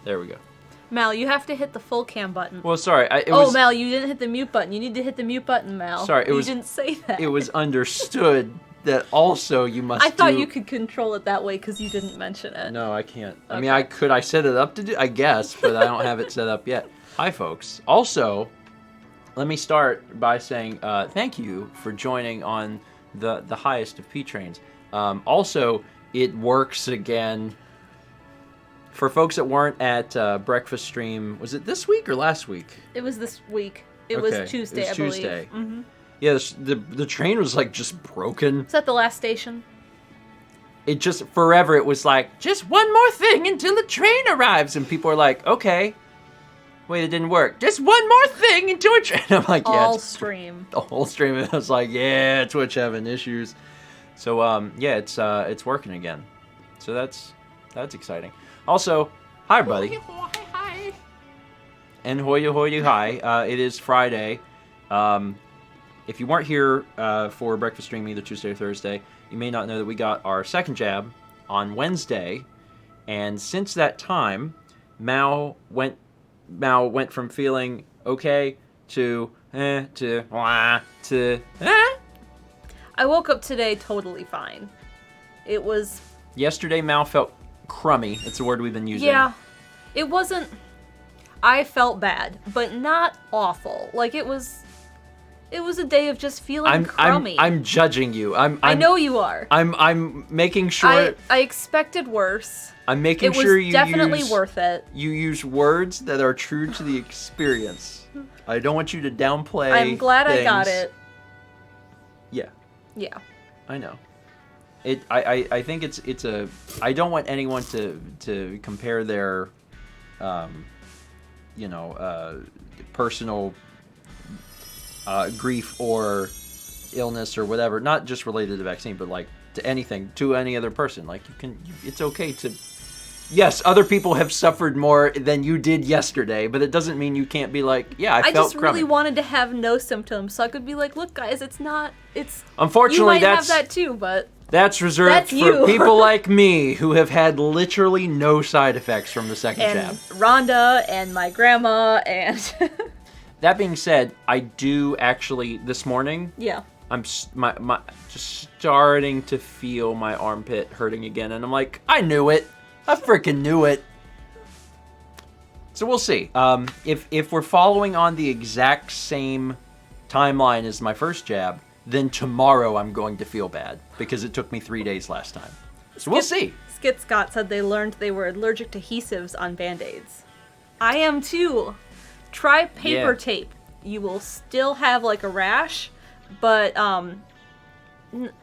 There we go. Mal, you have to hit the full cam button. Well, sorry. Mal, you didn't hit the mute button. You need to hit the mute button, Mal. Sorry, you didn't say that. It was understood that also you must I thought you could control it that way because you didn't mention it. No, I can't. Okay. I mean, I set it up to do, I guess, but I don't have it set up yet. Hi, folks. Also, let me start by saying thank you for joining on the highest of P trains. Also, it works again. For folks that weren't at breakfast stream, was it this week or last week? It was this week. It was Tuesday, I believe. Tuesday. Mm-hmm. Yeah, the train was like just broken. Is that the last station? It just forever. It was like just one more thing until the train arrives, and people are like, okay. Wait, it didn't work. Just one more thing until a train. I'm like, yeah, stream. The whole stream. And I was like, yeah, Twitch having issues. So yeah, it's working again. So that's exciting. Also, hi, buddy. Hi. And hoya hi. It is Friday. If you weren't here for breakfast stream either Tuesday or Thursday, you may not know that we got our second jab on Wednesday. And since that time, Mal went from feeling okay to to. I woke up today totally fine. It was... Yesterday, Mal felt crummy. It's the word we've been using. Yeah. It wasn't... I felt bad, but not awful. Like, it was a day of just feeling crummy. I'm judging you. I know you are. I'm making sure... I expected worse. I'm making sure you use... It was definitely worth it. You use words that are true to the experience. I don't want you to downplay I'm glad things. I got it. Yeah. Yeah. I know. I think it's a... I don't want anyone to compare their, personal grief or illness or whatever, not just related to the vaccine, but like to anything, to any other person. Like it's okay to... Yes, other people have suffered more than you did yesterday, but it doesn't mean you can't be like, yeah, I felt just crummy. really wanted to have no symptoms, so I could be like, look, guys, it's... Unfortunately, you might have that too, but... That's reserved for people like me who have had literally no side effects from the second jab. And Rhonda and my grandma and... That being said, I do actually, this morning... Yeah. I'm just starting to feel my armpit hurting again, and I'm like, I knew it. I freaking knew it. So we'll see. If we're following on the exact same timeline as my first jab, then tomorrow I'm going to feel bad because it took me 3 days last time. So we'll see. Skit Scott said they learned they were allergic to adhesives on Band-Aids. I am too. Try paper tape. You will still have like a rash, but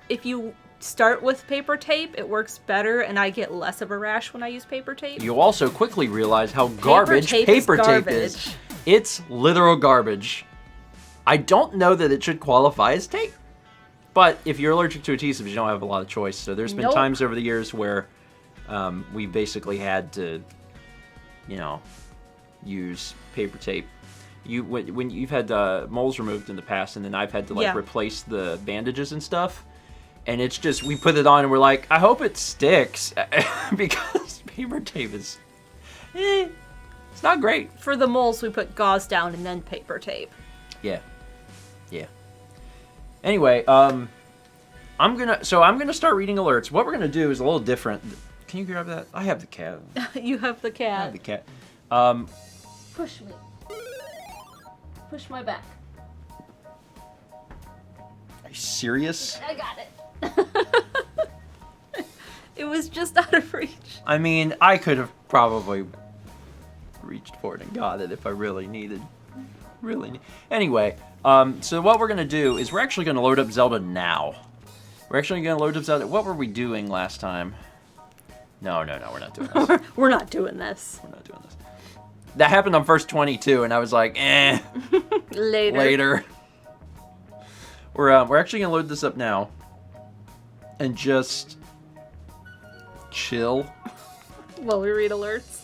if you start with paper tape, it works better, and I get less of a rash when I use paper tape. You'll also quickly realize how garbage paper tape is. It's literal garbage. I don't know that it should qualify as tape. But if you're allergic to adhesives, you don't have a lot of choice. So there's been times over the years where we basically had to, use paper tape. When you've had moles removed in the past, and then I've had to replace the bandages and stuff. And it's just, we put it on and we're like, I hope it sticks. Because paper tape is, it's not great. For the moles, we put gauze down and then paper tape. Yeah. Anyway, I'm gonna start reading alerts. What we're gonna do is a little different. Can you grab that? I have the cat. You have the cat. I have the cat. Push me. Push my back. Are you serious? I got it. It was just out of reach. I mean, I could have probably reached for it and got it if I really needed. Anyway, so what we're going to do is we're actually going to load up Zelda now. We're actually going to load up Zelda. What were we doing last time? No, we're not doing this. We're not doing this. We're not doing this. That happened on first 22, and I was like, Later. We're actually going to load this up now. And just chill. While we read alerts.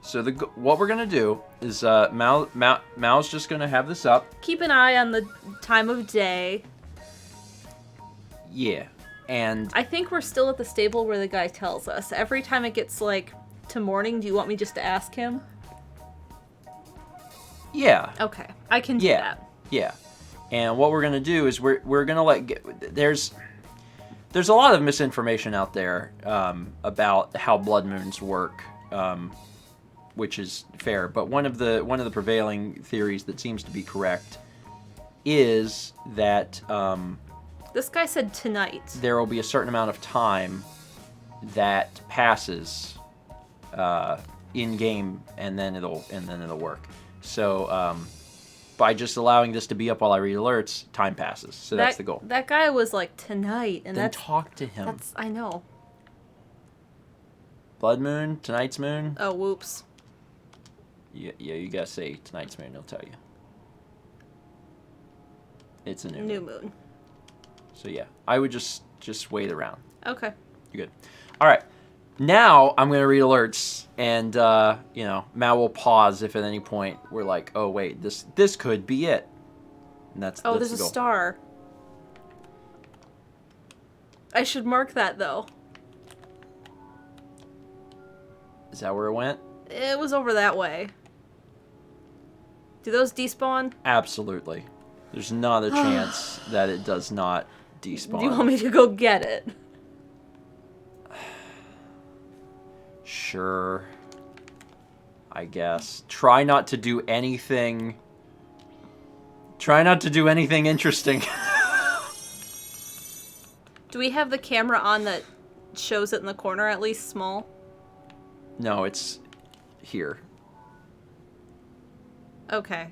So what we're gonna do is Mal's just gonna have this up. Keep an eye on the time of day. Yeah. And I think we're still at the stable where the guy tells us. Every time it gets, like, to morning, do you want me just to ask him? yeah. Okay, I can do that. Yeah. And what we're going to do is we're going to there's a lot of misinformation out there about how blood moons work, which is fair. But one of the prevailing theories that seems to be correct is that this guy said tonight. There will be a certain amount of time that passes in game, and then it'll work. So by just allowing this to be up while I read alerts, time passes. So that's the goal. That guy was like tonight, and then talk to him. I know. Blood moon, tonight's moon. Oh, whoops. Yeah, you gotta say tonight's moon. He'll tell you. It's a new moon. So yeah, I would just wait around. Okay. You're good. All right. Now I'm gonna read alerts, and Mal will pause if at any point we're like, oh wait, this could be it. And that's there's the a goal. star. I should mark that though. Is that where it went? It was over that way. Do those despawn? Absolutely. There's not a chance that it does not despawn. Do you want me to go get it? Sure. I guess. Try not to do anything. Try not to do anything interesting. Do we have the camera on that shows it in the corner, at least small? No, it's here. Okay.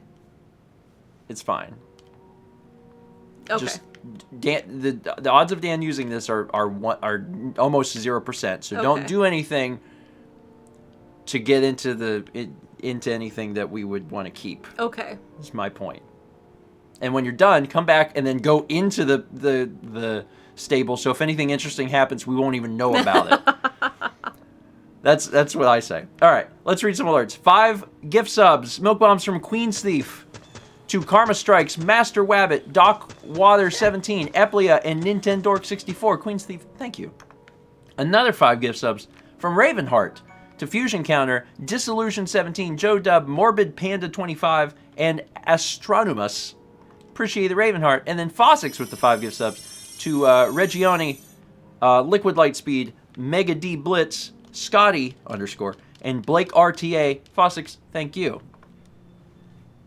It's fine. Okay. Just the odds of Dan using this are almost 0%. So don't do anything to get into anything that we would want to keep. Okay. That's my point. And when you're done, come back and then go into the stable. So if anything interesting happens, we won't even know about it. That's what I say. All right, let's read some alerts. 5 gift subs. Milk bombs from Queen's Thief. 2 Karma Strikes, Master Wabbit, Doc Water 17, Eplia, and Nintendork 64. Queen's Thief, thank you. Another 5 gift subs from Ravenheart to Fusion Counter, Disillusion 17, Joe Dub, Morbid Panda 25, and Astronomus. Appreciate the Ravenheart. And then Fossix with the 5 gift subs to Regioni, Liquid Lightspeed, Mega D Blitz, Scotty _ and Blake RTA. Fossix, thank you.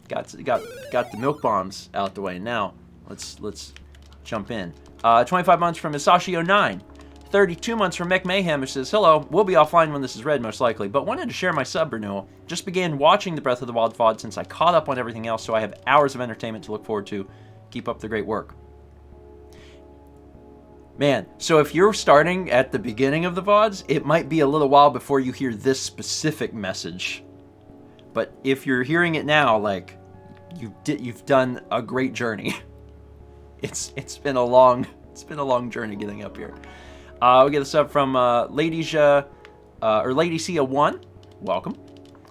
Got the milk bombs out the way. Now let's jump in. 25 months from Isashi09. 32 months from Mech Mayhem, who says, hello, we'll be offline when this is read, most likely, but wanted to share my sub renewal. Just began watching the Breath of the Wild VOD since I caught up on everything else, so I have hours of entertainment to look forward to. Keep up the great work. Man, so if you're starting at the beginning of the VODs, it might be a little while before you hear this specific message. But if you're hearing it now, like, you've done a great journey. It's been a long journey getting up here. We get a sub from Ladysia Lady Sia 1. Welcome.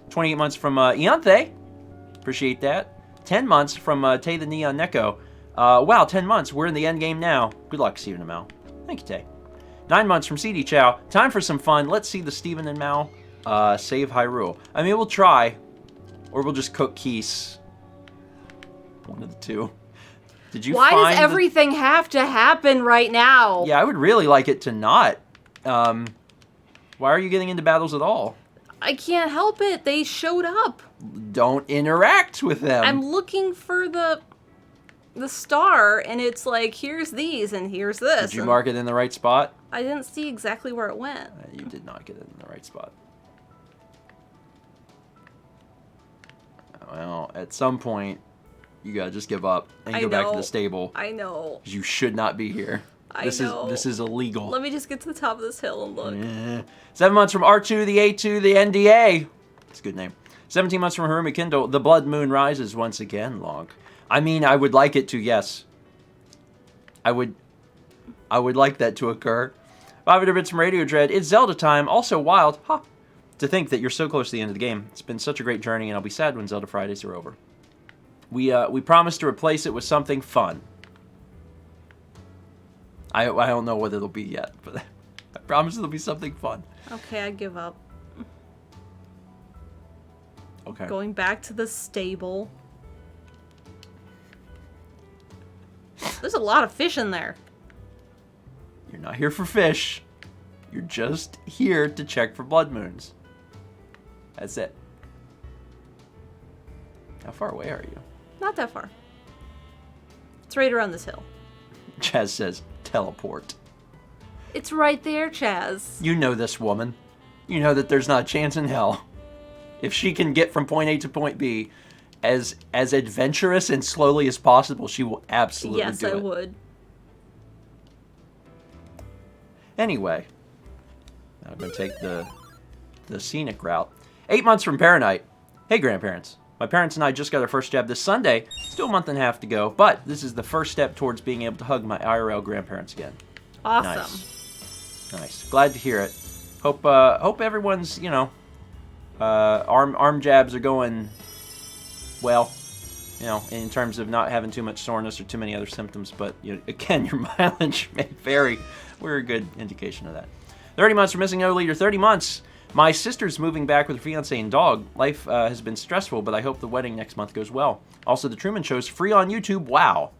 28 months from Ianthe. Appreciate that. 10 months from Tay the Neon Neko. Wow, 10 months. We're in the end game now. Good luck, Steven and Mal. Thank you, Tay. 9 months from CD Chow. Time for some fun. Let's see the Steven and Mal save Hyrule. I mean, we'll try. Or we'll just cook Keese. One of the two. Did you Why does everything have to happen right now? Yeah, I would really like it to not. Why are you getting into battles at all? I can't help it. They showed up. Don't interact with them. I'm looking for the star, and it's like, here's these, and here's this. Did you mark it in the right spot? I didn't see exactly where it went. You did not get it in the right spot. Well, at some point, you gotta just give up and go back to the stable. I know. You should not be here. This is illegal. Let me just get to the top of this hill and look. 7 months from R2, the A2, the NDA. It's a good name. 17 months from Harumi Kindle. The Blood Moon rises once again, Log. I mean, I would like it to, yes. I would like that to occur. 500 bits from Radio Dread. It's Zelda time. Also wild. Ha! To think that you're so close to the end of the game. It's been such a great journey, and I'll be sad when Zelda Fridays are over. We promised to replace it with something fun. I don't know what it'll be yet, but I promise it'll be something fun. Okay, I give up. Okay. Going back to the stable. There's a lot of fish in there. You're not here for fish. You're just here to check for blood moons. That's it. How far away are you? Not that far. It's right around this hill. Chaz says, teleport. It's right there, Chaz. You know this woman. You know that there's not a chance in hell. If she can get from point A to point B as adventurous and slowly as possible, she will absolutely do it. Yes, I would. Anyway, I'm going to take the scenic route. 8 months from Paranite. Hey, grandparents. My parents and I just got our first jab this Sunday. Still a month and a half to go, but this is the first step towards being able to hug my IRL grandparents again. Awesome. Nice. Glad to hear it. Hope everyone's, arm jabs are going well, in terms of not having too much soreness or too many other symptoms. But again, your mileage may vary. We're a good indication of that. 30 months from missing no leader. 30 months. My sister's moving back with her fiance and dog. Life has been stressful, but I hope the wedding next month goes well. Also, The Truman Show's free on YouTube. Wow.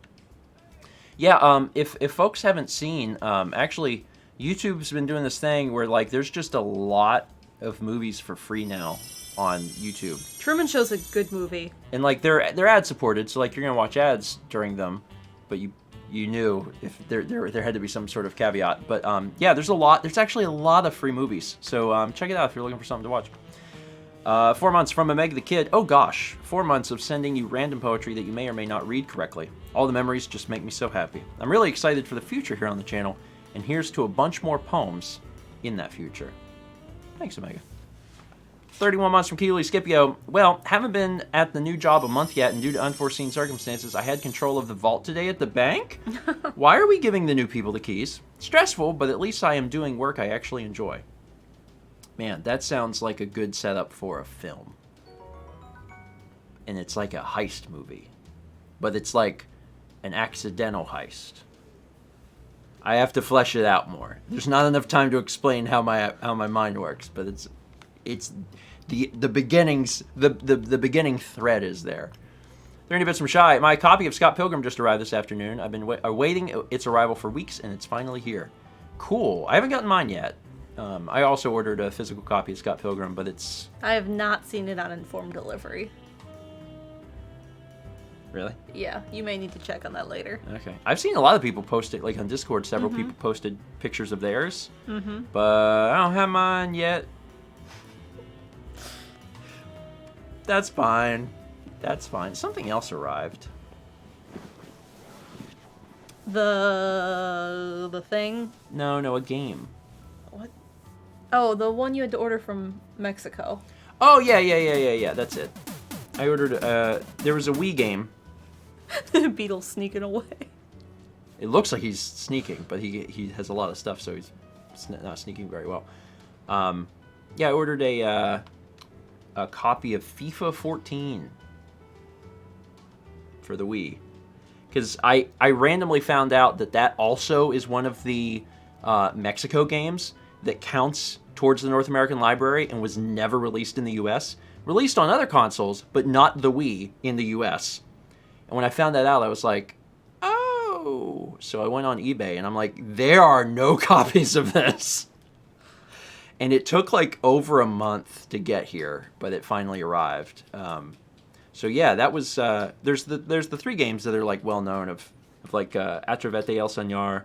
Yeah, if folks haven't seen, actually, YouTube's been doing this thing where, there's just a lot of movies for free now on YouTube. Truman Show's a good movie. And, they're ad-supported, so, you're going to watch ads during them, but you knew if there had to be some sort of caveat. But, yeah, there's actually a lot of free movies. So, check it out if you're looking for something to watch. 4 months from a Meg the Kid. Oh, gosh. 4 months of sending you random poetry that you may or may not read correctly. All the memories just make me so happy. I'm really excited for the future here on the channel, and here's to a bunch more poems in that future. Thanks, Omega. 31 months from Keely Scipio. Well, haven't been at the new job a month yet, and due to unforeseen circumstances, I had control of the vault today at the bank. Why are we giving the new people the keys? Stressful, but at least I am doing work I actually enjoy. Man, that sounds like a good setup for a film. And it's like a heist movie. But it's like an accidental heist. I have to flesh it out more. There's not enough time to explain how my mind works, but it's the beginnings, the beginning thread is there. 30 bits from Shy. My copy of Scott Pilgrim just arrived this afternoon. I've been awaiting its arrival for weeks, and it's finally here. Cool. I haven't gotten mine yet. I also ordered a physical copy of Scott Pilgrim, but it's... I have not seen it on informed delivery. Really? Yeah, you may need to check on that later. Okay. I've seen a lot of people post it, on Discord, several people posted pictures of theirs. But I don't have mine yet. That's fine. That's fine. Something else arrived. The thing? No, a game. What? Oh, the one you had to order from Mexico. Oh, yeah, that's it. I ordered, there was a Wii game. Beetle's sneaking away. It looks like he's sneaking, but he has a lot of stuff, so he's not sneaking very well. Yeah, I ordered a copy of FIFA 14 for the Wii. Because I randomly found out that also is one of the Mexico games that counts towards the North American library and was never released in the US. Released on other consoles, but not the Wii in the US. And when I found that out, I was like, oh. So I went on eBay, and I'm like, there are no copies of this. And it took over a month to get here, but it finally arrived. So yeah, that was there's the three games that are well known of Atravete El Señor,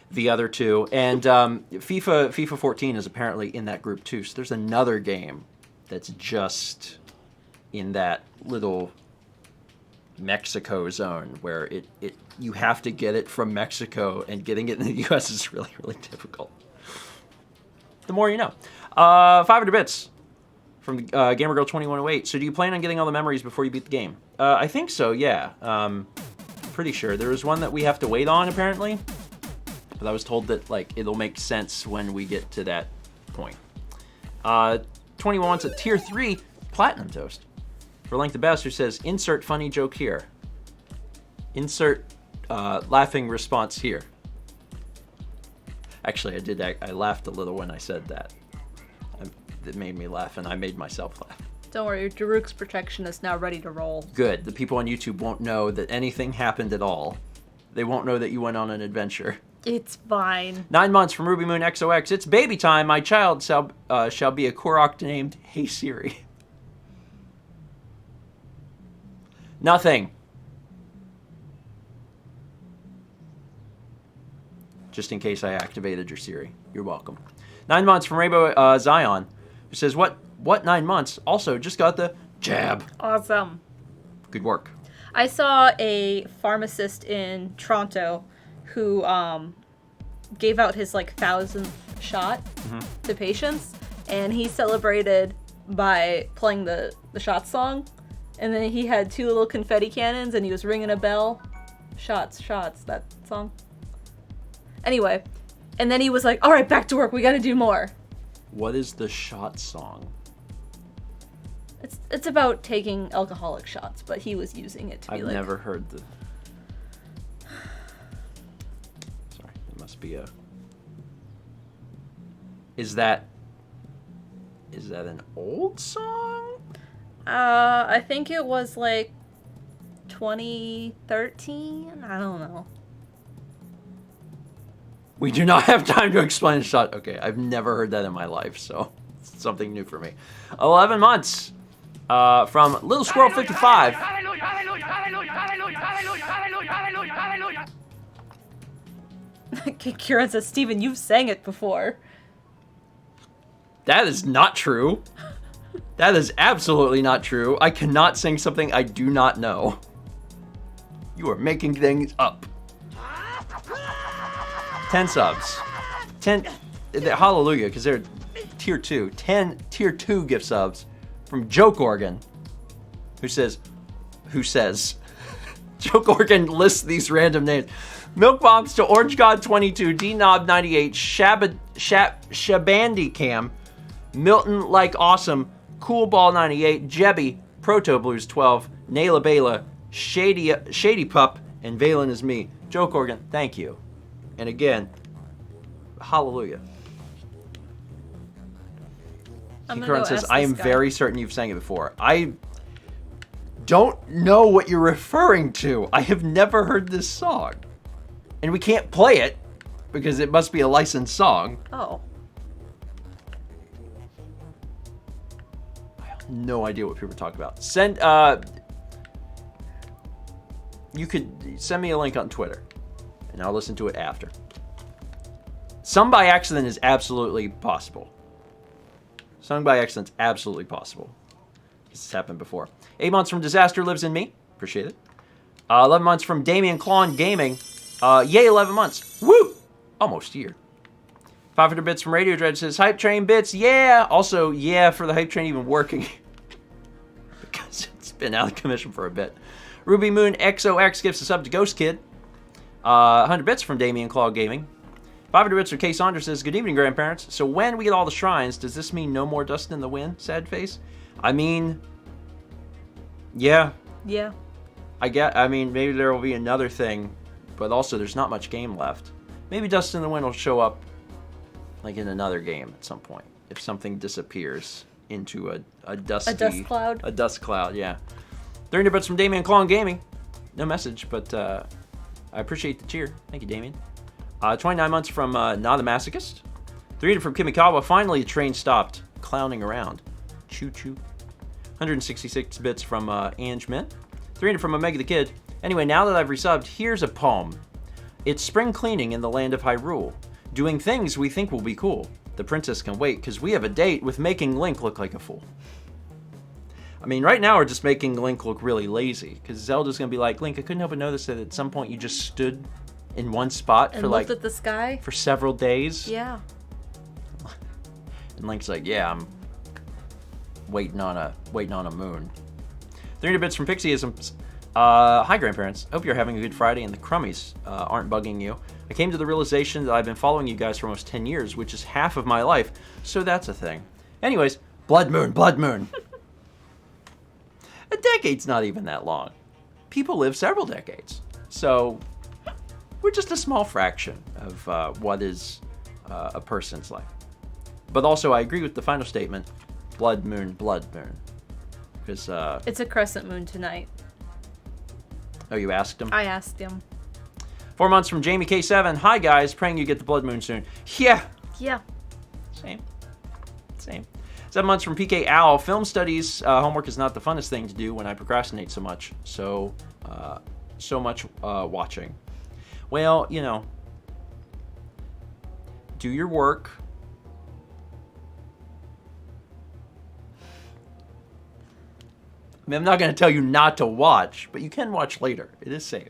the other two, and FIFA 14 is apparently in that group too. So there's another game that's just in that little Mexico zone where you have to get it from Mexico, and getting it in the US is really, really difficult. The more you know. 500 bits from GamerGirl2108. So do you plan on getting all the memories before you beat the game? I think so, yeah. Pretty sure. There was one that we have to wait on, apparently. But I was told that it'll make sense when we get to that point. 21 wants a tier 3 platinum toast. For Link the Bastard says, insert funny joke here. Insert laughing response here. Actually, I did. I laughed a little when I said that. It made me laugh, and I made myself laugh. Don't worry, Daruk's protection is now ready to roll. Good. The people on YouTube won't know that anything happened at all. They won't know that you went on an adventure. It's fine. 9 months from Ruby Moon XOX. It's baby time. My child shall be a Korok named Hey Siri. Nothing. Just in case I activated your Siri. You're welcome. 9 months from Rainbow Zion, who says, what 9 months? Also, just got the jab. Awesome. Good work. I saw a pharmacist in Toronto who gave out his 1,000th shot to patients, and he celebrated by playing the shot song, and then he had 2 little confetti cannons, and he was ringing a bell. Shots, that song. Anyway, and then he was like, all right, back to work, we gotta do more. What is the shot song? It's about taking alcoholic shots, but he was using it to be I've never heard the... Sorry, it must be a... Is that an old song? I think it was 2013? I don't know. We do not have time to explain the shot. Okay, I've never heard that in my life, so it's something new for me. 11 months from Little Squirrel 55. Hallelujah, hallelujah, hallelujah, hallelujah, hallelujah, hallelujah, hallelujah, hallelujah. Kieran says, Steven, you've sang it before. That is not true. That is absolutely not true. I cannot sing something I do not know. You are making things up. 10 subs. 10... Hallelujah, because they're tier 2. 10 tier 2 gift subs from Joke Organ, who says... Joke Organ lists these random names. Milk Bombs to Orange God 22, D Knob 98, Shabandi Cam, Milton Like Awesome, Cool Ball 98, Jebby, Proto Blues 12, Nayla Bela, Shady Pup, and Valen is me. Joke Organ, thank you. And again, hallelujah. Current says, I am very certain you've sang it before. I don't know what you're referring to. I have never heard this song. And we can't play it because it must be a licensed song. Oh. I have no idea what people are talking about. You could send me a link on Twitter and I'll listen to it after. Sung by accident is absolutely possible. Sung by accident is absolutely possible. This has happened before. 8 months from Disaster Lives in Me. Appreciate it. 11 months from Damian Klon Gaming. Yay, 11 months. Woo! Almost a year. 500 bits from Radio Dread says, Hype Train bits, yeah! Also, yeah, for the Hype Train even working. Because it's been out of commission for a bit. Ruby Moon XOX gives a sub to Ghost Kid. 100 bits from Damian Claw Gaming. 500 bits from K. Saunders says, good evening, grandparents. So when we get all the shrines, does this mean no more Dust in the Wind? Sad face. I mean, yeah. Yeah. I mean, maybe there will be another thing, but also there's not much game left. Maybe Dust in the Wind will show up like in another game at some point. If something disappears into a dusty... A dust cloud? A dust cloud, yeah. 300 bits from Damian Klon Gaming. No message, but I appreciate the cheer. Thank you, Damian. 29 months from Not a Masochist. 300 from Kimikawa. Finally, the train stopped clowning around. Choo choo. 166 bits from Ange Mint. 300 from Omega the Kid. Anyway, now that I've resubbed, here's a poem. It's spring cleaning in the land of Hyrule. Doing things we think will be cool. The princess can wait, because we have a date with making Link look like a fool. I mean, right now we're just making Link look really lazy, because Zelda's going to be like, Link, I couldn't help but notice that at some point you just stood in one spot and for looked at the sky for several days. Yeah. And Link's like, yeah, I'm waiting on a moon. 300 bits from Pixieisms. Hi, grandparents. Hope you're having a good Friday and the crummies aren't bugging you. I came to the realization that I've been following you guys for almost 10 years, which is half of my life, so that's a thing. Anyways, Blood Moon, Blood Moon. A decade's not even that long. People live several decades. So, we're just a small fraction of what is a person's life. But also, I agree with the final statement, blood moon, blood moon. Because, It's a crescent moon tonight. oh, you asked him? I asked him. 4 months from Jamie K7. Hi, guys. Praying you get the blood moon soon. Yeah. Yeah. Same. 7 months from PK Owl. Film studies homework is not the funnest thing to do when I procrastinate so much. So much watching. Well, you know, do your work. I mean, I'm not going to tell you not to watch, but you can watch later. It is saved.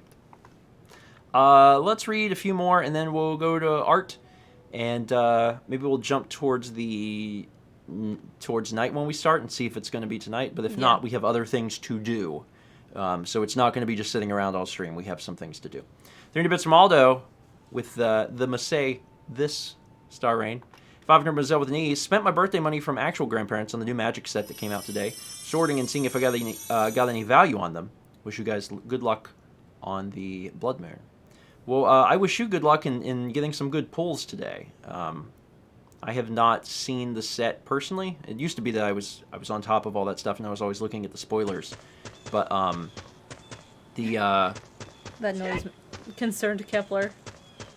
Let's read a few more, and then we'll go to art, and maybe we'll jump towards night when we start and see if it's going to be tonight. But if not, we have other things to do. So it's not going to be just sitting around all stream. We have some things to do. 30 bits from Aldo with the Massey, this Star Rain. 500 Mazel with an E. Spent my birthday money from actual grandparents on the new Magic set that came out today. Sorting and seeing if I got any value on them. Wish you guys good luck on the Blood Moon. Well, I wish you good luck in getting some good pulls today. I have not seen the set personally. It used to be that I was on top of all that stuff and I was always looking at the spoilers. But That noise concerned Kepler.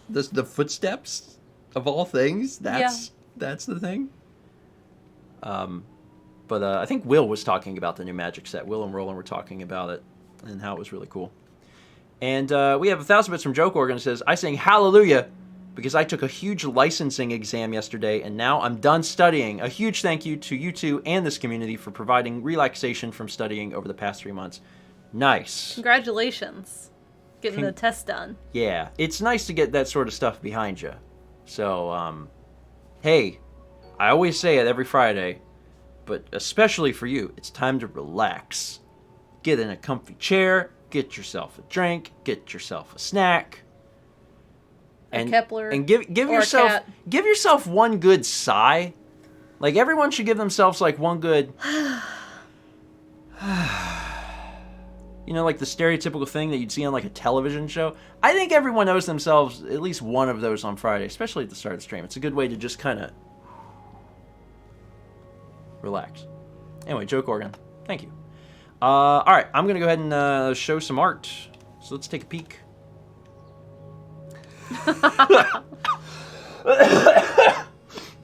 the footsteps of all things. That's the thing. But I think Will was talking about the new Magic set. Will and Roland were talking about it and how it was really cool. And we have 1,000 bits from Joke Organ that says, I sing hallelujah because I took a huge licensing exam yesterday and now I'm done studying. A huge thank you to you two and this community for providing relaxation from studying over the past 3 months. Nice. Congratulations. Getting the test done. Yeah, it's nice to get that sort of stuff behind you. So, hey, I always say it every Friday, but especially for you, it's time to relax. Get in a comfy chair, get yourself a drink, get yourself a snack. A Kepler. And give yourself one good sigh. Like everyone should give themselves like one good you know, like the stereotypical thing that you'd see on like a television show. I think everyone owes themselves at least one of those on Friday, especially at the start of the stream. It's a good way to just kind of relax. Anyway, Joke Organ, thank you. All right, I'm going to go ahead and show some art. So let's take a peek.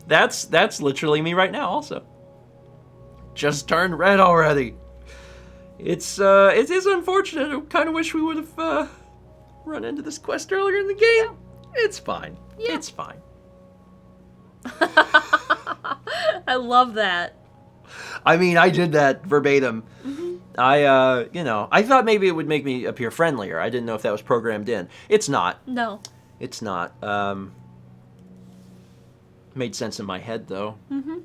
That's literally me right now also. Just turned red already. It is unfortunate. I kind of wish we would have run into this quest earlier in the game. It's fine. Yeah. It's fine. I love that. I mean, I did that verbatim. Mm-hmm. I thought maybe it would make me appear friendlier. I didn't know if that was programmed in. It's not. No. It's not. Made sense in my head, though. Mm-hmm.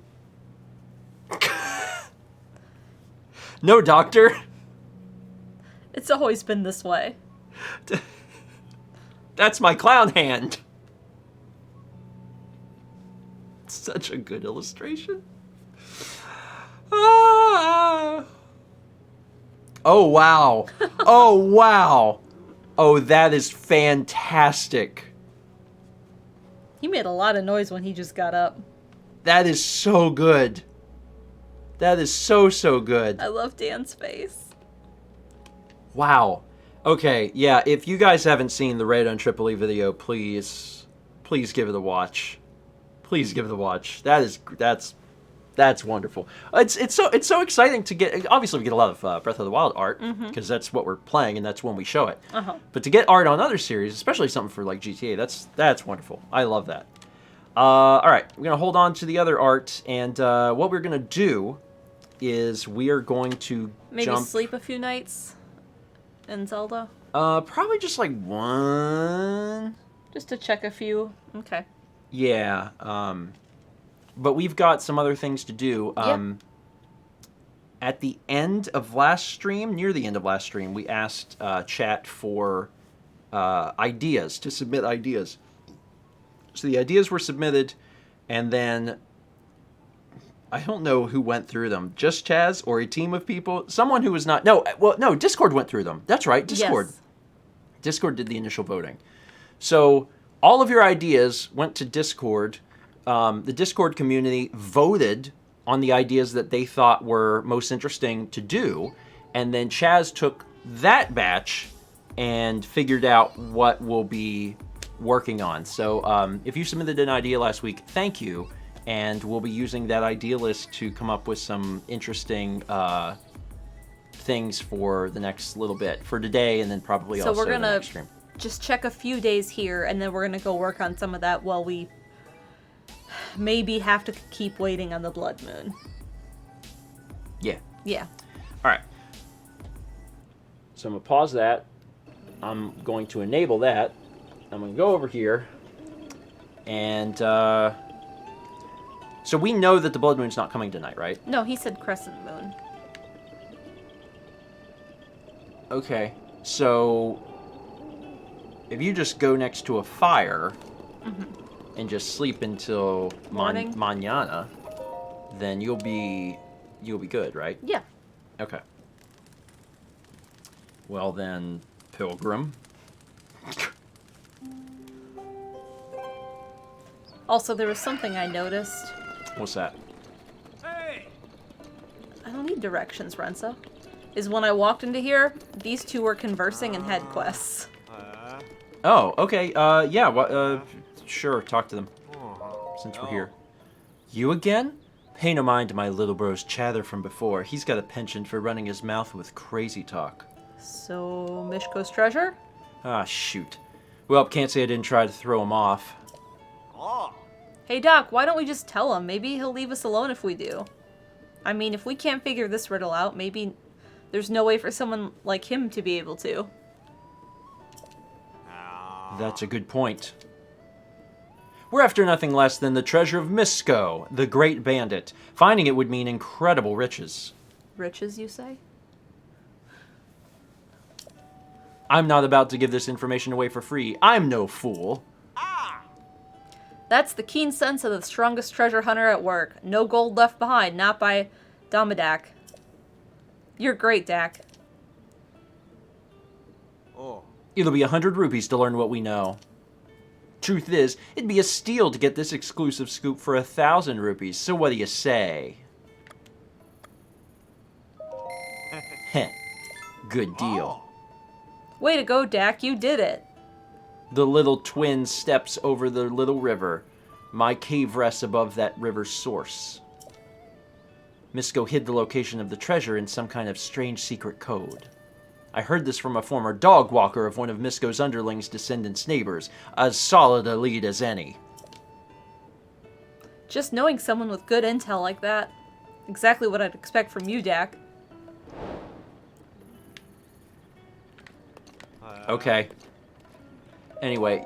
No, doctor. It's always been this way. That's my clown hand. Such a good illustration. Ah. Oh, wow. Oh, wow. Oh, that is fantastic. He made a lot of noise when he just got up. That is so good. That is so good. I love Dan's face. Wow. Okay, yeah, if you guys haven't seen the Raid on Triple E video, please give it a watch. Please give it a watch. That's wonderful. It's so exciting to get. Obviously, we get a lot of Breath of the Wild art because that's what we're playing and that's when we show it. Uh-huh. But to get art on other series, especially something for like GTA, that's wonderful. I love that. All right, we're gonna hold on to the other art, and what we're gonna do is we are going to maybe sleep a few nights in Zelda. Probably just like one. Just to check a few. Okay. Yeah. But we've got some other things to do. At the end of last stream, near the end of last stream, we asked chat for ideas, to submit ideas. So the ideas were submitted, and then I don't know who went through them. Just Chaz or a team of people? Someone who was not... No, Discord went through them. That's right, Discord. Yes. Discord did the initial voting. So all of your ideas went to Discord. The Discord community voted on the ideas that they thought were most interesting to do, and then Chaz took that batch and figured out what we'll be working on. So if you submitted an idea last week, thank you, and we'll be using that idea list to come up with some interesting things for the next little bit, for today, and then probably So also we're the gonna next stream. just check a few days here, and then we're gonna go work on some of that while we maybe have to keep waiting on the blood moon. Yeah. Yeah. All right. So I'm going to pause that. I'm going to enable that. I'm going to go over here. And, so we know that the blood moon's not coming tonight, right? No, he said crescent moon. Okay. So, if you just go next to a fire and just sleep until Morning. mañana, then you'll be good, right? Yeah. Okay. Well then, Pilgrim. Also, there was something I noticed. What's that? Hey! I don't need directions, Renzo. Is when I walked into here, these two were conversing and had quests. Oh, okay. Yeah. Sure. Talk to them. Since we're here. You again? Pay no mind to my little bro's chatter from before. He's got a penchant for running his mouth with crazy talk. So, Mishko's treasure? Ah, shoot. Well, can't say I didn't try to throw him off. Hey Doc, why don't we just tell him? Maybe he'll leave us alone if we do. I mean, if we can't figure this riddle out, maybe there's no way for someone like him to be able to. That's a good point. We're after nothing less than the treasure of Misko, the great bandit. Finding it would mean incredible riches. Riches, you say? I'm not about to give this information away for free. I'm no fool. That's the keen sense of the strongest treasure hunter at work. No gold left behind, not by Domadak. You're great, Dak. It'll be 100 rupees to learn what we know. Truth is, it'd be a steal to get this exclusive scoop for 1,000 rupees. So what do you say? Heh. Good deal. Way to go, Dak. You did it. The little twin steps over the little river. My cave rests above that river's source. Misko hid the location of the treasure in some kind of strange secret code. I heard this from a former dog walker of one of Misko's underlings' descendants' neighbors. As solid a lead as any. Just knowing someone with good intel like that. Exactly what I'd expect from you, Dak. Okay. Anyway,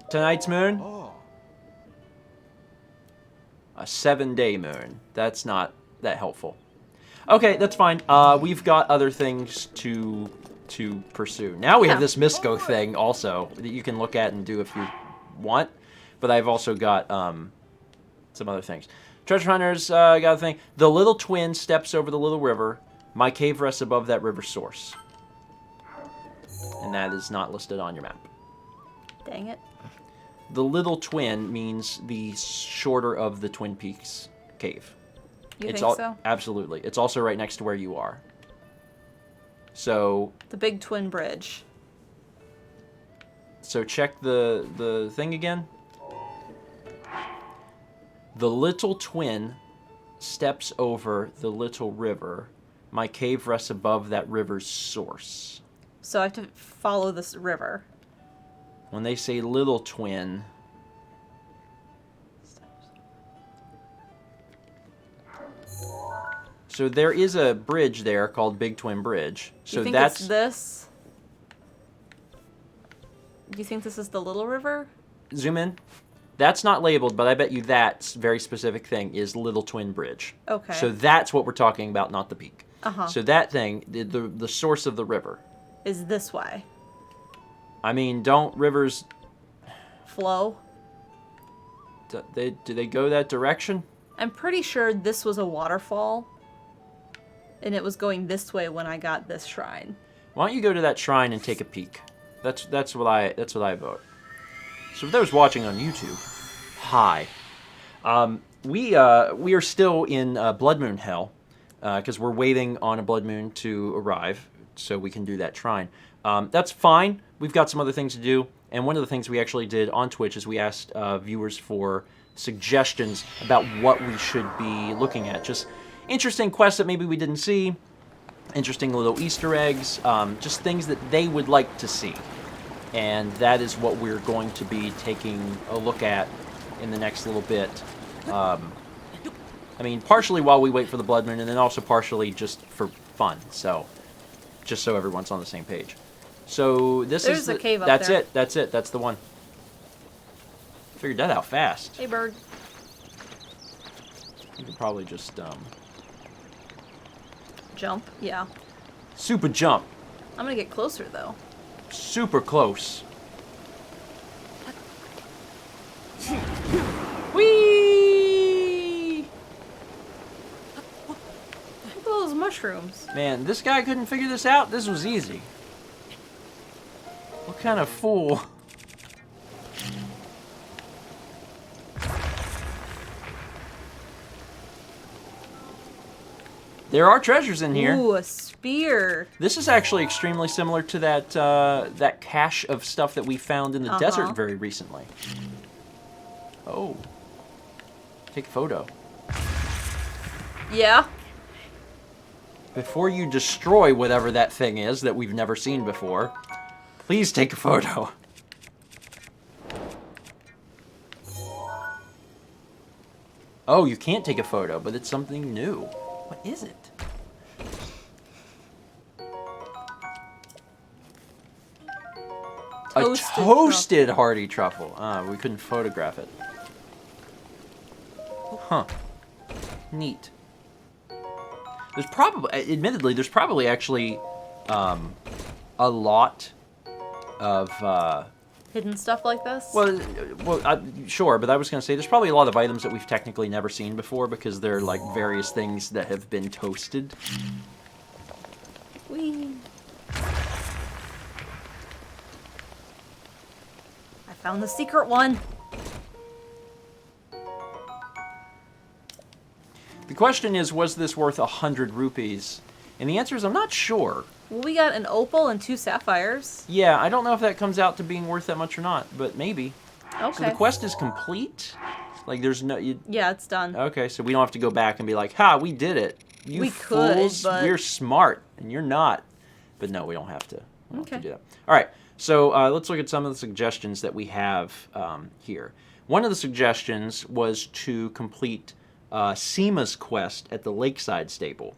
tonight's moon? A 7-day moon. That's not that helpful. Okay, that's fine. We've got other things to pursue. Now we have this Misko thing also that you can look at and do if you want. But I've also got some other things. Treasure hunters got a thing. The little twin steps over the little river. My cave rests above that river source. And that is not listed on your map. Dang it. The little twin means the shorter of the Twin Peaks cave. You think so? Absolutely. It's also right next to where you are. So... The big twin bridge. So check the thing again. The little twin steps over the little river. My cave rests above that river's source. So I have to follow this river. When they say little twin... So there is a bridge there called Big Twin Bridge. So you think that's it's this? Do you think this is the little river? Zoom in. That's not labeled, but I bet you that very specific thing is Little Twin Bridge. Okay. So that's what we're talking about, not the peak. Uh-huh. So that thing, the source of the river. Is this way? I mean, don't rivers... Flow? Do they go that direction? I'm pretty sure this was a waterfall. And it was going this way when I got this shrine. Why don't you go to that shrine and take a peek? That's what I vote. So for those watching on YouTube, hi. We are still in Blood Moon Hell because we're waiting on a Blood Moon to arrive so we can do that shrine. That's fine. We've got some other things to do, and one of the things we actually did on Twitch is we asked viewers for suggestions about what we should be looking at. Just interesting quests that maybe we didn't see, interesting little Easter eggs, just things that they would like to see. And that is what we're going to be taking a look at in the next little bit. I mean, partially while we wait for the Blood Moon, and then also partially just for fun. So, just so everyone's on the same page. So this There's is a cave up that's there. it. That's it. That's the one. Figured that out fast. Hey, bird. You could probably just Jump. Yeah. super jump. I'm gonna get closer though. Super close. Whee! Look at those mushrooms. Man, this guy couldn't figure this out. This was easy. What kind of fool? There are treasures in here. Ooh, a spear. This is actually extremely similar to that that cache of stuff that we found in the desert very recently. Oh. Take a photo. Yeah. Before you destroy whatever that thing is that we've never seen before, please take a photo. Oh, you can't take a photo, but it's something new. What is it? Toasted a toasted hearty truffle. We couldn't photograph it. Huh. Neat. There's probably, admittedly, there's probably actually a lot of Hidden stuff like this? sure, but I was going to say there's probably a lot of items that we've technically never seen before because they're like various things that have been toasted. Whee. I found the secret one. The question is, was this worth 100 rupees? And the answer is, I'm not sure. Well, we got an opal and 2 sapphires. Yeah, I don't know if that comes out to being worth that much or not, but maybe. Okay. So the quest is complete? Like, there's no... Yeah, it's done. Okay, so we don't have to go back and be like, ha, we did it. You We could, fools, but- we're smart, and you're not. But no, we don't have to. We don't have to Okay. do that. All right, so let's look at some of the suggestions that we have here. One of the suggestions was to complete Seema's quest at the Lakeside Stable.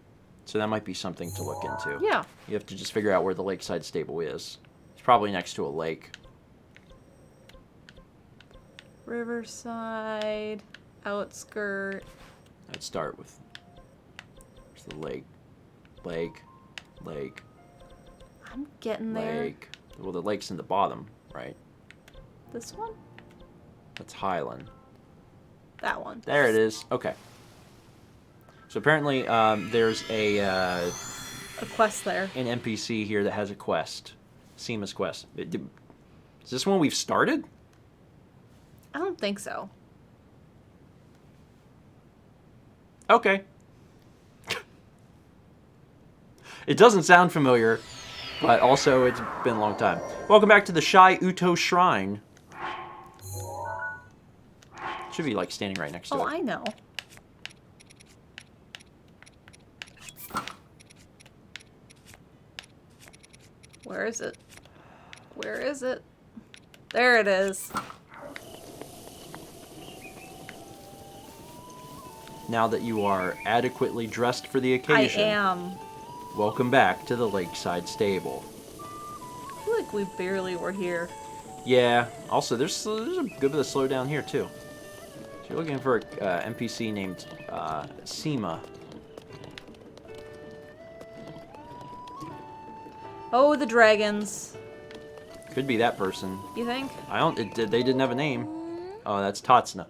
So that might be something to look into. Yeah. You have to just figure out where the Lakeside Stable is. It's probably next to a lake. Riverside, outskirt. I'd start with where's the lake? Lake. I'm getting there. Lake. Well, the lake's in the bottom, right? This one? That's Highland. That one. There it is. Okay. So apparently there's A quest there. an NPC here that has a quest. Seema's quest. Is this one we've started? I don't think so. Okay. It doesn't sound familiar, but also it's been a long time. Welcome back to the Shai Uto Shrine. Should be like standing right next to Oh, it. I know. Where is it? Where is it? There it is. Now that you are adequately dressed for the I occasion, am. welcome back to the Lakeside Stable. I feel like we barely were here. Yeah, also there's a good bit of slowdown here too. So you're looking for an NPC named Seema. Oh, the dragons. Could be that person. You think? I don't. They didn't have a name. Oh, that's Tatsna.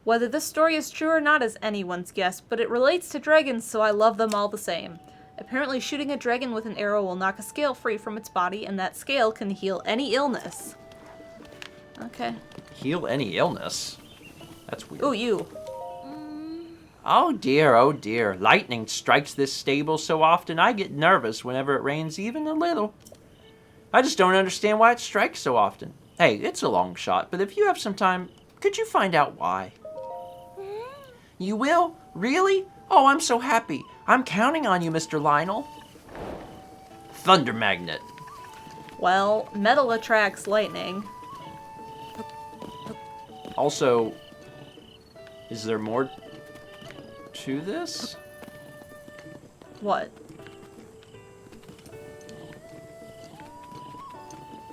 Whether this story is true or not is anyone's guess, but it relates to dragons, so I love them all the same. Apparently shooting a dragon with an arrow will knock a scale free from its body, and that scale can heal any illness. Okay. Heal any illness? That's weird. Ooh, you. Oh dear, oh dear. Lightning strikes this stable so often I get nervous whenever it rains even a little. I just don't understand why it strikes so often. Hey, it's a long shot, but if you have some time, could you find out why? You will? Really? Oh, I'm so happy. I'm counting on you, Mr. Lionel. Thunder magnet. Well, metal attracts lightning. Also, is there more to this? What?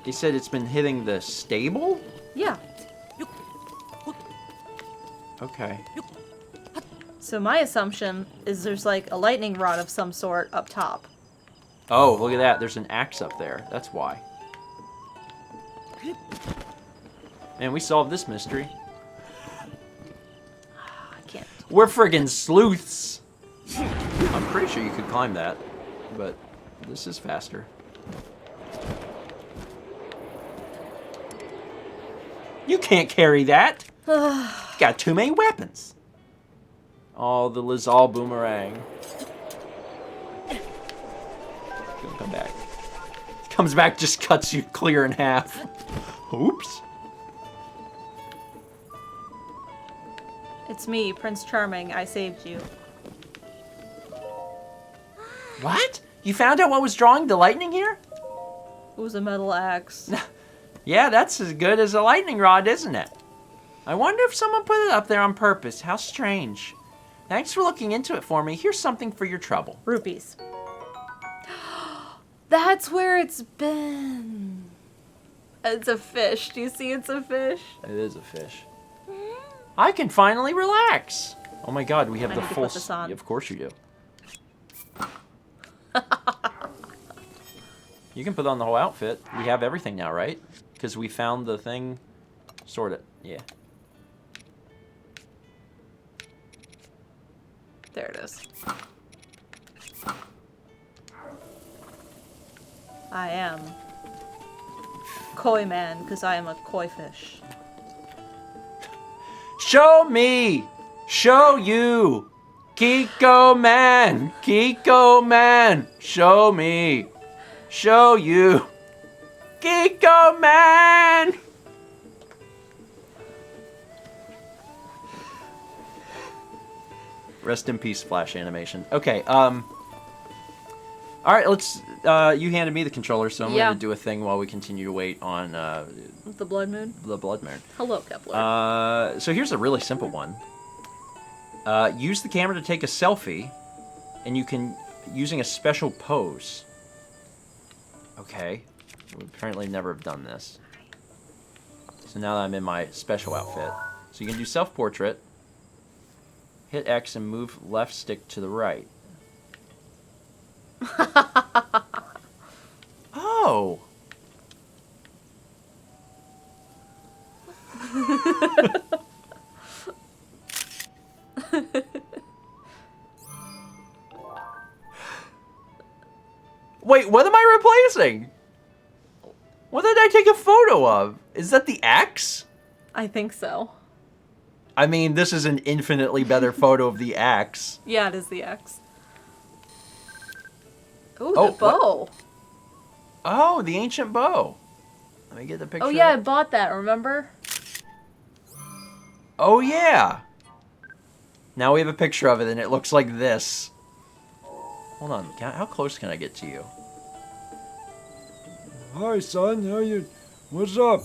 He said it's been hitting the stable? Yeah. Okay. So my assumption is there's like a lightning rod of some sort up top. Oh, look at that. There's an axe up there. That's why. Man, we solved this mystery. I can't. We're friggin' sleuths. I'm pretty sure you could climb that, but this is faster. You can't carry that. Got too many weapons. Oh, the Lizal boomerang. Gonna come back. Comes back, just cuts you clear in half. Oops. It's me, Prince Charming. I saved you. What? You found out what was drawing the lightning here? It was a metal axe. Yeah, that's as good as a lightning rod, isn't it? I wonder if someone put it up there on purpose. How strange. Thanks for looking into it for me. Here's something for your trouble. Rupees. That's where it's been. It's a fish. Do you see it's a fish? It is a fish. I can finally relax. Oh my god, we have I the need to full... put this on. Of course you do. You can put on the whole outfit. We have everything now, right? Because we found the thing. Sort it. Yeah. There it is. I am Koi Man, because I am a koi fish. Show me! Show you! Kiko Man! Kiko Man! Show me! Show you! Kiko Man! Rest in peace, Flash animation. Okay, alright, let's, you handed me the controller, so I'm Yeah. gonna do a thing while we continue to wait on, The Blood Moon. the Blood Moon. Hello, Kepler. So here's a really simple one. Use the camera to take a selfie, and you can, using a special pose. Okay. We apparently never have done this. So now that I'm in my special outfit. So you can do self-portrait, hit X and move left stick to the right. Oh! Wait, what am I replacing? What did I take a photo of? Is that the axe? I think so. I mean, this is an infinitely better photo of the axe. Yeah, it is the X. Ooh, Oh, the bow. Oh, the ancient bow. Let me get the picture. Oh yeah, I bought that, remember? Oh, yeah. Now we have a picture of it, and it looks like this. Hold on. How close can I get to you? Hi, son. How you? What's up?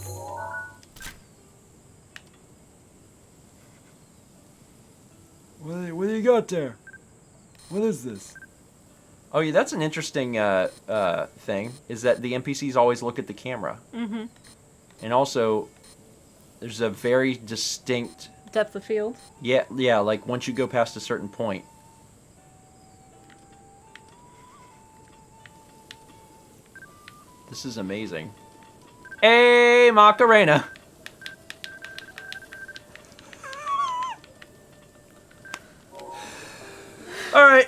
What do you got there? What is this? Oh, yeah, that's an interesting thing, is that the NPCs always look at the camera. Mm-hmm. And also, there's a very distinct... Depth of field. Yeah, like once you go past a certain point. This is amazing. Hey, Macarena! Alright.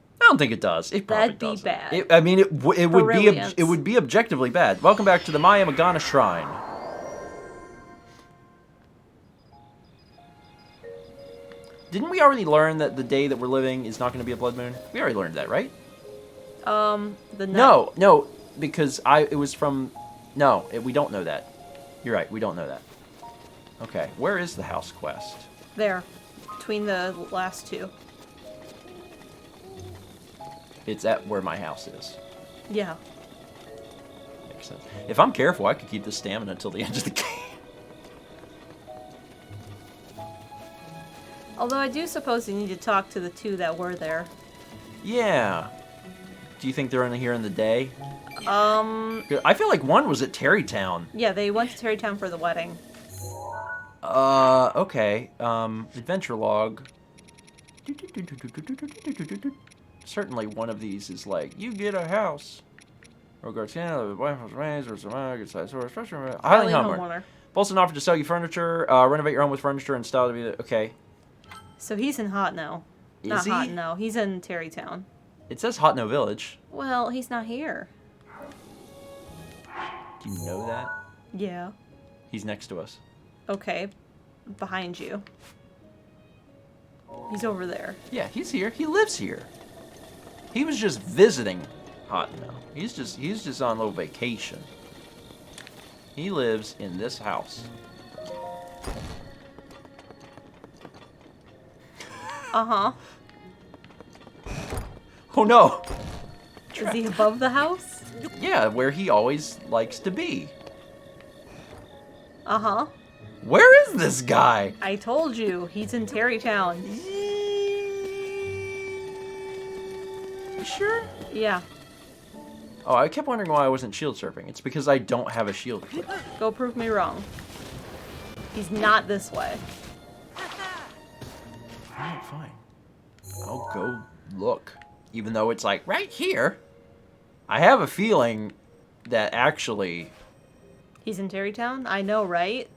don't think it does. It probably That'd be doesn't. bad. I mean, it Brilliance. would be objectively bad. Welcome back to the Maya Magana Shrine. Didn't we already learn that the day that we're living is not going to be a blood moon? We already learned that, right? No, because it was from... No, we don't know that. You're right, we don't know that. Okay, where is the house quest? There. Between the last two. It's at where my house is. Yeah. Makes sense. If I'm careful, I could keep the stamina until the end of the game. Although I do suppose you need to talk to the two that were there. Yeah. Do you think they're in here in the day? I feel like one was at Terrytown. Yeah, they went to Terrytown for the wedding. Okay. Adventure log. Certainly one of these is like, you get a house. Regards, the wife was raised, or some good size source, highly homeowner. Bolson offered to sell you furniture, renovate your home with furniture and style to be okay. So he's in Hot No. Not Hot No. He's in Terrytown. It says Hot No Village. Well, he's not here. Do you know that? Yeah. He's next to us. Okay. Behind you. He's over there. Yeah, he's here. He lives here. He was just visiting Hot No. He's just on a little vacation. He lives in this house. Uh-huh. Oh no! Is he above the house? Yeah, where he always likes to be. Uh-huh. Where is this guy? I told you, he's in Terrytown. You sure? Yeah. Oh, I kept wondering why I wasn't shield surfing. It's because I don't have a shield equipped. Go prove me wrong. He's not this way. Alright, fine. I'll go look. Even though it's like right here. I have a feeling that actually... He's in Terrytown? I know, right?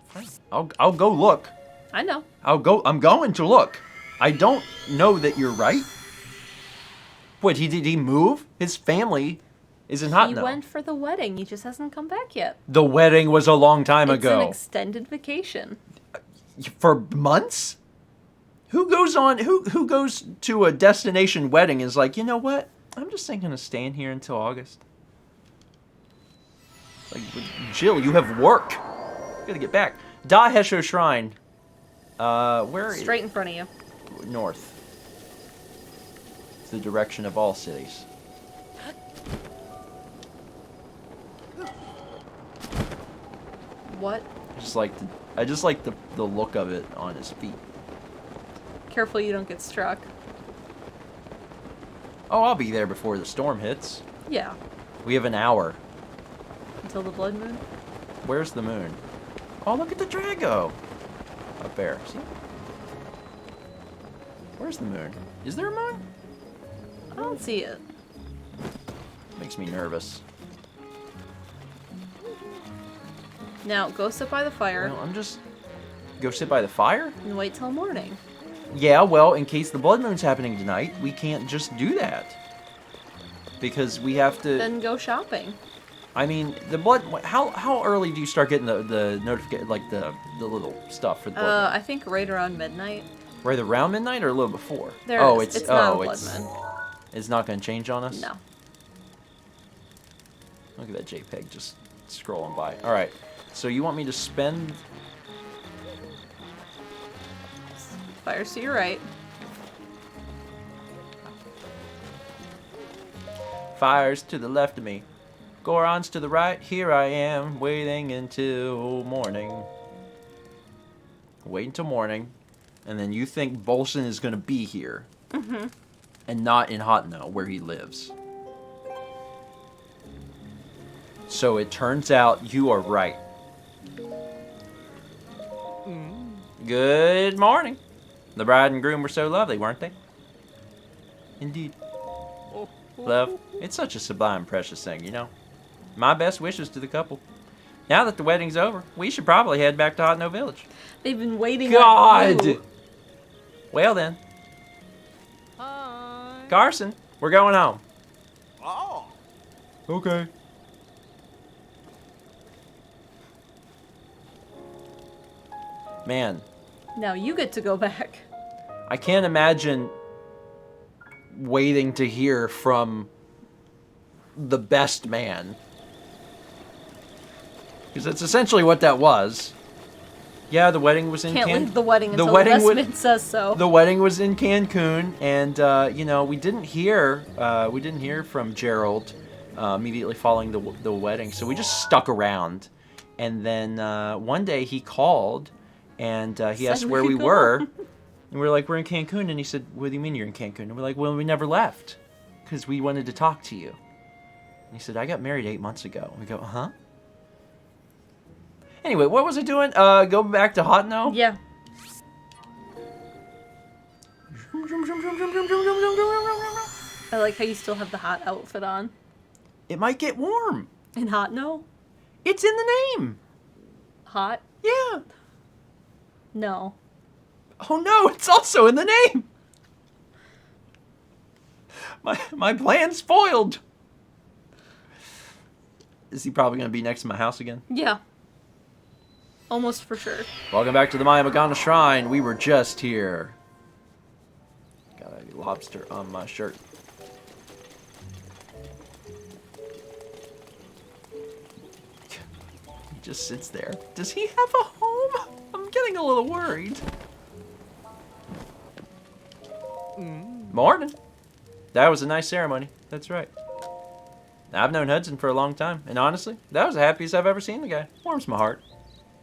Fine. I'll go look. I know. I'm going to look. I don't know that you're right. What, did he move? His family is in Hot No. He went for the wedding. He just hasn't come back yet. The wedding was a long time ago. It's an extended vacation. For months? Who goes to a destination wedding and is like, you know what? I'm just thinking of staying here until August. Like, Jill, you have work. You gotta get back. Da Hesho Shrine. Where? Straight in front of you. North. It's the direction of all cities. What? I just like the look of it on his feet. Careful you don't get struck. Oh, I'll be there before the storm hits. Yeah. We have an hour. Until the blood moon? Where's the moon? Oh, look at the Drago. Up there. See? Where's the moon? Is there a moon? I don't see it. Makes me nervous. Now, go sit by the fire Well, I'm just... Go sit by the fire? and wait till morning. Yeah, well, in case the blood moon's happening tonight, we can't just do that. Because we have to... Then go shopping. I mean, the blood... How early do you start getting the notification, like the little stuff for the blood moon? I think right around midnight. Right around midnight or a little before? There oh, it is. It's not a blood it's, moon. It's not going to change on us? No. Look at that JPEG just scrolling by. All right. So you want me to spend... Fire's to your right. Fire's to the left of me. Goron's to the right. Here I am, waiting until morning. Wait until morning. And then you think Bolson is going to be here. Mm-hmm. And not in Hot No, where he lives. So it turns out you are right. Good morning. The bride and groom were so lovely, weren't they? Indeed. Love, it's such a sublime, precious thing, you know. My best wishes to the couple. Now that the wedding's over, we should probably head back to Hot No Village. They've been waiting on God! you. Well then, Carson, we're going home. Oh. Okay. Man, Now you get to go back. I can't imagine waiting to hear from the best man. Because that's essentially what that was. Yeah, the wedding was in Can't Cancun. leave the wedding until the would- vestment says so. The wedding was in Cancun, and you know, we didn't hear from Gerald immediately following the wedding, so we just stuck around. And then one day he called, and he asked Said where we we go. were, and we were like, we're in Cancun, and he said, what do you mean you're in Cancun? And we're like, well, we never left, because we wanted to talk to you. And he said, I got married 8 months ago. And we go, huh? Anyway, what was I doing? Go back to Hotno? Yeah. I like how you still have the hot outfit on. It might get warm. And hot no? It's in the name. Hot? Yeah. No. Oh no, it's also in the name. My plan's spoiled. Is he probably going to be next to my house again? Yeah. Almost for sure. Welcome back to the Maya Magana Shrine. We were just here. Got a lobster on my shirt. He just sits there. Does he have a home? I'm getting a little worried. Morning. That was a nice ceremony. That's right. I've known Hudson for a long time, and honestly, that was the happiest I've ever seen the guy. Warms my heart.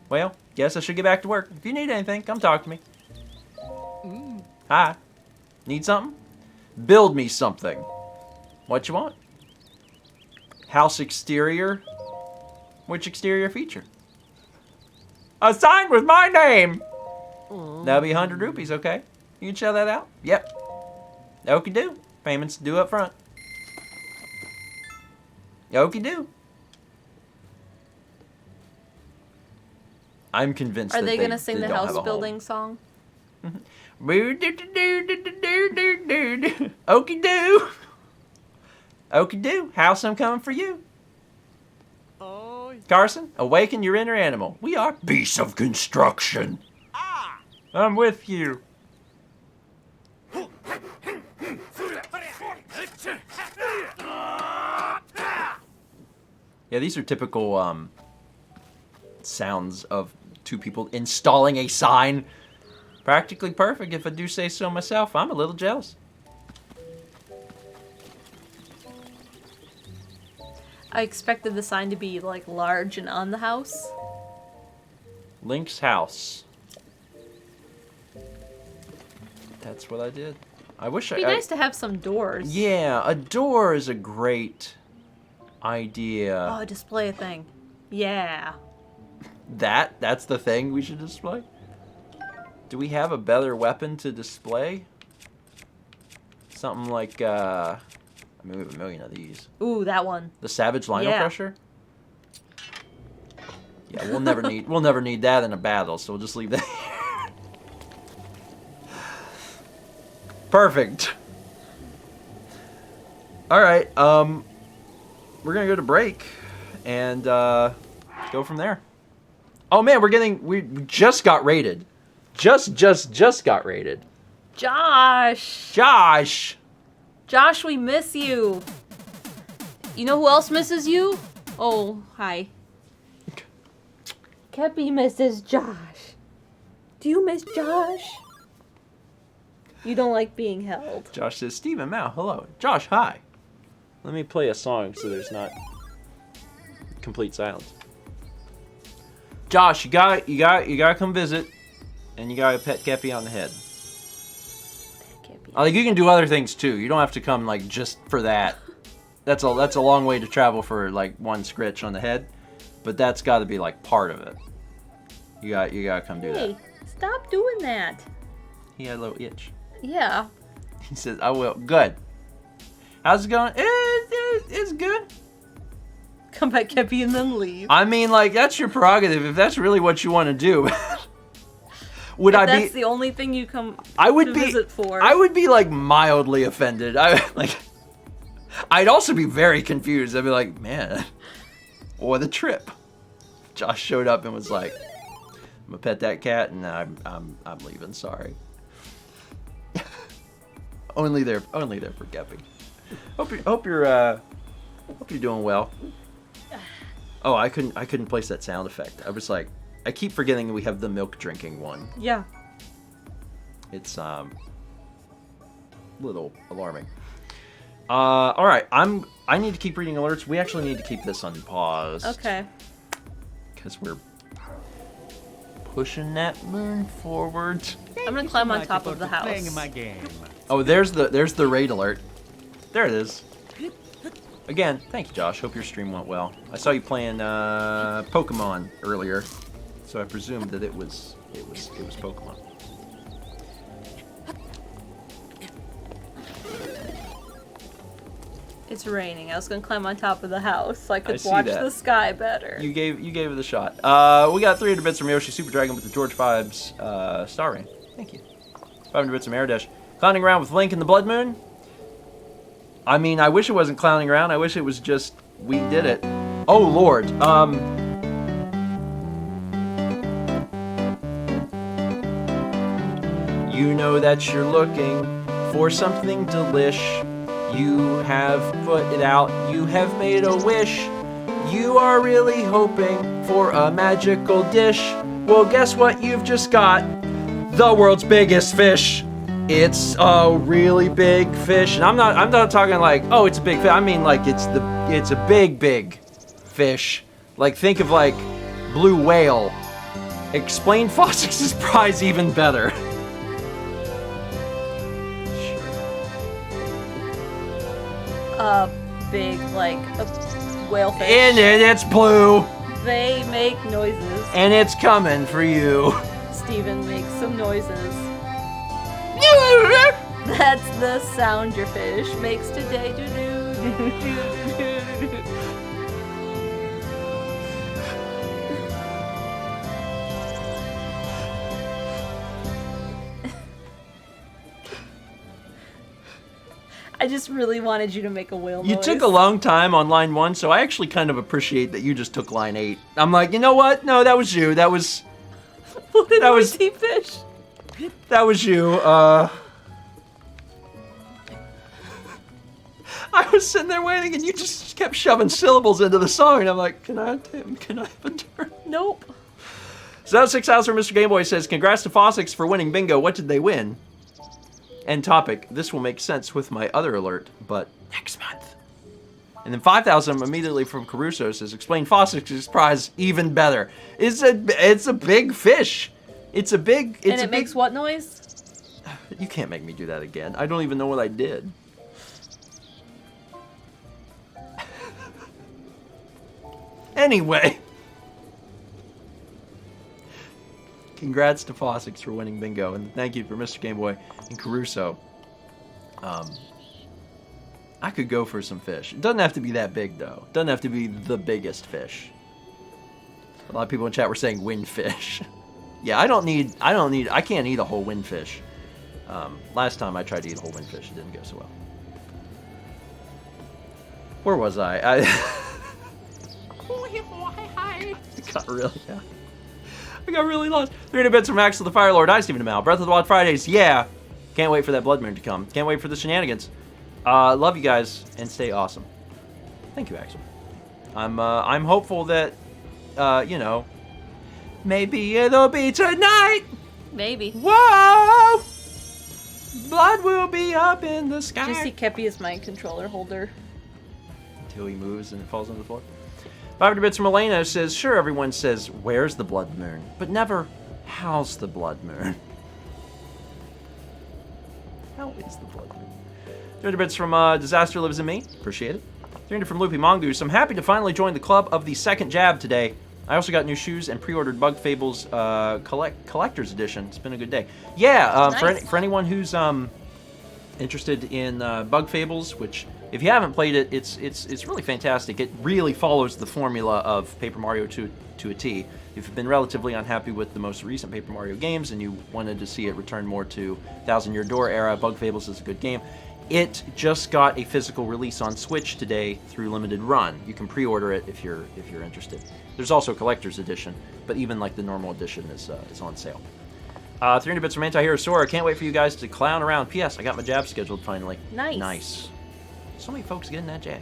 Well, guess I should get back to work. If you need anything, come talk to me. Hi. Need something? Build me something. What you want? House exterior? Which exterior feature? A sign with my name! That'll be 100 rupees, okay? You can shell that out? Yep. Okie do. Payments due up front. Okie do. I'm convinced Are that they gonna sing they the don't house have a building song? home. Okie do. Okie do. House, I'm coming for you. Oh. Carson, awaken your inner animal. We are beasts of construction. Ah. I'm with you. Yeah, these are typical sounds of two people installing a sign. Practically perfect, if I do say so myself. I'm a little jealous. I expected the sign to be like large and on the house. Link's house. That's what I did. I wish It'd be nice to have some doors. Yeah, a door is a great idea. Oh, display a thing. Yeah. That's the thing we should display? Do we have a better weapon to display? Something like, I mean, we have a million of these. Ooh, that one. The Savage Lino Yeah. Crusher? Yeah, we'll never need that in a battle, so we'll just leave that here. Perfect. Alright, we're gonna go to break and go from there. Oh man, we just got raided. Just got raided. Josh! Josh! Josh, we miss you. You know who else misses you? Oh, hi. Kepi misses Josh. Do you miss Josh? You don't like being held. Josh says, Stephen Mao, hello. Josh, hi. Let me play a song so there's not complete silence. Josh, you gotta come visit, and you gotta pet Kepi on the head. Like, you can do other things too. You don't have to come like just for that. That's a long way to travel for like one scratch on the head, but that's got to be like part of it. You gotta come do that. Hey, stop doing that. He had a little itch. Yeah. He says, I will. Good. How's it going? It's good. Come back, Kepi, and then leave. I mean, like, that's your prerogative if that's really what you want to do. Would I be? That's the only thing you come I would to be. visit for. I would be like mildly offended. I'd also be very confused. I'd be like, man, what a trip. Josh showed up and was like, I'm gonna pet that cat, and I'm leaving. Sorry. only there for Geppy. Hope you're doing well. Oh, I couldn't place that sound effect. I was like, I keep forgetting that we have the milk drinking one. Yeah. It's little alarming. All right, I need to keep reading alerts. We actually need to keep this unpaused. Okay. Because we're pushing that moon forward. I'm gonna climb on top of the house. Playing my game. Oh, there's the raid alert. There it is. Again, thank you, Josh. Hope your stream went well. I saw you playing Pokemon earlier, so I presumed that it was Pokemon. It's raining. I was gonna climb on top of the house so I I could see watch that. the sky better. You gave it a shot. We got 300 bits from Yoshi Super Dragon with the George Vibes star rating. Thank you. 500 bits from Airdash. Clowning around with Link and the Blood Moon. I mean, I wish it wasn't clowning around. I wish it was just we did it. Oh Lord. You know that you're looking for something delish. You have put it out. You have made a wish. You are really hoping for a magical dish. Well, guess what you've just got? The world's biggest fish. It's a really big fish, and I'm not talking like, oh, it's a big fish. I mean like it's a big fish. Like think of like blue whale. Explain Fossix's prize even better. Big, like, a whalefish. And it's blue, They make noises. and it's coming for you. Steven makes some noises. That's the sound your fish makes today. I just really wanted you to make a whale noise. You took a long time on line 1, so I actually kind of appreciate that you just took line 8. I'm like, you know what? No, that was you. That was that was- deep fish. that was you. I was sitting there waiting, and you just kept shoving syllables into the song, and I'm like, can I have a turn? Nope. So 6 hours from Mr. Gameboy says, congrats to Fossix for winning bingo. What did they win? End topic. This will make sense with my other alert, but next month. And then 5,000 immediately from Caruso says, explain Fossix's prize even better. It's a big fish. It's a big. And it makes what noise? You can't make me do that again. I don't even know what I did. Anyway. Congrats to Fossix for winning bingo, and thank you for Mr. Gameboy and Caruso. I could go for some fish. It doesn't have to be that big, though. It doesn't have to be the biggest fish. A lot of people in chat were saying windfish. Yeah, I can't eat a whole windfish. Last time I tried to eat a whole windfish, it didn't go so well. Where was I? I got really lost. 300 bits from Axel the Fire Lord. Hi, Stephen DeMal. Breath of the Wild Fridays. Yeah. Can't wait for that Blood Moon to come. Can't wait for the shenanigans. Love you guys and stay awesome. Thank you, Axel. I'm hopeful that, maybe it'll be tonight. Maybe. Whoa! Blood will be up in the sky. Did you see Kepi as my controller holder? Until he moves and it falls on the floor. 500 bits from Elena says, sure, everyone says, where's the blood moon? But never, how's the blood moon? How is the blood moon? 300 bits from Disaster Lives in Me. Appreciate it. 300 from Loopy Mongoose. I'm happy to finally join the club of the second jab today. I also got new shoes and pre-ordered Bug Fables Collector's Edition. It's been a good day. Yeah, Nice. for anyone who's interested in Bug Fables, which if you haven't played it, it's really fantastic. It really follows the formula of Paper Mario to a T. If you've been relatively unhappy with the most recent Paper Mario games and you wanted to see it return more to Thousand Year Door era, Bug Fables is a good game. It just got a physical release on Switch today through Limited Run. You can pre-order it if you're interested. There's also a collector's edition, but even like the normal edition is on sale. 300 bits from Anti-Hero Sora. Can't wait for you guys to clown around. P.S. I got my jab scheduled finally. Nice. So many folks getting that jab.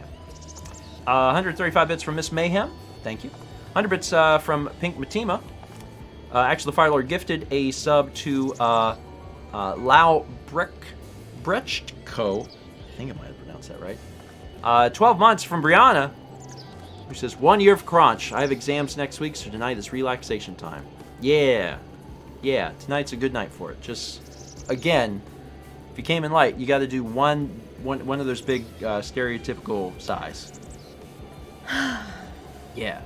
135 bits from Miss Mayhem. Thank you. 100 bits from Pink Matima. Actually, the Fire Lord gifted a sub to Lau Brechtko. I think I might have pronounced that right. 12 months from Brianna, who says, 1 year of crunch. I have exams next week, so tonight is relaxation time. Yeah, tonight's a good night for it. Just, again, if you came in light, you got to do one of those big stereotypical sighs. Yeah.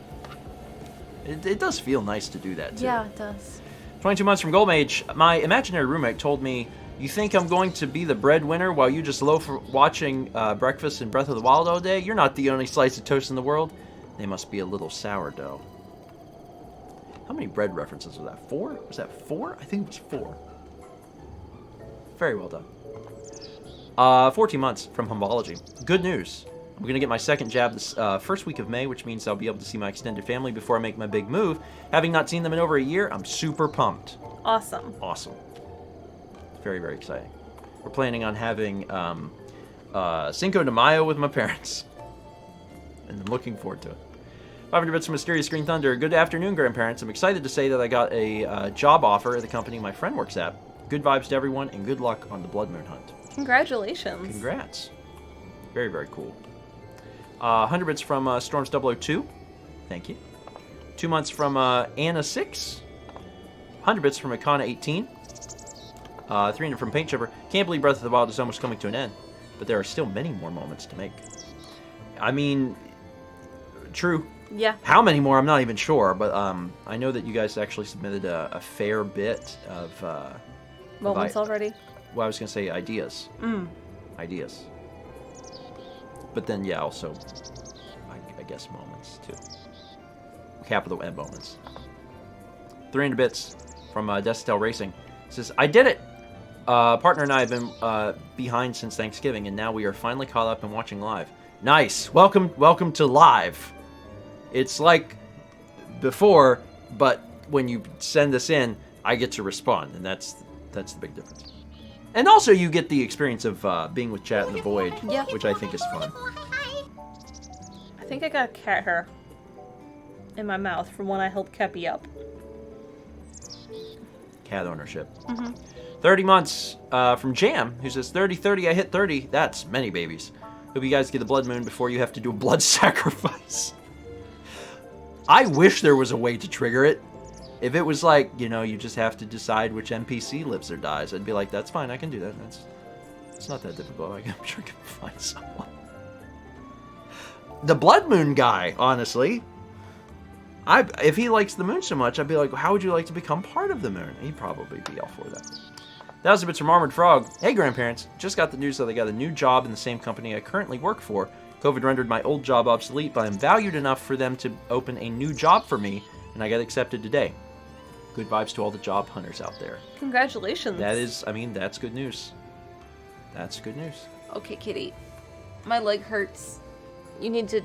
It does feel nice to do that, too. Yeah, it does. 22 months from Goldmage. My imaginary roommate told me, you think I'm going to be the breadwinner while you just loaf watching Breakfast and Breath of the Wild all day? You're not the only slice of toast in the world. They must be a little sourdough. How many bread references was that? 4? Was that 4? I think it was 4. Very well done. 14 months from Humbology. Good news. I'm going to get my second jab this first week of May, which means I'll be able to see my extended family before I make my big move. Having not seen them in over a year, I'm super pumped. Awesome. Very, very exciting. We're planning on having Cinco de Mayo with my parents. And I'm looking forward to it. 500 bits from Mysterious Green Thunder. Good afternoon, grandparents. I'm excited to say that I got a job offer at the company my friend works at. Good vibes to everyone, and good luck on the Blood Moon hunt. Congratulations. Congrats. Very, very cool. 100 bits from Storms 002. Thank you. 2 months from Anna6. 100 bits from Akana 18. 300 from Paint Chipper. Can't believe Breath of the Wild is almost coming to an end, but there are still many more moments to make. I mean, true. Yeah. How many more, I'm not even sure, but I know that you guys actually submitted a fair bit of... moments already? Well, I was going to say ideas. Ideas. But then, yeah, also, I guess moments, too. Capital M moments. 300 bits from Destel Racing. It says, I did it! Partner and I have been behind since Thanksgiving, and now we are finally caught up and watching live. Nice! Welcome to live! It's like before, but when you send this in, I get to respond, and that's the big difference. And also, you get the experience of being with chat in the void, Yeah. which I think is fun. I think I got cat hair in my mouth from when I held Kepi up. Cat ownership. 30 months from Jam, who says, 30, I hit 30. That's many babies. Hope you guys get the Blood Moon before you have to do a blood sacrifice. I wish there was a way to trigger it. If it was like, you just have to decide which NPC lives or dies, I'd be like, that's fine, I can do that. It's not that difficult. I'm sure I can find someone. The Blood Moon guy, honestly. If he likes the moon so much, I'd be like, how would you like to become part of the moon? He'd probably be all for that. 1,000 bits from Armored Frog. Hey, grandparents. Just got the news that I got a new job in the same company I currently work for. COVID rendered my old job obsolete, but I'm valued enough for them to open a new job for me, and I got accepted today. Good vibes to all the job hunters out there. Congratulations. That's good news. That's good news. Okay, kitty. My leg hurts. You need to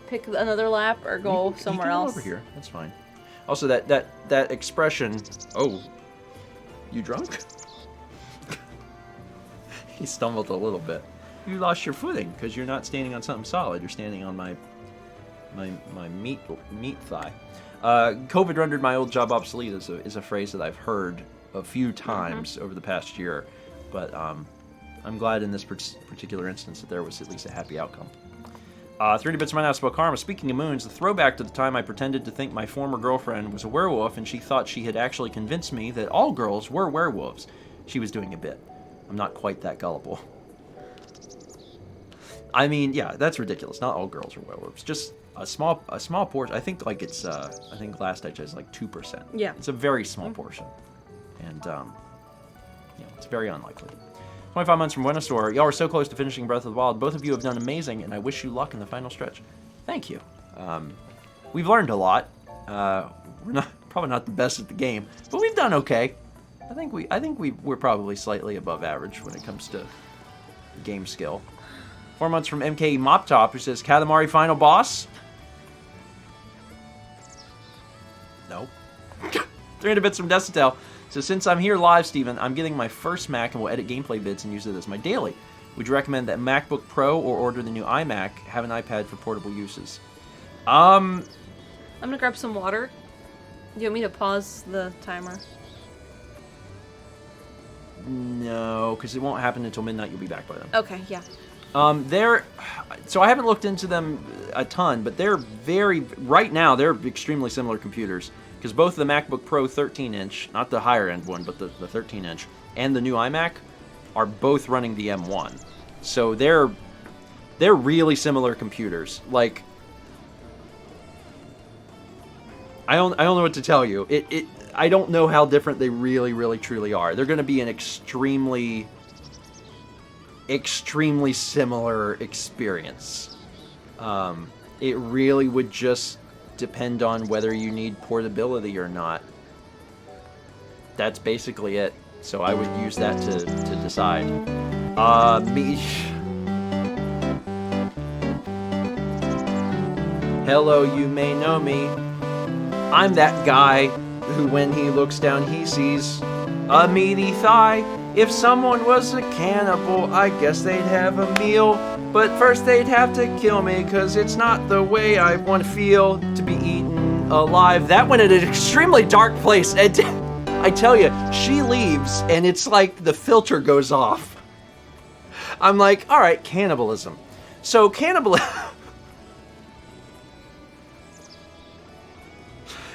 pick another lap or go somewhere you can else. Over here. That's fine. Also, that expression. Oh, you drunk? He stumbled a little bit. You lost your footing because you're not standing on something solid. You're standing on my meat thigh. COVID rendered my old job obsolete is a phrase that I've heard a few times over the past year, but I'm glad in this particular instance that there was at least a happy outcome. 300 bits of my house about karma. Speaking of moons, the throwback to the time I pretended to think my former girlfriend was a werewolf and she thought she had actually convinced me that all girls were werewolves. She was doing a bit. I'm not quite that gullible. I mean, yeah, that's ridiculous. Not all girls are werewolves. Just a small portion. I think I think last I checked is like 2%. Yeah. It's a very small portion, and it's very unlikely. 25 months from Buenosor. Y'all are so close to finishing Breath of the Wild. Both of you have done amazing, and I wish you luck in the final stretch. Thank you. We've learned a lot. We're probably not the best at the game, but we've done okay. I think we're probably slightly above average when it comes to game skill. 4 months from MK Mop Top, who says Katamari final boss. Nope. 300 bits from Desitel. So since I'm here live, Steven, I'm getting my first Mac and will edit gameplay vids and use it as my daily. Would you recommend that MacBook Pro or order the new iMac? Have an iPad for portable uses. I'm gonna grab some water. Do you want me to pause the timer? No, because it won't happen until midnight. You'll be back by then. Okay, yeah. So I haven't looked into them a ton, but right now, they're extremely similar computers. Because both the MacBook Pro 13-inch, not the higher-end one, but the 13-inch, and the new iMac are both running the M1. So they're really similar computers. Like, I don't know what to tell you. I don't know how different they really, really, truly are. They're going to be an extremely similar experience. It really would just depend on whether you need portability or not. That's basically it. So I would use that to decide. Hello, you may know me. I'm that guy who, when he looks down, he sees a meaty thigh. If someone was a cannibal, I guess they'd have a meal. But first they'd have to kill me, cause it's not the way I want to feel to be eaten alive. That went in an extremely dark place. And I tell you, she leaves and it's like the filter goes off. I'm like, all right, cannibalism. So cannibalism...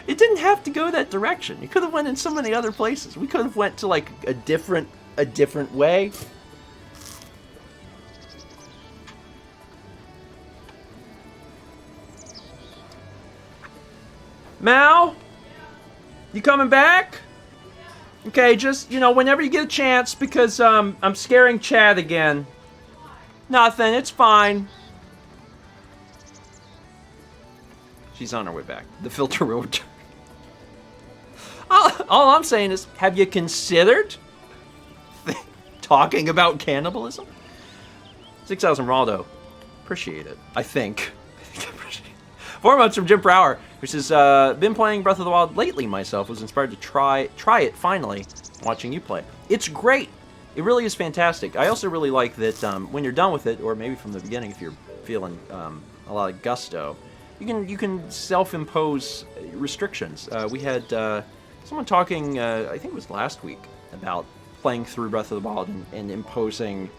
It didn't have to go that direction. You could have went in so many other places. We could have went to like a different way. Mal? You coming back? Okay, just, whenever you get a chance, because I'm scaring Chad again. Nothing, it's fine. She's on her way back. The filter will return. All I'm saying is, have you considered talking about cannibalism? 6,000 Raldo. Appreciate it. I think. 4 months from Jim Brower, which has been playing Breath of the Wild lately myself. Was inspired to try it finally, watching you play. It's great. It really is fantastic. I also really like that when you're done with it, or maybe from the beginning if you're feeling a lot of gusto, you can self-impose restrictions. We had someone talking, I think it was last week, about playing through Breath of the Wild and imposing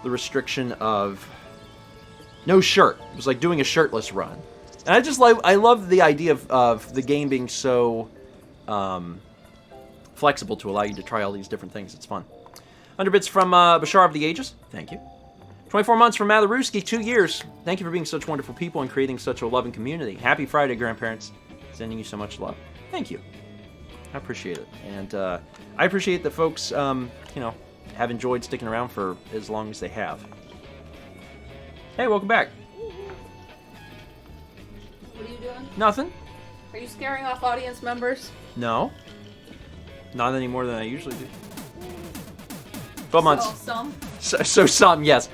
the restriction of no shirt. It was like doing a shirtless run. And I love the idea of the game being so flexible to allow you to try all these different things. It's fun. 100 bits from Bashar of the Ages. Thank you. 24 months from Madaruski, 2 years. Thank you for being such wonderful people and creating such a loving community. Happy Friday, grandparents. Sending you so much love. Thank you. I appreciate it. And I appreciate that folks, have enjoyed sticking around for as long as they have. Hey, welcome back. What are you doing? Nothing. Are you scaring off audience members? No. Not any more than I usually do. 12 months. Some. So some, yes.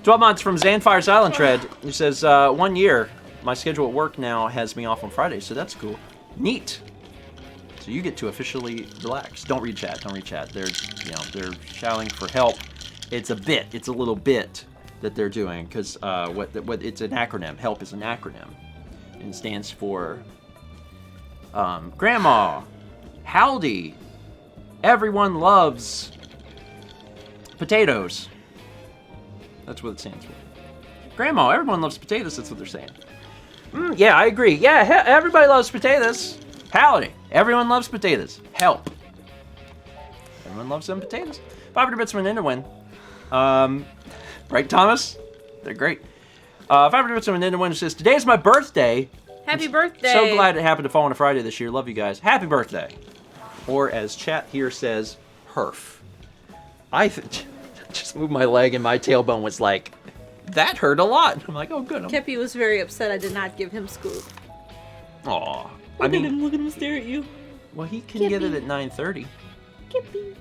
12 months from Zanfire Silent Tread, who says, 1 year. My schedule at work now has me off on Fridays, so that's cool. Neat. So you get to officially relax. Don't read chat. They're shouting for help. It's a little bit that they're doing, because what it's an acronym. Help is an acronym. And stands for Grandma, howdy, everyone loves potatoes. That's what it stands for. Grandma, everyone loves potatoes, that's what they're saying. Yeah, I agree. Yeah, everybody loves potatoes. Howdy, everyone loves potatoes. Help. Everyone loves them potatoes. 500 bits from an Ninja win. Right, Thomas? They're great. 500 bits from an Ninja win says, today is my birthday. Happy birthday. So glad it happened to fall on a Friday this year. Love you guys. Happy birthday. Or as chat here says, perf. I just moved my leg and my tailbone was like, that hurt a lot. I'm like, oh, good. Kepi was very upset I did not give him scoop. Aw. Look at him stare at you. Well, he can get it at 9:30. Kippy.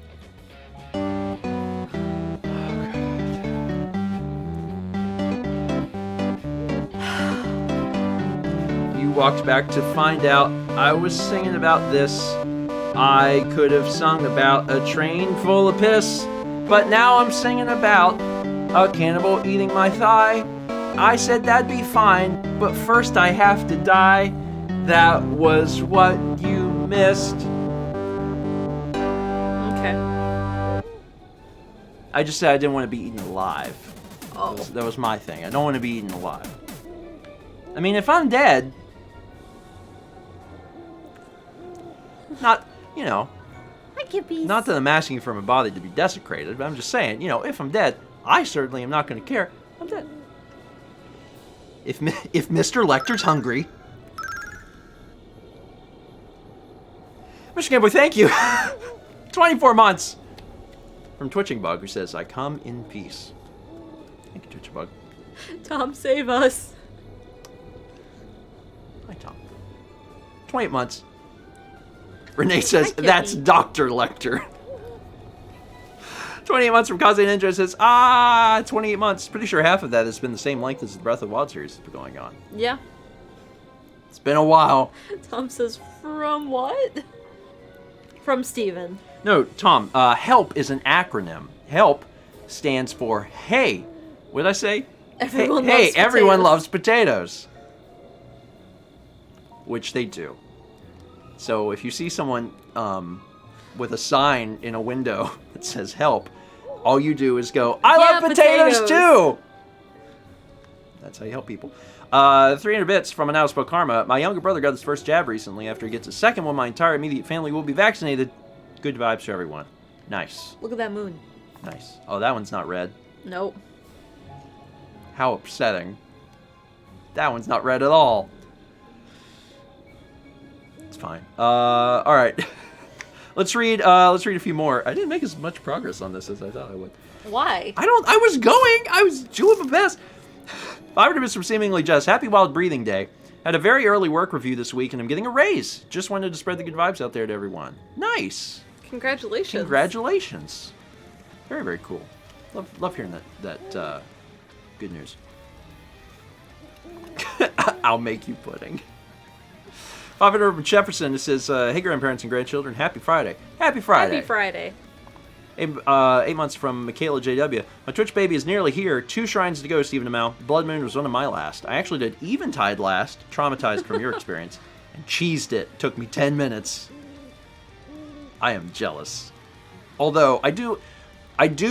You walked back to find out I was singing about this. I could have sung about a train full of piss, but now I'm singing about a cannibal eating my thigh. I said that'd be fine, but first I have to die. That was what you missed. Okay. I just said I didn't want to be eaten alive. Oh. That was my thing. I don't want to be eaten alive. I mean, if I'm dead, not, you know, Hi, Kippies. not that I'm asking for my body to be desecrated, but I'm just saying, you know, if I'm dead, I certainly am not going to care. I'm dead. If Mr. Lecter's hungry, Mr. Gameboy, thank you. 24 months from Twitching Bug, who says, "I come in peace." Thank you, Twitching Bug. Tom, save us. Hi, Tom. 28 months. Renee says, Hi, "That's Kitty." Dr. Lecter." 28 months from Kaze Ninja says, 28 months. Pretty sure half of that has been the same length as the Breath of the Wild series has been going on. Yeah. It's been a while. Tom says, from what? From Steven. No, Tom, HELP is an acronym. HELP stands for, hey, what did I say? Everyone hey, loves everyone potatoes. loves potatoes. Which they do. So if you see someone with a sign in a window that says help, all you do is go, I love potatoes too! That's how you help people. 300 bits from an Outspoke Karma. My younger brother got his first jab recently. After he gets his second one, my entire immediate family will be vaccinated. Good vibes for everyone. Nice. Look at that moon. Nice. Oh, that one's not red. Nope. How upsetting. That one's not red at all. It's fine. All right. Let's read a few more. I didn't make as much progress on this as I thought I would. Why? I was doing my best. 500 bits from Seemingly Just. Happy Wild Breathing Day. Had a very early work review this week, and I'm getting a raise. Just wanted to spread the good vibes out there to everyone. Nice. Congratulations. Congratulations. Very, very cool. Love hearing that good news. I'll make you pudding. 500 from Jefferson. It says, hey, grandparents and grandchildren, happy Friday. Happy Friday. Happy Friday. 8 months from Michaela JW. My Twitch baby is nearly here. 2 shrines to go, Stephen Amell. Blood Moon was one of my last. I actually did Eventide last, traumatized from your experience, and cheesed it. Took me 10 minutes. I am jealous. Although, I do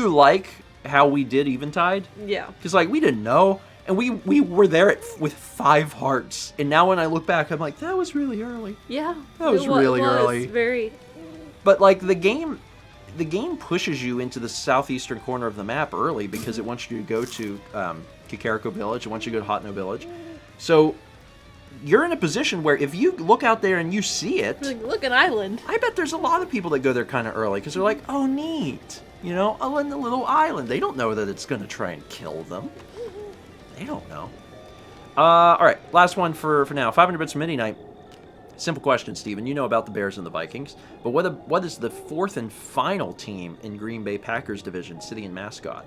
like how we did Eventide. Yeah. Because, like, we didn't know. And we were there with 5 hearts. And now when I look back, I'm like, that was really early. Yeah. That was really early. Very. But, like, the game pushes you into the southeastern corner of the map early because it wants you to go to Kakariko Village. It wants you to go to Hotno Village. So you're in a position where if you look out there and you see it... Like, look, an island. I bet there's a lot of people that go there kind of early because they're like, oh, neat. You know, oh, in the little island. They don't know that it's going to try and kill them. They don't know. All right, last one for now. 500 bits from Midnight. Simple question, Steven. You know about the Bears and the Vikings, but what is the 4th and final team in Green Bay Packers division, city and mascot?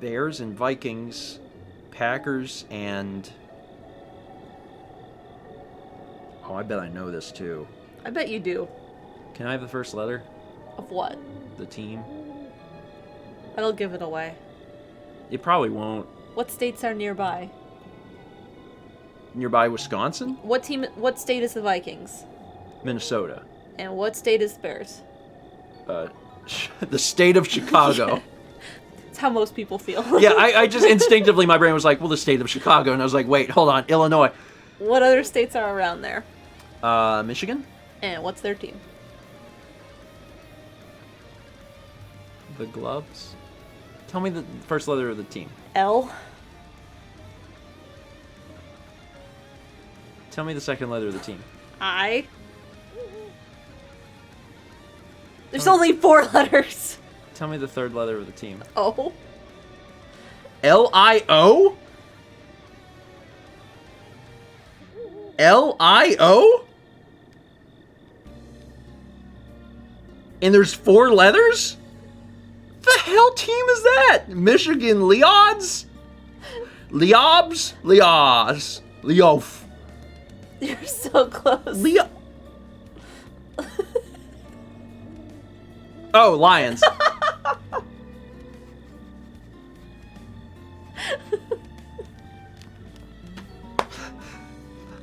Bears and Vikings, Packers and... Oh, I bet I know this too. I bet you do. Can I have the first letter? Of what? The team? That'll give it away. It probably won't. What states are nearby? Nearby Wisconsin? What state is the Vikings? Minnesota. And what state is the Bears? The state of Chicago. It's how most people feel. Yeah, I just instinctively, my brain was like, well, the state of Chicago. And I was like, wait, hold on, Illinois. What other states are around there? Michigan? And what's their team? The Gloves? Tell me the first letter of the team. L. Tell me the second letter of the team. I. There's only 4 letters. Tell me the third letter of the team. O. L-I-O? L-I-O? And there's 4 letters? The hell team is that? Michigan Leods? Leobs? Leoz. Leof. You're so close. Leo. Oh, Lions.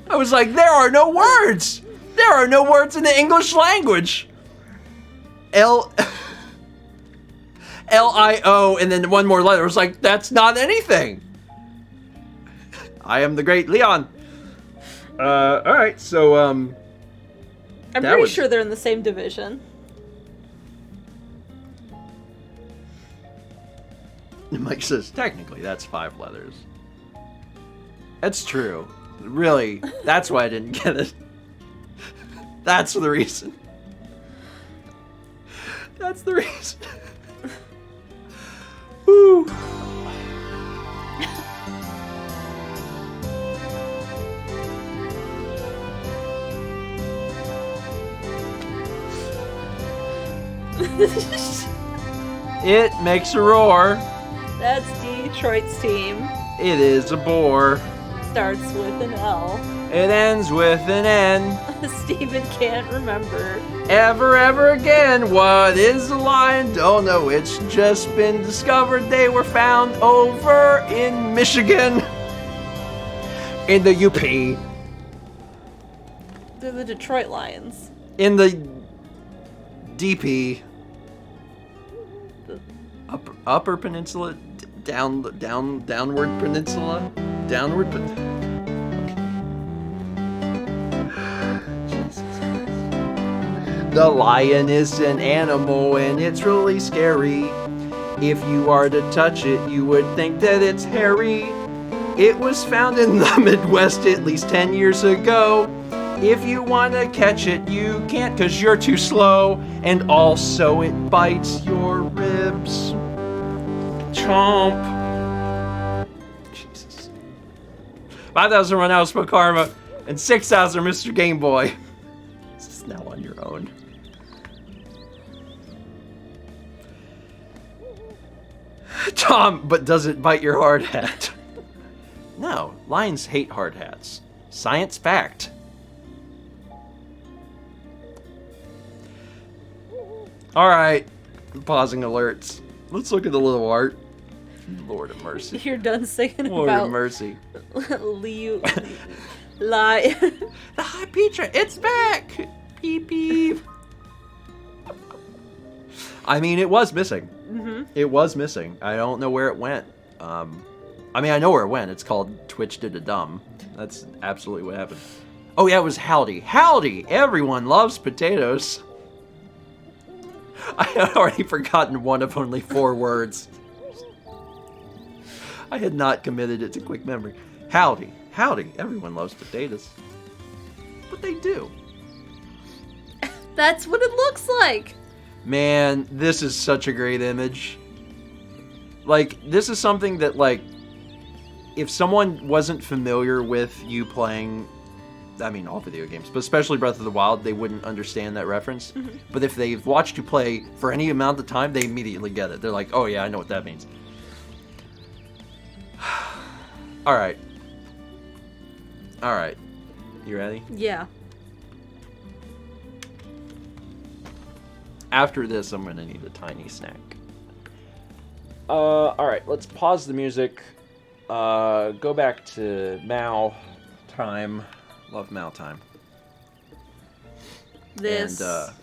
I was like, there are no words. There are no words in the English language. L-I-O, and then one more letter. I was like, that's not anything. I am the great Leon. All right, so I'm pretty sure they're in the same division. Mike says, technically, that's 5 letters. That's true. Really, that's why I didn't get it. That's the reason. That's the reason. Woo. It makes a roar. That's Detroit's team. It is a bore. Starts with an L. It ends with an N. Steven can't remember. Ever again, what is a lion? Don't know, it's just been discovered they were found over in Michigan. In the UP. They're the Detroit Lions. In the DP. Upper peninsula? Downward peninsula? Downward The lion is an animal and it's really scary. If you are to touch it, you would think that it's hairy. It was found in the Midwest at least 10 years ago. If you want to catch it, you can't 'cause you're too slow. And also it bites your ribs. Chomp. Jesus. 5,000 run out for Karma and 6,000 Mr. Game Boy. This is now on your own. Tom, but does it bite your hard hat? No, lions hate hard hats. Science fact. Alright, pausing alerts. Let's look at the little art. Lord of mercy. You're done singing Lord about of mercy. Lion. The high Petra, it's back! Beep beep. I mean, it was missing. Mm-hmm. It was missing. I don't know where it went. I mean, I know where it went. It's called Twitch Did a Dumb. That's absolutely what happened. Oh yeah, it was Howdy. Howdy! Everyone loves potatoes. I had already forgotten one of only 4 words. I had not committed it to quick memory. Howdy. Howdy. Everyone loves potatoes. But they do. That's what it looks like. Man, this is such a great image. Like, this is something that, like, if someone wasn't familiar with you playing, I mean, all video games, but especially Breath of the Wild, they wouldn't understand that reference. Mm-hmm. But if they've watched you play for any amount of time, they immediately get it. They're like, oh yeah, I know what that means. Alright. Alright. You ready? Yeah. After this, I'm gonna need a tiny snack. Alright, let's pause the music. Go back to Mao time. Love Mao time. This. And,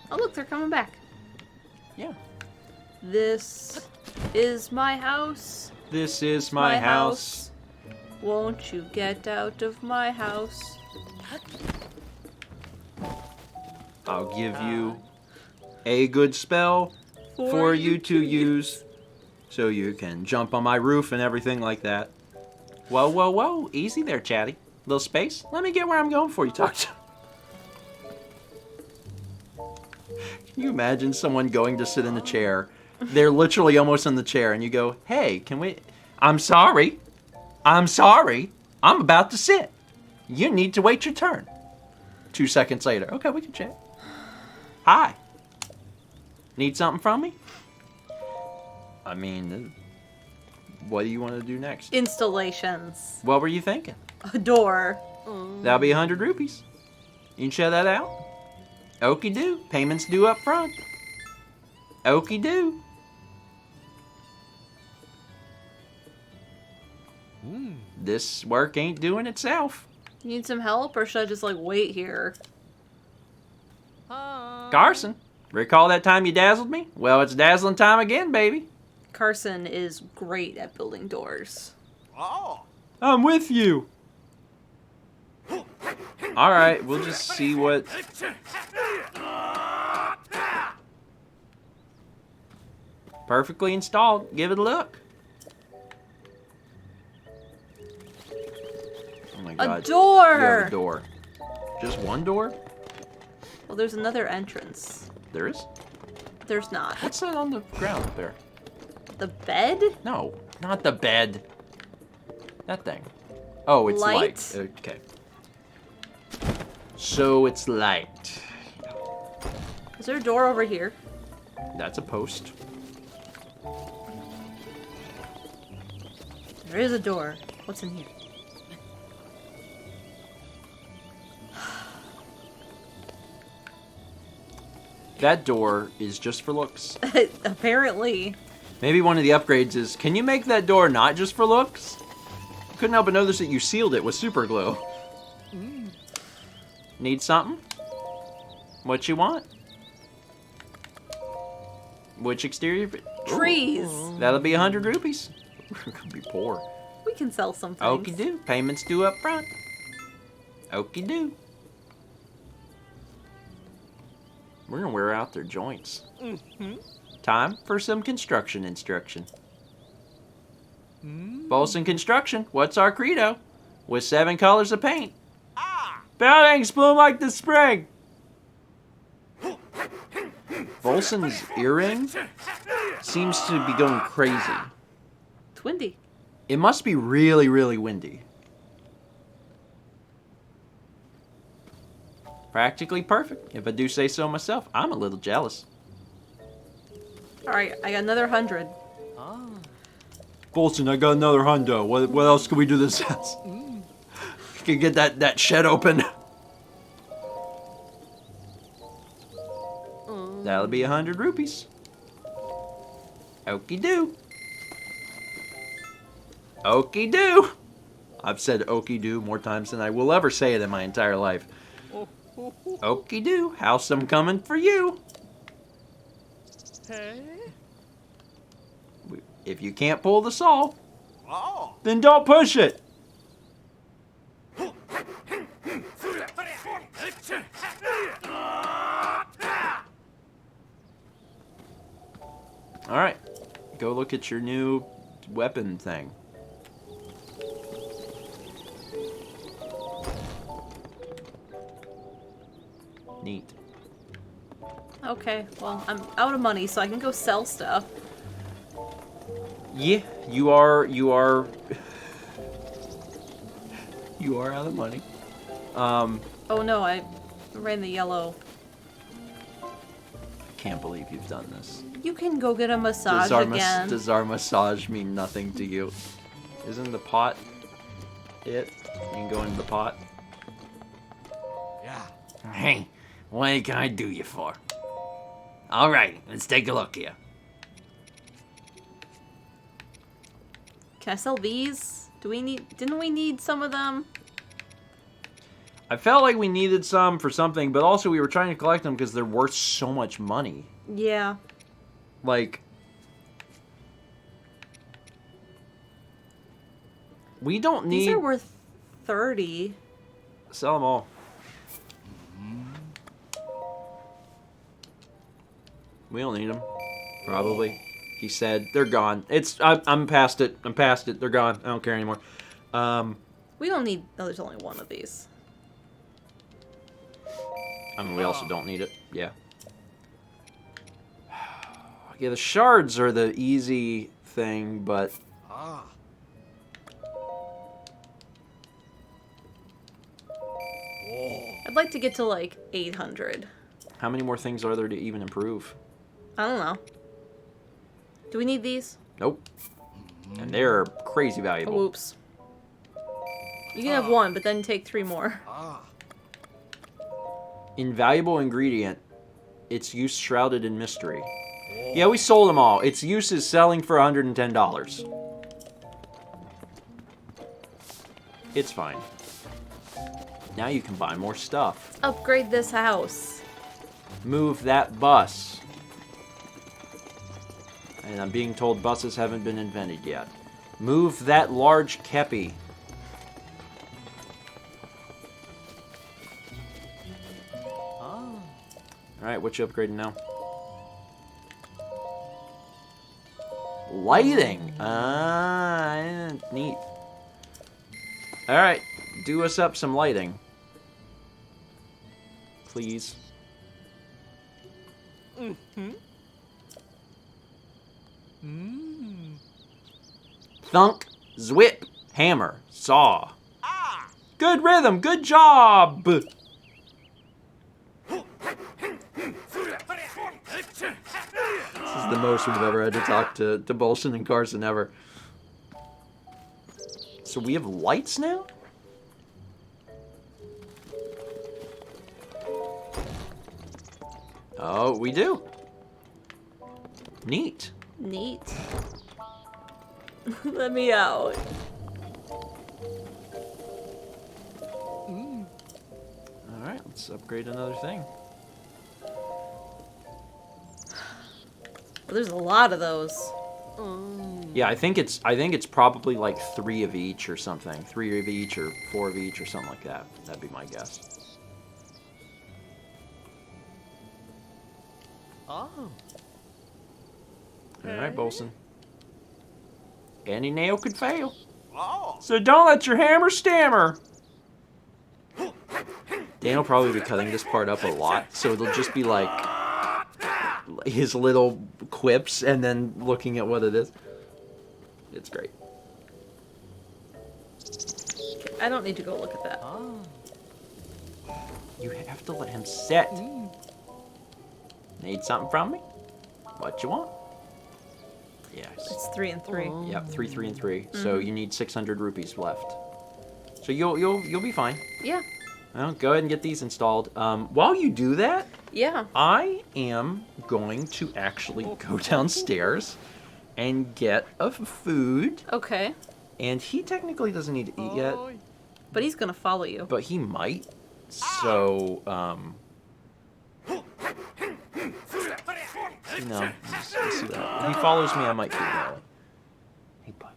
oh, look, they're coming back. yeah. This is my house. This is my house. Won't you get out of my house? I'll give you a good spell for you to use so you can jump on my roof and everything like that. Whoa, whoa, whoa. Easy there, Chatty. Little space. Let me get where I'm going before you talk to. Can you imagine someone going to sit in a chair? They're literally almost in the chair and you go, hey, can we... I'm sorry. I'm sorry. I'm about to sit. You need to wait your turn. 2 seconds later. Okay, we can chat. Hi. Need something from me? I mean, what do you want to do next? Installations. What were you thinking? A door. That'll be 100 rupees. You can share that out. Okie do. Payments due up front. Okie do. This work ain't doing itself. You need some help, or should I just like wait here? Carson, recall that time you dazzled me? Well, it's dazzling time again, baby. Carson is great at building doors. I'm with you. All right, we'll just see what... Perfectly installed. Give it a look. Oh my god. A door! You have a door. Just one door? Well, there's another entrance. There is? There's not. What's that on the ground up there? The bed? No, not the bed. That thing. Oh, it's light. Light? Okay. So it's light. Is there a door over here? That's a post. There is a door. What's in here? That door is just for looks. Apparently. Maybe one of the upgrades is, can you make that door not just for looks? Couldn't help but notice that you sealed it with super glue. Need something? What you want? Which exterior? Trees. Ooh, that'll be 100 rupees. We're gonna be poor. We can sell some things. Okie do. Payments due up front. Okie do. We're gonna wear out their joints. Time for some construction instruction. Bolson Construction, what's our credo? With 7 colors of paint. Buildings bloom like the spring. Bolson's earring seems to be going crazy. It's windy. It must be really, really windy. Practically perfect, if I do say so myself. I'm a little jealous. Alright, I got another 100. Bolson, I got another hundo. What else can we do this as? Can get that shed open. That'll be 100 rupees. Okie do. Okie do. I've said okie do more times than I will ever say it in my entire life. Okie do. House I'm coming for you. If you can't pull the saw, then don't push it. All right, go look at your new weapon thing. Neat. Okay, well, I'm out of money, so I can go sell stuff. Yeah, you are you are out of money. Oh no, I ran the yellow. I can't believe you've done this. You can go get a massage again. Does our massage mean nothing to you? Isn't the pot it? You can go into the pot. Yeah. Hey, what can I do you for? All right, let's take a look here. Can I sell these? Didn't we need some of them? I felt like we needed some for something, but also we were trying to collect them because they're worth so much money. Yeah. Like, we don't need... These are worth 30. Sell them all. We don't need them. Probably. He said. They're gone. I'm past it. I'm past it. They're gone. I don't care anymore. We don't need... Oh, there's only one of these. I mean, we also don't need it. Yeah. Yeah, the shards are the easy thing, but... I'd like to get to, like, 800. How many more things are there to even improve? I don't know. Do we need these? Nope. And they're crazy valuable. Oh, oops. You can have one, but then take 3 more. Invaluable ingredient. Its use shrouded in mystery. Yeah, we sold them all. Its use is selling for $110. It's fine. Now you can buy more stuff. Upgrade this house. Move that bus. And I'm being told buses haven't been invented yet. Move that large kepi. Alright, what you upgrading now? Lighting! Ah, neat. Alright, do us up some lighting. Please. Thunk, zwip, hammer, saw. Good rhythm, good job! This is the most we've ever had to talk to Bolson and Carson ever. So we have lights now? Oh, we do. Neat. Neat. Let me out. Alright, let's upgrade another thing. Well, there's a lot of those. Yeah, I think it's probably like 3 of each or something. 3 of each or 4 of each or something like that. That'd be my guess. Alright, Bolson. Any nail could fail. So don't let your hammer stammer. Dan will probably be cutting this part up a lot, so it'll just be like his little quips and then looking at what it is. It's great. I don't need to go look at that. You have to let him sit. Need something from me? What you want? Yes. It's 3 and 3. Yep, 3, 3, and 3. So you need 600 rupees left. So you'll be fine. Yeah. Well, go ahead and get these installed. While you do that, Yeah. I am going to actually go downstairs and get a food. Okay. And he technically doesn't need to eat yet, But he's gonna follow you. but he might. So, no, let's see that. If he follows me, I might feed Nelly. Hey, bud.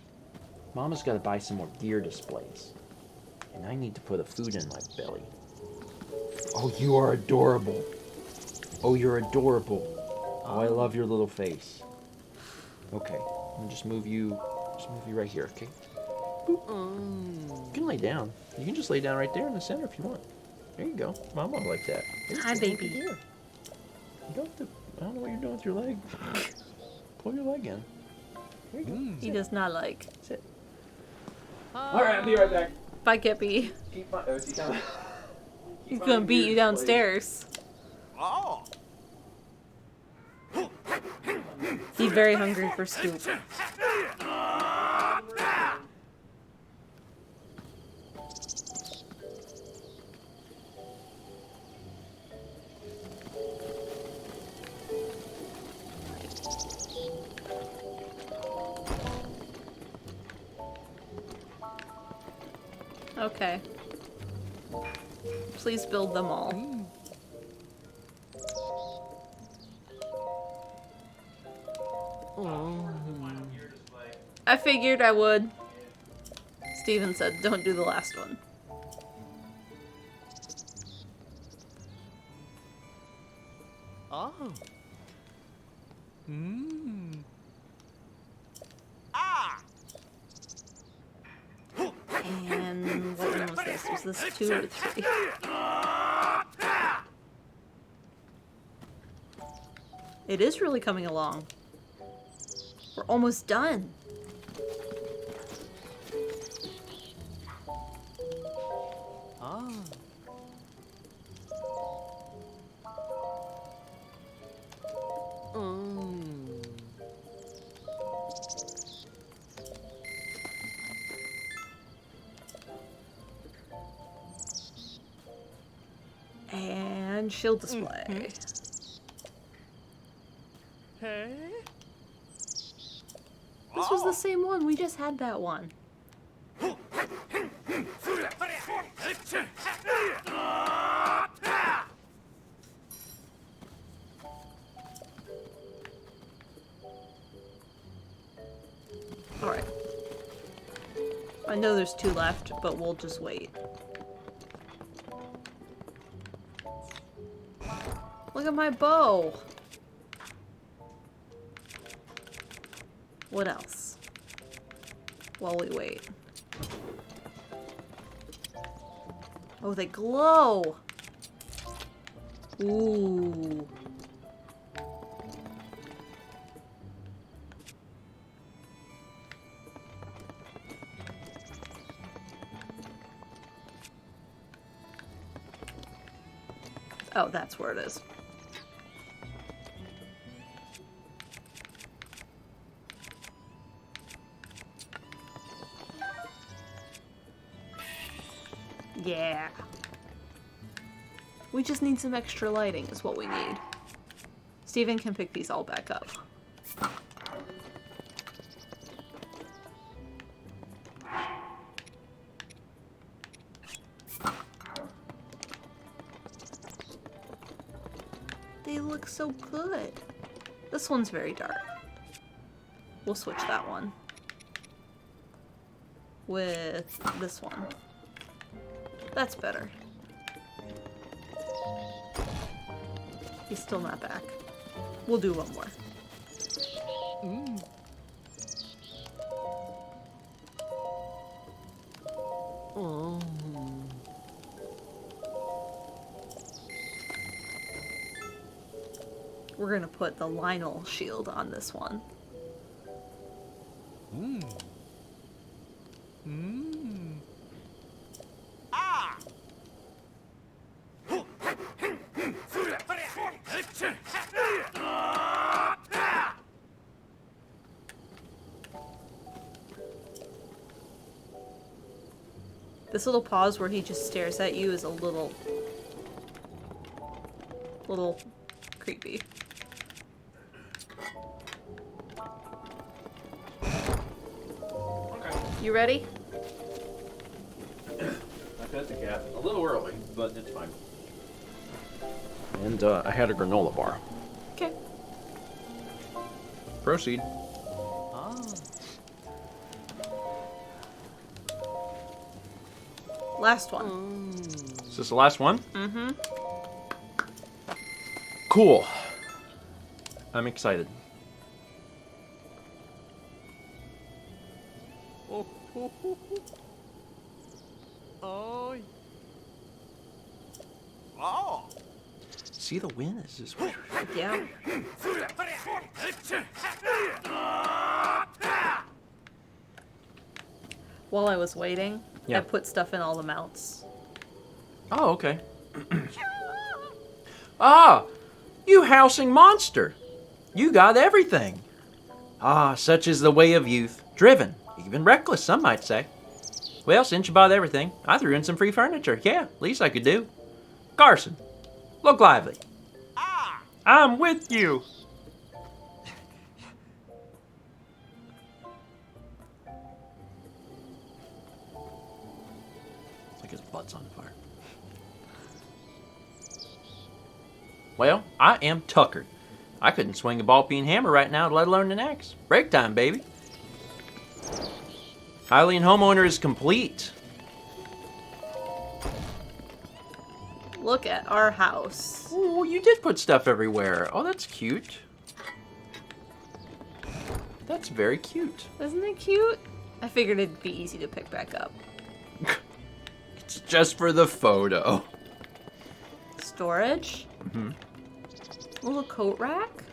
Mama's got to buy some more gear displays. And I need to put a food in my belly. Oh, you are adorable. Oh, you're adorable. Oh, I love your little face. Okay, let me just move you right here, okay? Boop. You can lay down. You can just lay down right there in the center if you want. There you go. Mama like that. Hi, baby. You don't have to, I don't know what you're doing with your leg. Pull your leg in. There you go. He does not like. Sit. Alright, I'll be right back. Bye, Kippy. Keep my OC coming. He's gonna beat you downstairs. He's very hungry for Scoop. Okay. Please build them all. I figured I would. Steven said, don't do the last one. And what one was this? Was this 2 or 3? It is really coming along. We're almost done. And shield display. This was the same one. We just had that one. Alright. I know there's 2 left, but we'll just wait. Look at my bow! What else? While we wait. Oh, they glow! Ooh. Oh, that's where it is. Yeah. We just need some extra lighting is what we need. Steven can pick these all back up. They look so good. This one's very dark. We'll switch that one with this one. That's better. He's still not back. We'll do one more. Oh. We're gonna put the Lionel shield on this one. This little pause where he just stares at you is a little creepy. Okay. You ready? I fed the cat a little early, but it's fine. And I had a granola bar. Okay. Proceed. Last one. Is this the last one? Mm-hmm. Cool. I'm excited. See the wind? It's just... Yeah. While I was waiting, Yeah. I put stuff in all the mounts. Oh, okay. Ah! You housing monster! You got everything! Ah, such is the way of youth. Driven, even reckless, some might say. Well, since you bought everything, I threw in some free furniture. Yeah, least I could do. Carson, look lively. I'm with you! It's like his butt's on fire. Well, I am tuckered. I couldn't swing a ball-peen hammer right now, let alone an axe. Break time, baby. Hylian homeowner is complete. Look at our house. Ooh, you did put stuff everywhere. Oh, that's cute. That's very cute. Isn't it cute? I figured it'd be easy to pick back up. It's just for the photo. Storage? Mm-hmm. Little coat rack?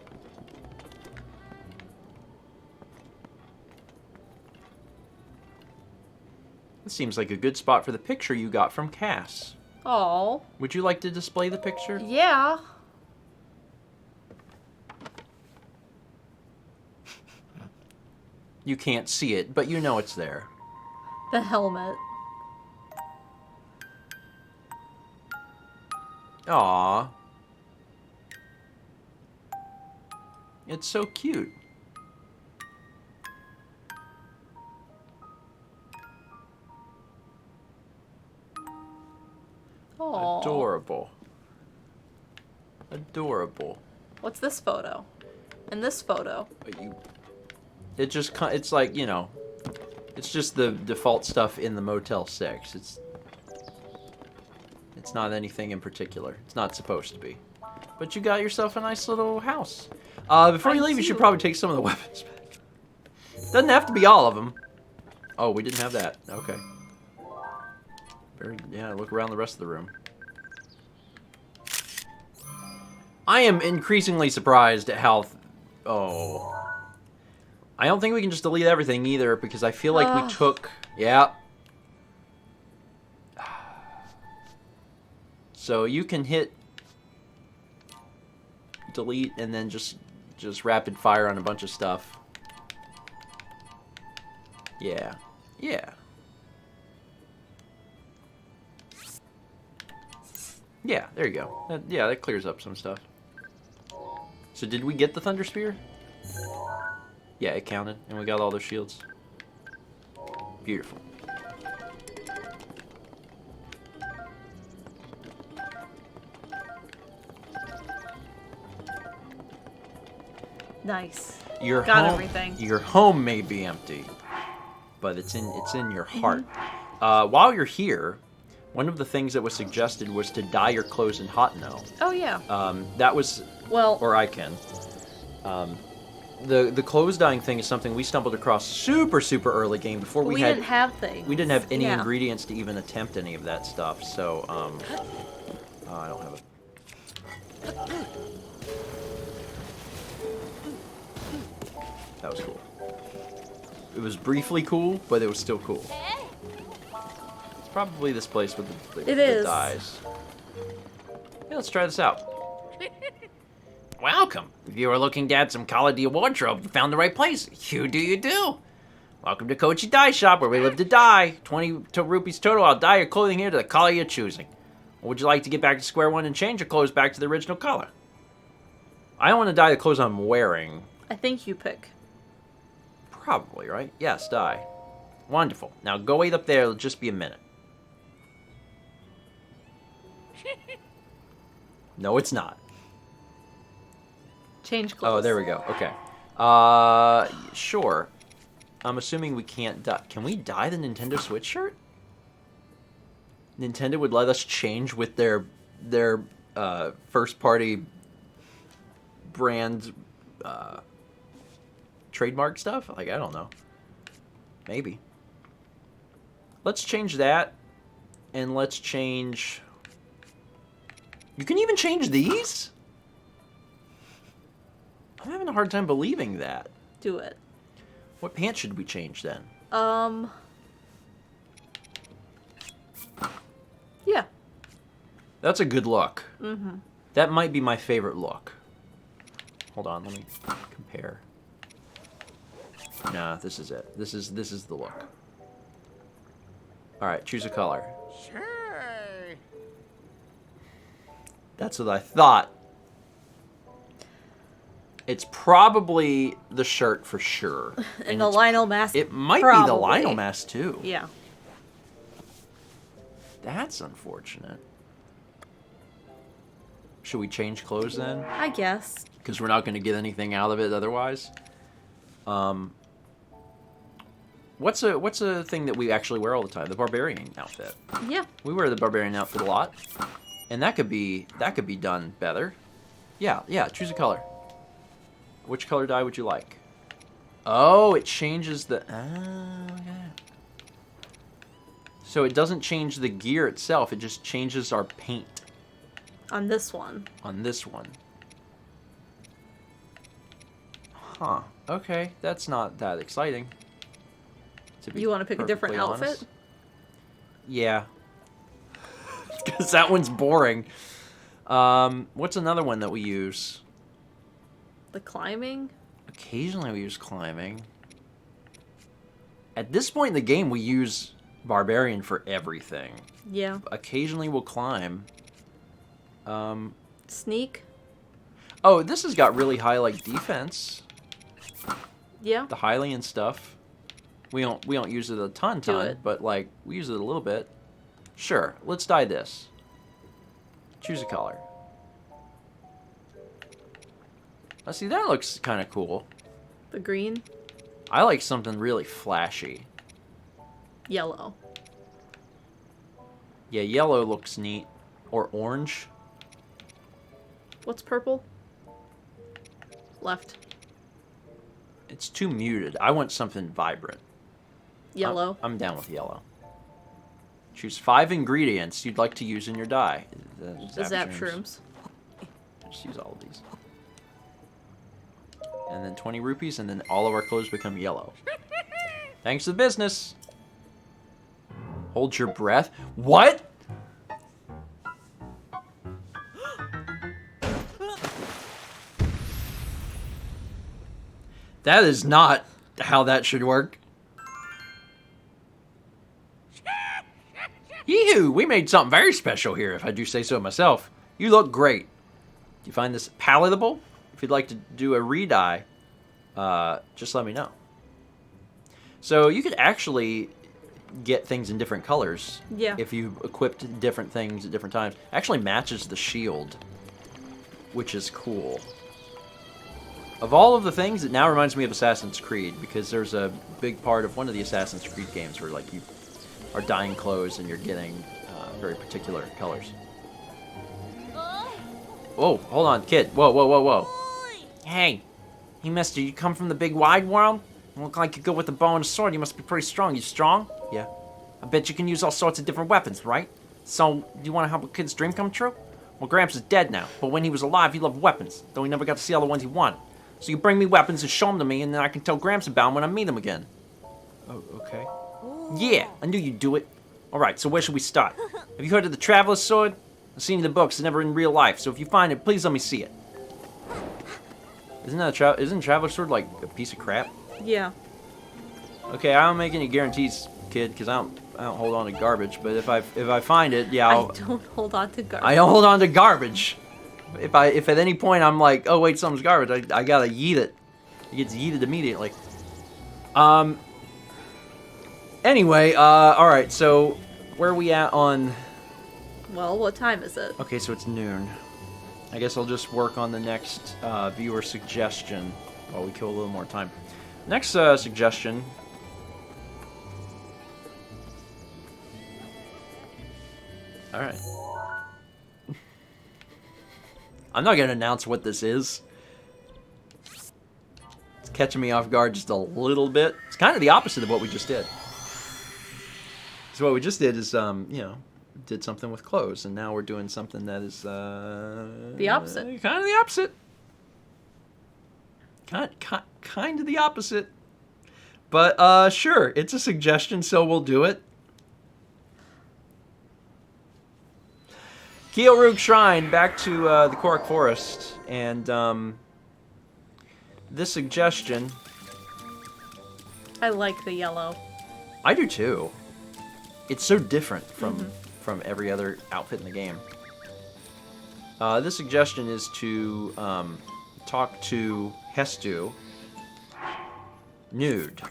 This seems like a good spot for the picture you got from Cass. Oh. Would you like to display the picture? Yeah. You can't see it, but you know it's there. The helmet. Aw, It's so cute. Aww. Adorable. Adorable. What's this photo? And this photo. It just, it's like, you know, it's just the default stuff in the Motel 6. It's not anything in particular. It's not supposed to be. But you got yourself a nice little house. Before you leave, you should probably take some of the weapons back. Doesn't have to be all of them. Oh, we didn't have that. Okay. Yeah, look around the rest of the room. I am increasingly surprised at how... Oh. I don't think we can just delete everything either, because I feel like we took... Yeah. So you can hit delete and then just rapid fire on a bunch of stuff. Yeah. Yeah. Yeah, there you go. Yeah, that clears up some stuff. So did we get the Thunder Spear? Yeah, it counted, and we got all those shields. Beautiful. Nice. Your Got home, everything. Your home may be empty, but it's in your heart. While you're here, one of the things that was suggested was to dye your clothes in hot no. Oh yeah. That was or I can. The clothes dyeing thing is something we stumbled across super early game before we didn't have things. We didn't have any ingredients to even attempt any of that stuff. So I don't have it. That was cool. It was briefly cool, but it was still cool. It's probably this place with the dyes. Yeah, let's try this out. Welcome. If you are looking to add some color to your wardrobe, you found the right place. You do. Welcome to Kochi Dye Shop, where we live to dye. 20 rupees total. I'll dye your clothing here to the color you're choosing. Or would you like to get back to square one and change your clothes back to the original color? I don't want to dye the clothes I'm wearing. I think you pick. Probably, right? Yes, dye. Wonderful. Now go wait up there. It'll just be a minute. No, it's not. Change clothes. Oh, there we go. Okay. Sure. I'm assuming we can't dye. Can we dye the Nintendo Switch shirt? Nintendo would let us change with their first-party brand trademark stuff? Like, I don't know. Maybe. Let's change that. And let's change... You can even change these? I'm having a hard time believing that. Do it. What pants should we change then? Yeah. That's a good look. Mm-hmm. That might be my favorite look. Hold on, let me compare. Nah, this is it. This is the look. All right, choose a color. Sure. That's what I thought. It's probably the shirt for sure. And the Lionel mask. It might probably be the Lionel mask too. Yeah. That's unfortunate. Should we change clothes then? I guess. Because we're not going to get anything out of it otherwise. What's a thing that we actually wear all the time? The barbarian outfit. Yeah. We wear the barbarian outfit a lot, and that could be done better. Yeah. Choose a color. Which color dye would you like? Oh, it changes the. Okay. So it doesn't change the gear itself. It just changes our paint. On this one. On this one. Huh. Okay, that's not that exciting. You want to pick a different outfit? Honest. Yeah. Because that one's boring. What's another one that we use? The climbing? Occasionally we use climbing. At this point in the game, we use barbarian for everything. Yeah. Occasionally we'll climb. Sneak? Oh, this has got really high like defense. Yeah. The Hylian stuff. We don't use it a ton, but like we use it a little bit. Sure, let's dye this. Choose a color. Let's see, that looks kind of cool. The green. I like something really flashy. Yellow. Yeah, yellow looks neat. Or orange. What's purple? Left. It's too muted. I want something vibrant. Yellow. I'm down with yellow. Choose 5 ingredients you'd like to use in your dye. The zap shrooms. Just use all of these. And then 20 rupees, and then all of our clothes become yellow. Thanks to the business. Hold your breath. What? That is not how that should work. Yee-hoo! We made something very special here, if I do say so myself. You look great. Do you find this palatable? If you'd like to do a re-dye, just let me know. So you could actually get things in different colors. Yeah. If you equipped different things at different times. Actually matches the shield, which is cool. Of all of the things, it now reminds me of Assassin's Creed, because there's a big part of one of the Assassin's Creed games where like you are dyeing clothes and you're getting very particular colors. Whoa, hold on, kid. Whoa, whoa, whoa, whoa. Hey, mister, you come from the big wide world? You look like you're good with a bow and a sword. You must be pretty strong. You strong? Yeah. I bet you can use all sorts of different weapons, right? So, do you want to help a kid's dream come true? Well, Gramps is dead now, but when he was alive, he loved weapons, though he never got to see all the ones he wanted. So you bring me weapons and show them to me, and then I can tell Gramps about them when I meet him again. Oh, okay. Yeah, I knew you'd do it. Alright, so where should we start? Have you heard of the Traveler's Sword? I've seen it in the books, never in real life, so if you find it, please let me see it. Isn't Traveler's Sword like a piece of crap? Yeah. Okay, I don't make any guarantees, kid, because I don't hold on to garbage, but if I find it, yeah, I don't hold on to garbage. I don't hold on to garbage. If at any point I'm like, oh wait, something's garbage, I gotta yeet it. It gets yeeted immediately. Anyway, alright, so where are we at on... Well, what time is it? Okay, so it's noon. I guess I'll just work on the next viewer suggestion while we kill a little more time. Next suggestion... Alright. I'm not going to announce what this is. It's catching me off guard just a little bit. It's kind of the opposite of what we just did. So what we just did is, you know, did something with clothes, and now we're doing something that is, the opposite. Kind of the opposite. Kind of the opposite. But, sure, it's a suggestion, so we'll do it. Kielrug Shrine, back to the Korok Forest, and this suggestion... I like the yellow. I do too. It's so different from every other outfit in the game. This suggestion is to talk to Hestu nude.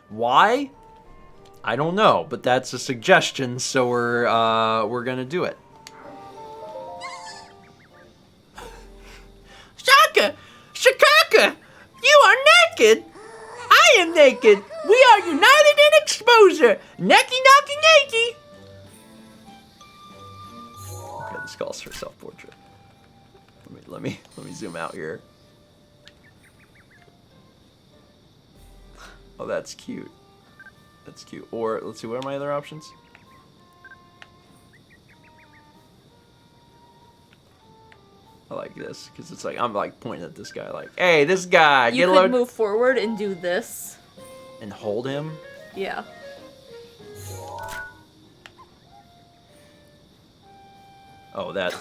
Why? I don't know, but that's a suggestion, so we're gonna do it. Shakaka! You are naked! I am naked! We are united in exposure! Necky knocky nakey! Okay, this calls for self-portrait. Let me zoom out here. Oh, that's cute. That's cute. Or, let's see, what are my other options? I like this, because it's like, I'm like pointing at this guy like, hey, this guy, You could move forward and do this. And hold him? Yeah. Oh, that.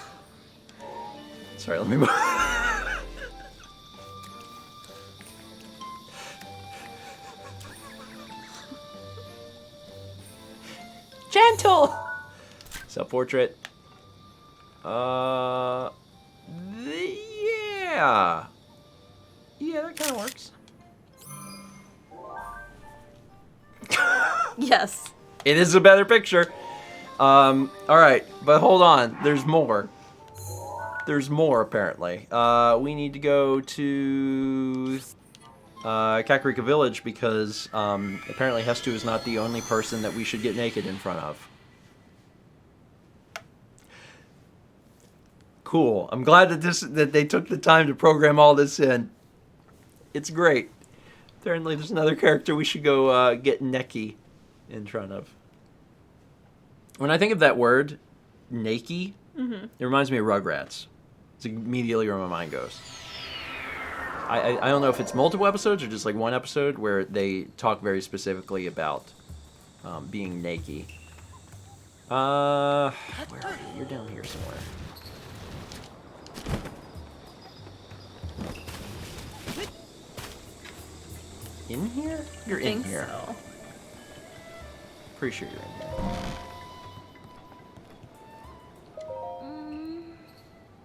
Sorry, let me move. Gentle! Self-portrait. Yeah. Yeah, that kind of works. Yes. It is a better picture. All right, but hold on. There's more. There's more, apparently. We need to go to Kakarika Village because apparently Hestu is not the only person that we should get naked in front of. Cool. I'm glad that they took the time to program all this in. It's great. Apparently there's another character we should go get Neki in front of. When I think of that word, Neki, it reminds me of Rugrats. It's immediately where my mind goes. I don't know if it's multiple episodes or just like one episode where they talk very specifically about being Neki. Where are you? You're down here somewhere. In here? You're in here. So. Pretty sure you're in here.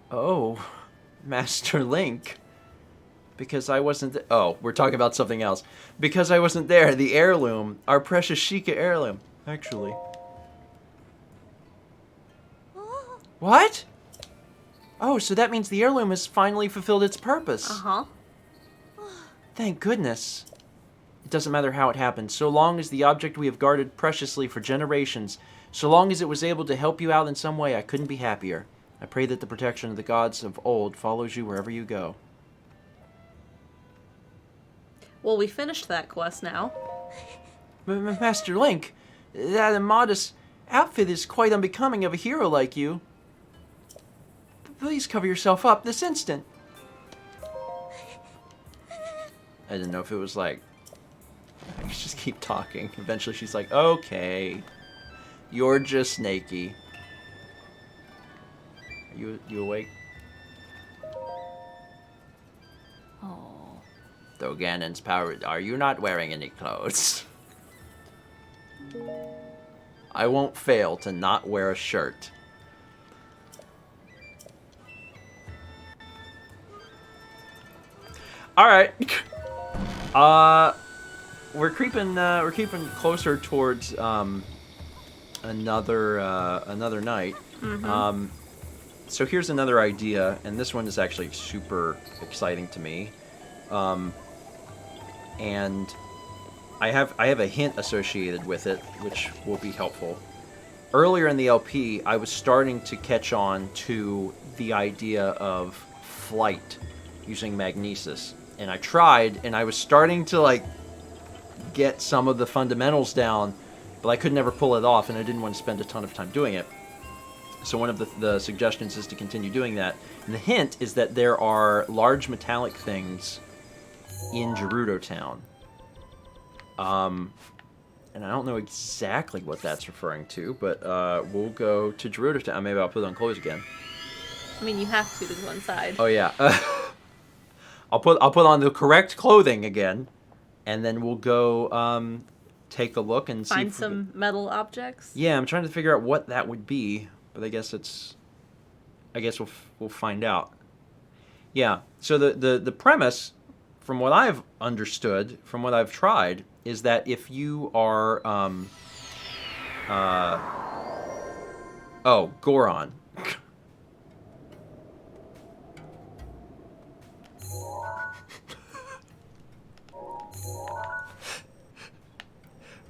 Oh, Master Link. Because I wasn't there. Oh, we're talking about something else. Because I wasn't there, the heirloom, our precious Sheikah heirloom, actually. What? Oh, so that means the heirloom has finally fulfilled its purpose. Uh-huh. Thank goodness. It doesn't matter how it happened, so long as the object we have guarded preciously for generations, so long as it was able to help you out in some way, I couldn't be happier. I pray that the protection of the gods of old follows you wherever you go. Well, we finished that quest now. Master Link, that immodest outfit is quite unbecoming of a hero like you. Please cover yourself up this instant. I didn't know if it was like... I could just keep talking. Eventually she's like, okay, you're just Neki. Are you awake? Oh. Though Ganon's power, are you not wearing any clothes? I won't fail to not wear a shirt. All right. We're creeping closer towards another night. Mm-hmm. So here's another idea, and this one is actually super exciting to me. And I have a hint associated with it, which will be helpful. Earlier in the LP, I was starting to catch on to the idea of flight using magnesis. And I tried, and I was starting to, like, get some of the fundamentals down, but I could never pull it off, and I didn't want to spend a ton of time doing it. So one of the suggestions is to continue doing that. And the hint is that there are large metallic things in Gerudo Town. And I don't know exactly what that's referring to, but we'll go to Gerudo Town. Maybe I'll put on clothes again. I mean, you have to go inside. Oh yeah. I'll put on the correct clothing again, and then we'll go take a look and Find see some metal objects. Yeah, I'm trying to figure out what that would be, but I guess we'll find out. Yeah. So the premise, from what I've understood, from what I've tried, is that if you are Goron.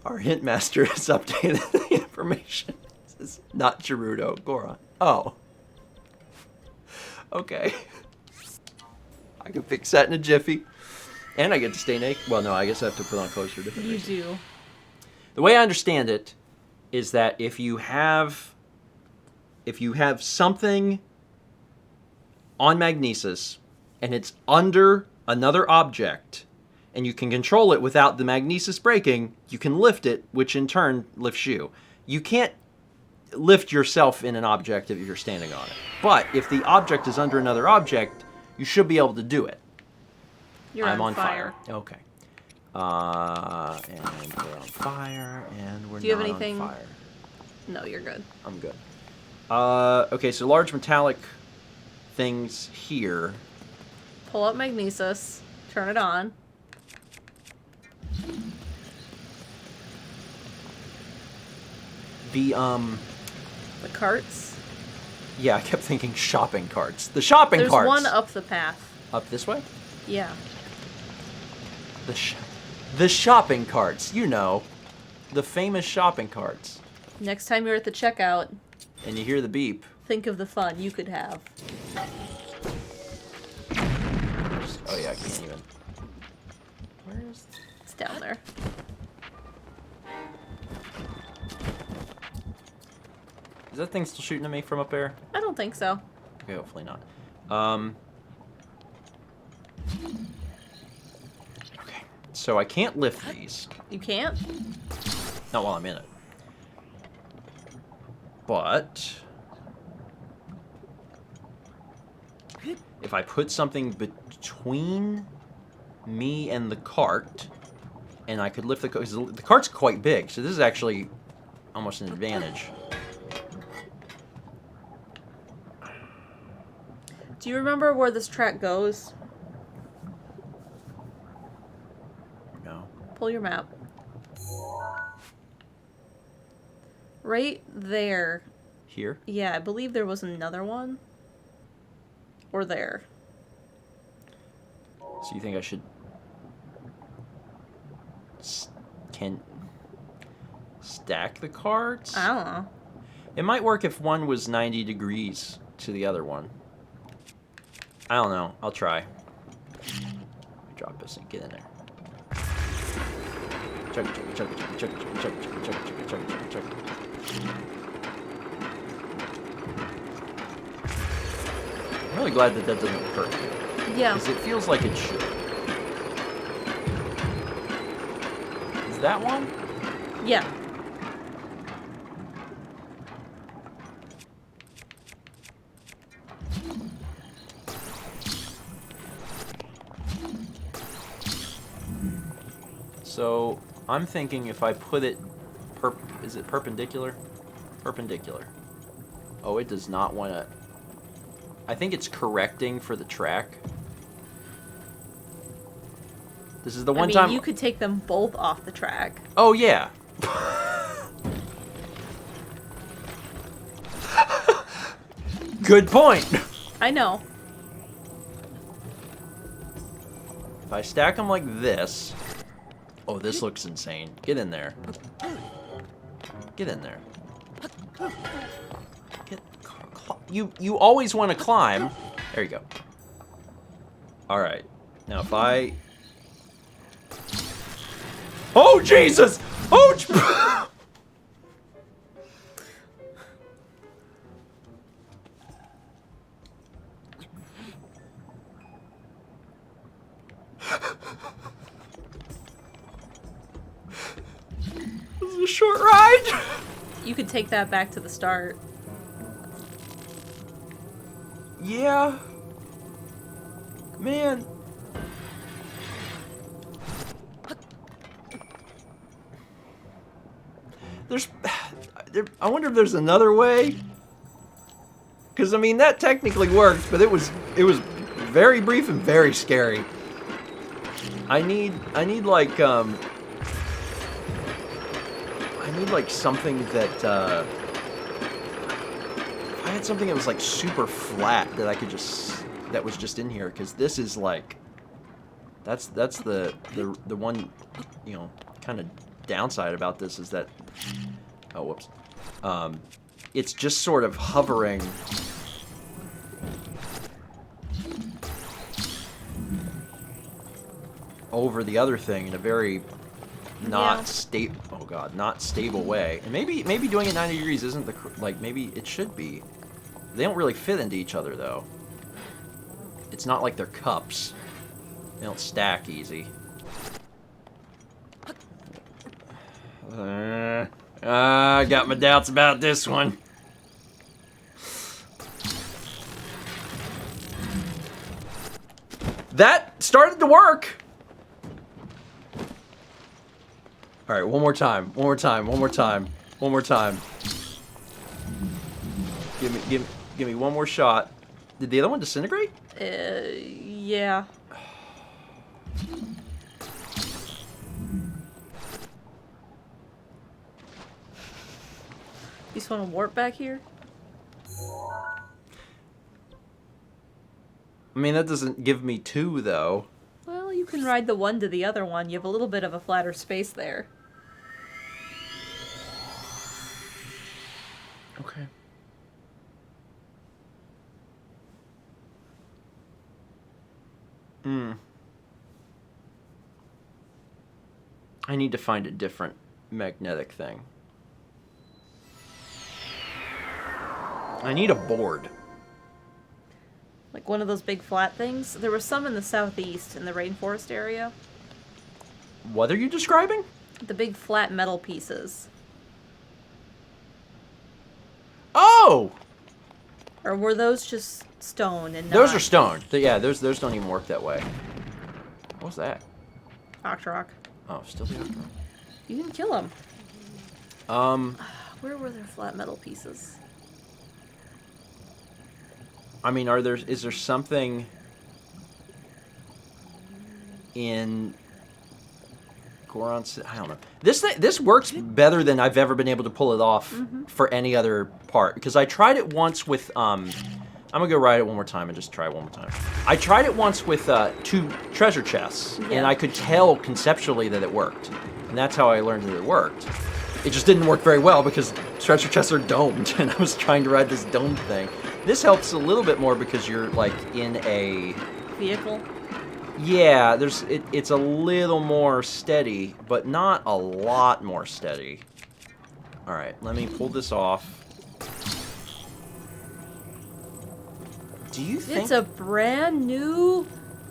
Our hint master has updated the information. This is not Gerudo, Goron. Oh. Okay. I can fix that in a jiffy. And I get to stay naked. Well, no, I guess I have to put on clothes for different reasons. You do. The way I understand it is that if you have something on magnesis and it's under another object, and you can control it without the magnesis breaking, you can lift it, which in turn lifts you. You can't lift yourself in an object if you're standing on it. But if the object is under another object, you should be able to do it. I'm on fire. Okay. And we're on fire, and we're Do you have not anything? on fire. No, you're good. I'm good. Okay, so large metallic things here. Pull up Magnesis. Turn it on. The carts. Yeah, I kept thinking shopping carts. The shopping There's carts. one up the path. Up this way? Yeah. The shopping carts, you know. The famous shopping carts. Next time you're at the checkout, And you hear the beep. think of the fun you could have. Oh yeah, I can't even. Where is... It's down there. Is that thing still shooting at me from up there? I don't think so. Okay, hopefully not. Okay, so I can't lift these. You can't? Not while I'm in it. But... if I put something between me and the cart, and I could lift the cart, because the cart's quite big, so this is actually almost an advantage. Do you remember where this track goes? No. Pull your map. Right there. Here? Yeah, I believe there was another one. Or there. So you think I should... stack the carts? I don't know. It might work if one was 90 degrees to the other one. I don't know. I'll try. Drop this and get in there. Chug, chug, chug, chug, chug, chug, chug, chug, chug, chug, chug, chug. I'm really glad that that doesn't hurt. Yeah. Because it feels like it should. Is that one? Yeah. So, I'm thinking if I put it... is it perpendicular? Perpendicular. Oh, it does not want to... I think it's correcting for the track. This is the one time... you could take them both off the track. Oh, yeah. Good point. I know. If I stack them like this... Oh, this looks insane. Get in there. Get in there. You always want to climb. There you go. Alright. Now if I... Oh, Jesus! Oh! This is a short ride! You could take that back to the start. Yeah. Man. I wonder if there's another way. Because I mean that technically worked, but it was very brief and very scary. I need like something that if I had something that was like super flat that I could just that was just in here, because this is like that's the one, you know, kind of downside about this is that oh whoops, it's just sort of hovering over the other thing in a very not stable way. And maybe doing it 90 degrees isn't the maybe it should be. They don't really fit into each other though. It's not like they're cups. They don't stack easy. I got my doubts about this one. That started to work. All right, one more time. Give me one more shot. Did the other one disintegrate? Yeah. You just want to warp back here? I mean, that doesn't give me 2, though. Well, you can ride the one to the other one. You have a little bit of a flatter space there. Okay. I need to find a different magnetic thing. I need a board. Like one of those big flat things. There were some in the southeast in the rainforest area. What are you describing? The big flat metal pieces. Oh! Or were those just stone and Those not are stone. Yeah, those don't even work that way. What was that? Octorok? Oh, still the Octorok. You didn't kill him. Where were there flat metal pieces? I mean, is there something in Goron? I don't know. This works better than I've ever been able to pull it off for any other part. Because I tried it once with I'm gonna go ride it one more time and just try it one more time. I tried it once with 2 treasure chests, and I could tell conceptually that it worked, and that's how I learned that it worked. It just didn't work very well because treasure chests are domed, and I was trying to ride this domed thing. This helps a little bit more because you're like in a Vehicle? Yeah, it's a little more steady, but not a lot more steady. All right, let me pull this off. Do you think It's a brand new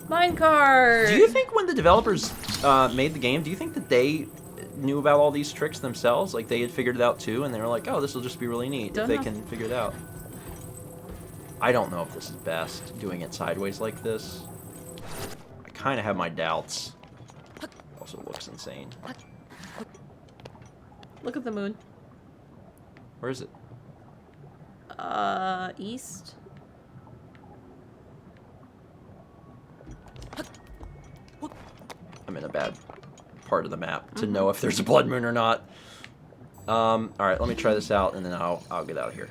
minecart. Do you think when the developers made the game, do you think that they knew about all these tricks themselves? Like they had figured it out too, and they were like, "Oh, this will just be really neat if they can figure it out." I don't know if this is best, doing it sideways like this. I kind of have my doubts. Also looks insane. Look at the moon. Where is it? East. I'm in a bad part of the map to know if there's a blood moon or not. All right, let me try this out, and then I'll get out of here.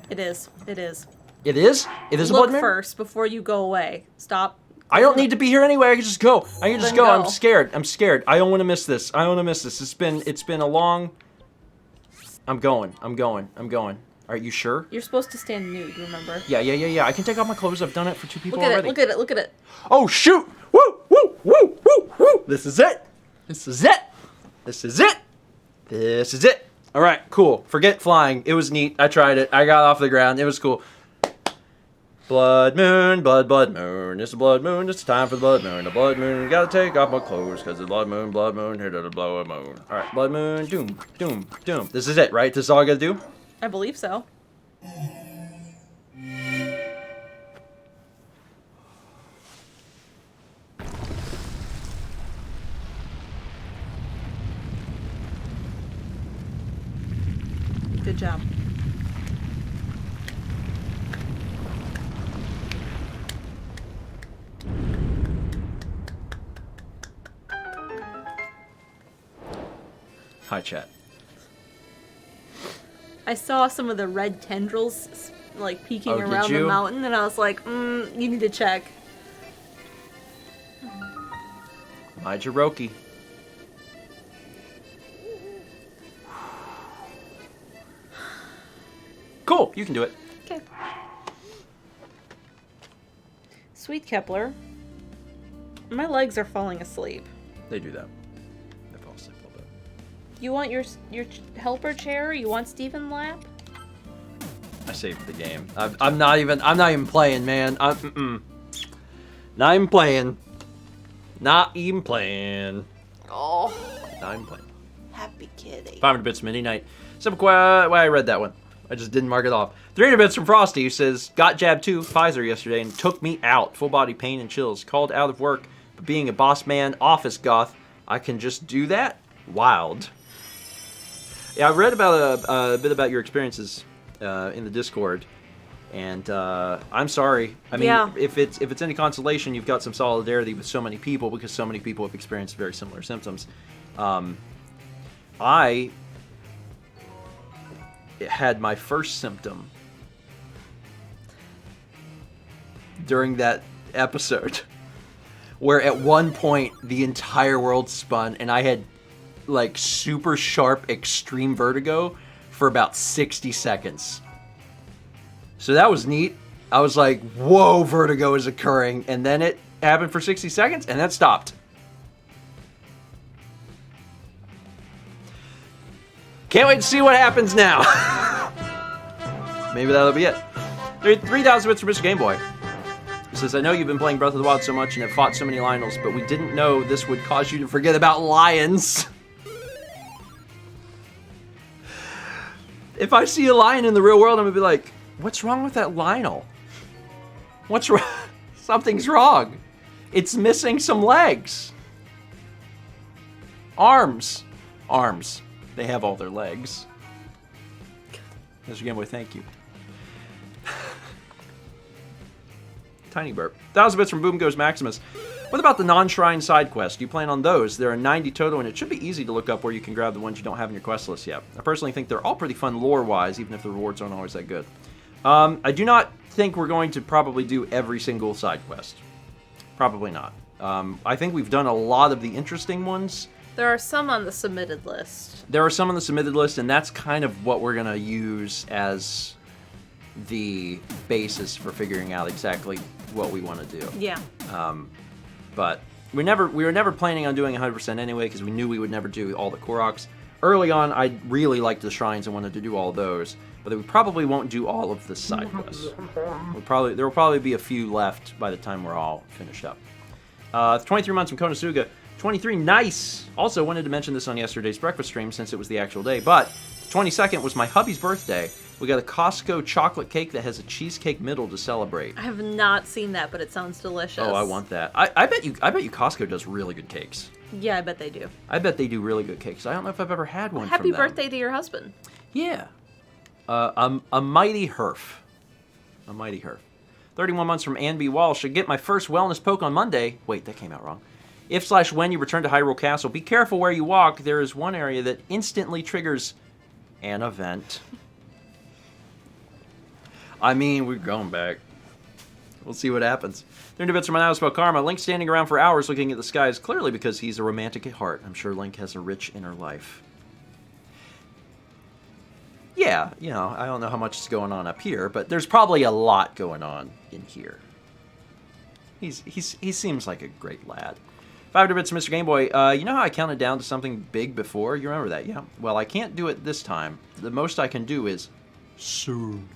It is. It is. It is? It is a blood Look moon? first before you go away. Stop. I don't need to be here anyway. I can just go. I can just Then go. go. I'm scared. I'm scared. I don't want to miss this. I don't want to miss this. It's been a long. I'm going. I'm going. I'm going. Are you sure? You're supposed to stand nude, remember? Yeah. I can take off my clothes. I've done it for 2 people Look at already. it. Look at it. Look at it. Oh shoot! Woo! Woo! Woo! Woo! Woo! This is it. This is it. This is it. This is it. All right, cool. Forget flying. It was neat. I tried it. I got off the ground. It was cool. Blood moon, blood moon. It's a blood moon. It's time for the blood moon. The blood moon. Gotta take off my clothes because the blood moon. Here to the blood moon. All right, blood moon. Doom, doom, doom. This is it, right? This is all I gotta do. I believe so. Good job. Hi, chat. I saw some of the red tendrils like peeking Oh, did around the you? mountain, and I was like, you need to check. My Jiroki. Cool. You can do it. Okay. Sweet Kepler. My legs are falling asleep. They do that. They fall asleep a little bit. You want your helper chair? You want Stephen Lap? I saved the game. I'm not even playing, man. Not even playing. Not even playing. Oh, Not even playing. happy kitty. 500 bits from Midnight. Simple why I read that one. I just didn't mark it off. 300 bits from Frosty, who says, got jabbed 2 Pfizer yesterday and took me out. Full body pain and chills. Called out of work. But being a boss man, office goth, I can just do that? Wild. Yeah, I read about a bit about your experiences in the Discord, and I'm sorry. I mean, Yeah. if it's any consolation, you've got some solidarity with so many people because so many people have experienced very similar symptoms. I had my first symptom during that episode, where at one point the entire world spun, and I had like super sharp extreme vertigo for about 60 seconds. So that was neat. I was like, whoa, vertigo is occurring. And then it happened for 60 seconds and then stopped. Can't wait to see what happens now. Maybe that'll be it. 3,000 bits for Mr. Game Boy. He says, I know you've been playing Breath of the Wild so much and have fought so many Lionels, but we didn't know this would cause you to forget about lions. If I see a lion in the real world, I'm going to be like, what's wrong with that Lionel? What's wrong? Something's wrong. It's missing some legs. Arms. Arms. They have all their legs. Mr. Game Boy, thank you. Tiny burp. 1,000 bits from Boom Goes Maximus. What about the non-shrine side quests? Do you plan on those? There are 90 total, and it should be easy to look up where you can grab the ones you don't have in your quest list yet. I personally think they're all pretty fun lore-wise, even if the rewards aren't always that good. I do not think we're going to probably do every single side quest. Probably not. I think we've done a lot of the interesting ones. There are some on the submitted list. There are some on the submitted list, and that's kind of what we're going to use as the basis for figuring out exactly what we want to do. Yeah. But we were never planning on doing 100% anyway, because we knew we would never do all the Koroks. Early on, I really liked the shrines and wanted to do all of those, but we probably won't do all of the side quests. There will probably be a few left by the time we're all finished up. 23 months from Konosuga. 23, nice! Also wanted to mention this on yesterday's breakfast stream since it was the actual day, but the 22nd was my hubby's birthday. We got a Costco chocolate cake that has a cheesecake middle to celebrate. I have not seen that, but it sounds delicious. Oh, I want that. I bet you Costco does really good cakes. Yeah, I bet they do. I bet they do really good cakes. I don't know if I've ever had one Happy from them. birthday to your husband. Yeah. A mighty herf. A mighty herf. 31 months from Ann B. Wall. Should get my first wellness poke on Monday. Wait, that came out wrong. If/when you return to Hyrule Castle, be careful where you walk. There is one area that instantly triggers an event. I mean, we're going back. We'll see what happens. 30 bits from my house about Karma. Link standing around for hours looking at the skies, clearly because he's a romantic at heart. I'm sure Link has a rich inner life. Yeah, you know, I don't know how much is going on up here, but there's probably a lot going on in here. He seems like a great lad. 500 bits from Mr. Game Boy. You know how I counted down to something big before? You remember that, yeah? Well, I can't do it this time. The most I can do is soon.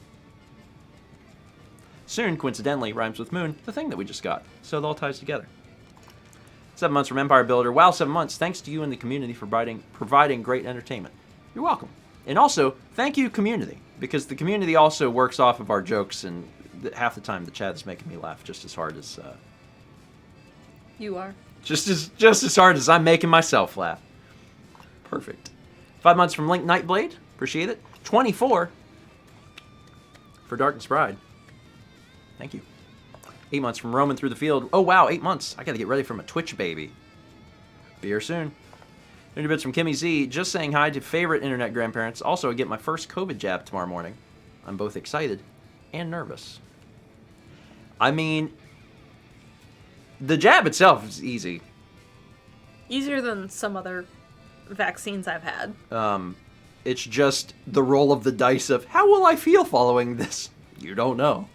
Soon, coincidentally, rhymes with moon, the thing that we just got. So it all ties together. 7 months from Empire Builder. Wow, 7 months. Thanks to you and the community for providing great entertainment. You're welcome. And also, thank you, community, because the community also works off of our jokes, and half the time the chat is making me laugh just as hard as... You are. Just as hard as I'm making myself laugh. Perfect. 5 months from Link Nightblade. Appreciate it. 24 for Darkness Bride. Thank you. 8 months from Roman Through the Field. Oh, wow, 8 months. I gotta get ready for my Twitch baby. Be here soon. 30 bits from Kimmy Z. Just saying hi to favorite internet grandparents. Also, I get my first COVID jab tomorrow morning. I'm both excited and nervous. I mean, the jab itself is easy. Easier than some other vaccines I've had. It's just the roll of the dice of, how will I feel following this? You don't know.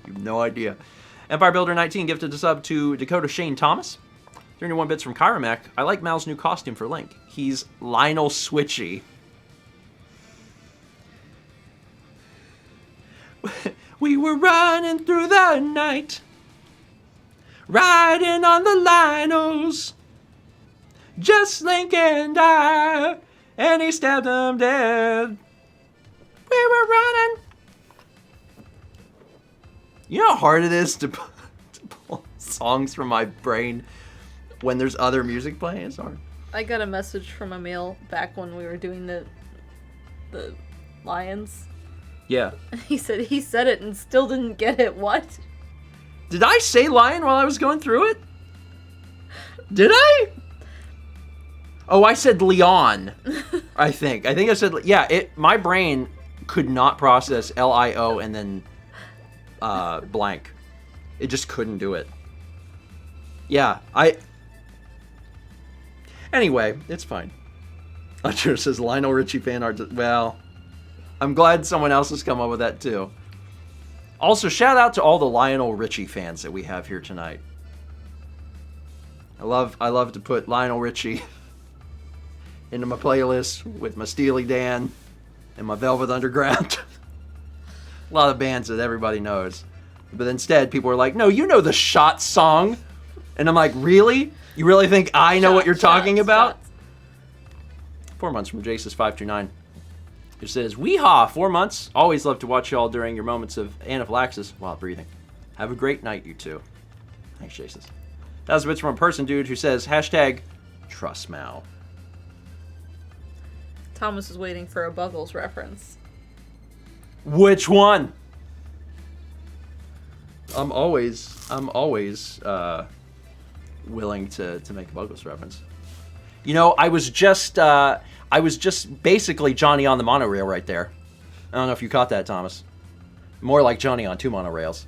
You have no idea. Empire Builder 19 gifted a sub to Dakota Shane Thomas. 31 bits from Kyramek. I like Mal's new costume for Link. He's Lionel Switchy. We were running through the night, riding on the Lionels, just Link and I, and he stabbed him dead. We were running. You know how hard it is to pull songs from my brain when there's other music playing? It's hard. I got a message from Emil back when we were doing the lions. Yeah. He said it and still didn't get it. What? Did I say lion while I was going through it? Did I? Oh, I said Leon. I think I said, yeah, my brain could not process L-I-O and then blank. It just couldn't do it. Yeah, anyway, it's fine. Usher says Lionel Richie fan art. Well, I'm glad someone else has come up with that too. Also, shout out to all the Lionel Richie fans that we have here tonight. I love to put Lionel Richie into my playlist with my Steely Dan and my Velvet Underground. A lot of bands that everybody knows. But instead, people are like, no, you know the Shot song. And I'm like, really? You really think I know what you're talking about? Shots. 4 months from Jaces529. It says, Weehaw, 4 months. Always love to watch y'all during your moments of anaphylaxis while breathing. Have a great night, you two. Thanks, Jaces. That was a bit from a person, dude, who says, hashtag trust Mal. Thomas is waiting for a Buggles reference. Which one? I'm always willing to make a Buggles reference. You know, I was just basically Johnny on the monorail right there. I don't know if you caught that, Thomas. More like Johnny on 2 monorails.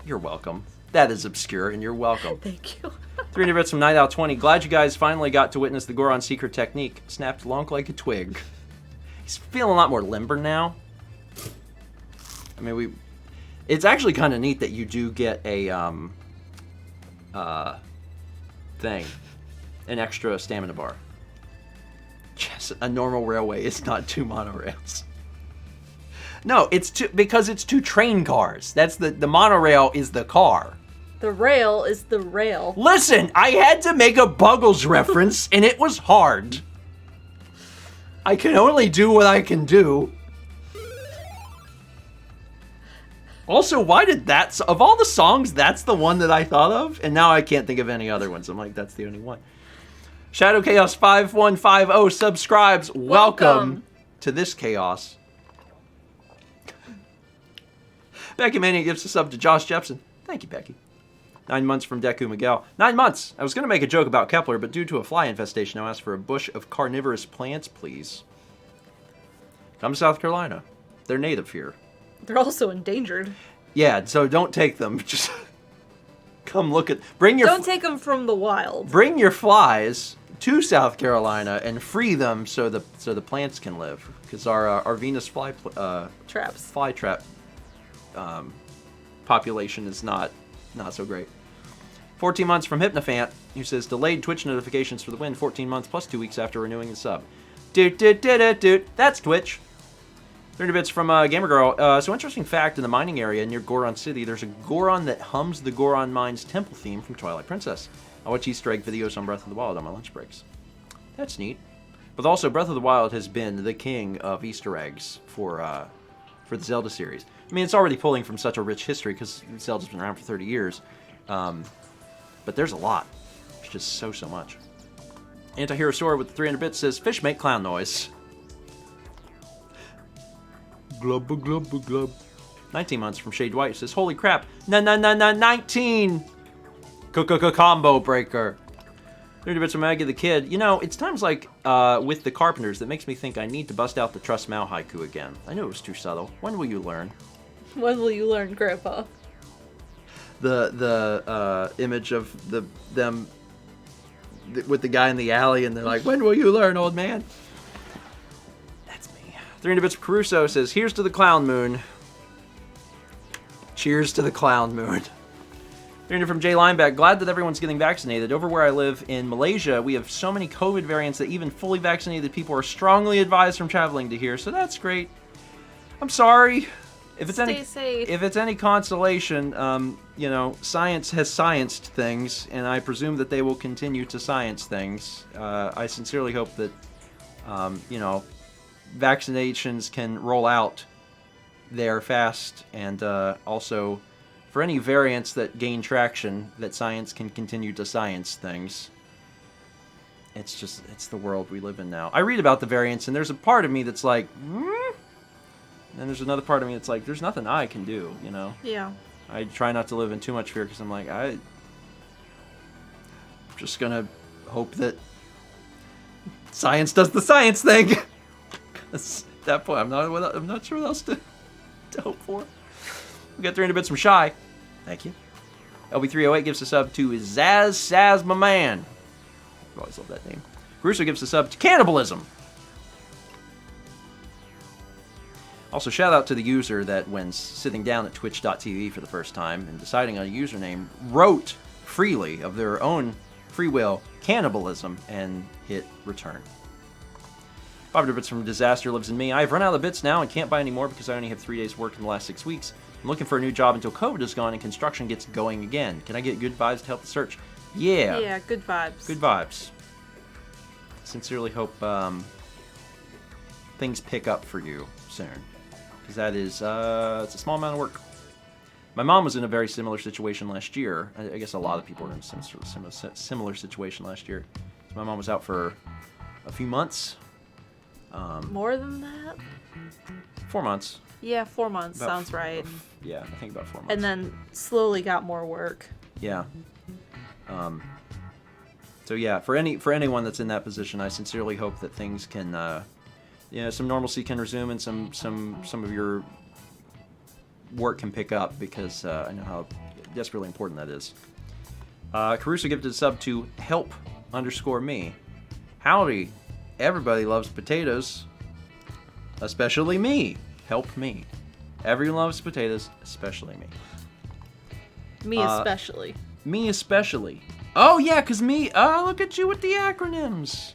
You're welcome. That is obscure, and you're welcome. Thank you. 300 bits from 9 out of 20. Glad you guys finally got to witness the Goron's secret technique. Snapped long like a twig. He's feeling a lot more limber now. I mean, it's actually kind of neat that you do get a thing, an extra stamina bar. Just a normal railway is not 2 monorails. No, because it's 2 train cars. That's the monorail is the car. The rail is the rail. Listen, I had to make a Buggles reference, and it was hard. I can only do what I can do. Also, why did of all the songs, that's the one that I thought of, and now I can't think of any other ones. I'm like, that's the only one. Shadow Chaos 5150 subscribes. Welcome to this chaos. Becky Mania gives a sub to Josh Jepson. Thank you, Becky. 9 months from Deku Miguel. 9 months! I was going to make a joke about Kepler, but due to a fly infestation, I asked for a bush of carnivorous plants, please. Come to South Carolina. They're native here. They're also endangered. Yeah, so don't take them. Just come look at... Don't take them from the wild. Bring your flies to South Carolina and free them so the plants can live. Because our Venus fly trap population is not so great. 14 months from Hypnophant, who says, delayed Twitch notifications for the win, 14 months plus 2 weeks after renewing the sub. Dude, that's Twitch. 30 bits from Gamer Girl. So interesting fact, in the mining area near Goron City, there's a Goron that hums the Goron Mines temple theme from Twilight Princess. I watch Easter egg videos on Breath of the Wild on my lunch breaks. That's neat. But also, Breath of the Wild has been the king of Easter eggs for the Zelda series. I mean, it's already pulling from such a rich history because Zelda's been around for 30 years. But there's a lot. There's just so much. Antihero Sora with the 300 bits says, fish make clown noise. Glub, glub, glub. 19 months from Shade White says, holy crap. 19! Combo breaker. 30 bits from Maggie the Kid. You know, it's times like with the Carpenters that makes me think I need to bust out the Trust Mao haiku again. I knew it was too subtle. When will you learn? When will you learn, Grandpa? The image of them with the guy in the alley, and they're like, when will you learn, old man? That's me. 300 bits from Caruso says, here's to the clown moon. Cheers to the clown moon. 300 from Jay Lineback. Glad that everyone's getting vaccinated. Over where I live in Malaysia, we have so many COVID variants that even fully vaccinated people are strongly advised from traveling to here, so that's great. I'm sorry. Stay safe. If it's any consolation, you know, science has scienced things, and I presume that they will continue to science things. I sincerely hope that, you know, vaccinations can roll out there fast, and also for any variants that gain traction, that science can continue to science things. it's the world we live in now. I read about the variants, and there's a part of me that's like, and then there's another part of me that's like, there's nothing I can do, you know? Yeah. I try not to live in too much fear because I'm like, I'm just gonna hope that science does the science thing. 'Cause at that point, I'm not sure what else to hope for. We got 300 bits from Shy. Thank you. LB308 gives a sub to Saz my man. I've always loved that name. Caruso gives a sub to Cannibalism. Also, shout out to the user that, when sitting down at twitch.tv for the first time and deciding on a username, wrote freely of their own free will Cannibalism and hit return. 500 bits from Disaster lives in me. I've run out of bits now and can't buy any more because I only have 3 days work in the last 6 weeks. I'm looking for a new job until COVID is gone and construction gets going again. Can I get good vibes to help the search? Yeah. Yeah, good vibes. Good vibes. Sincerely hope things pick up for you soon. Because that is, it's a small amount of work. My mom was in a very similar situation last year. I guess a lot of people were in a similar situation last year. So my mom was out for a few months. More than that? 4 months. Yeah, 4 months. About sounds right. Yeah, I think about 4 months. And then slowly got more work. Yeah. So yeah, for anyone that's in that position, I sincerely hope that things can, some normalcy can resume and some of your work can pick up, because I know how desperately important that is. Caruso gifted a sub to help_me. Howdy, everybody loves potatoes, especially me. Help me. Everyone loves potatoes, especially me. Me especially. Me especially. Oh yeah, because me, look at you with the acronyms.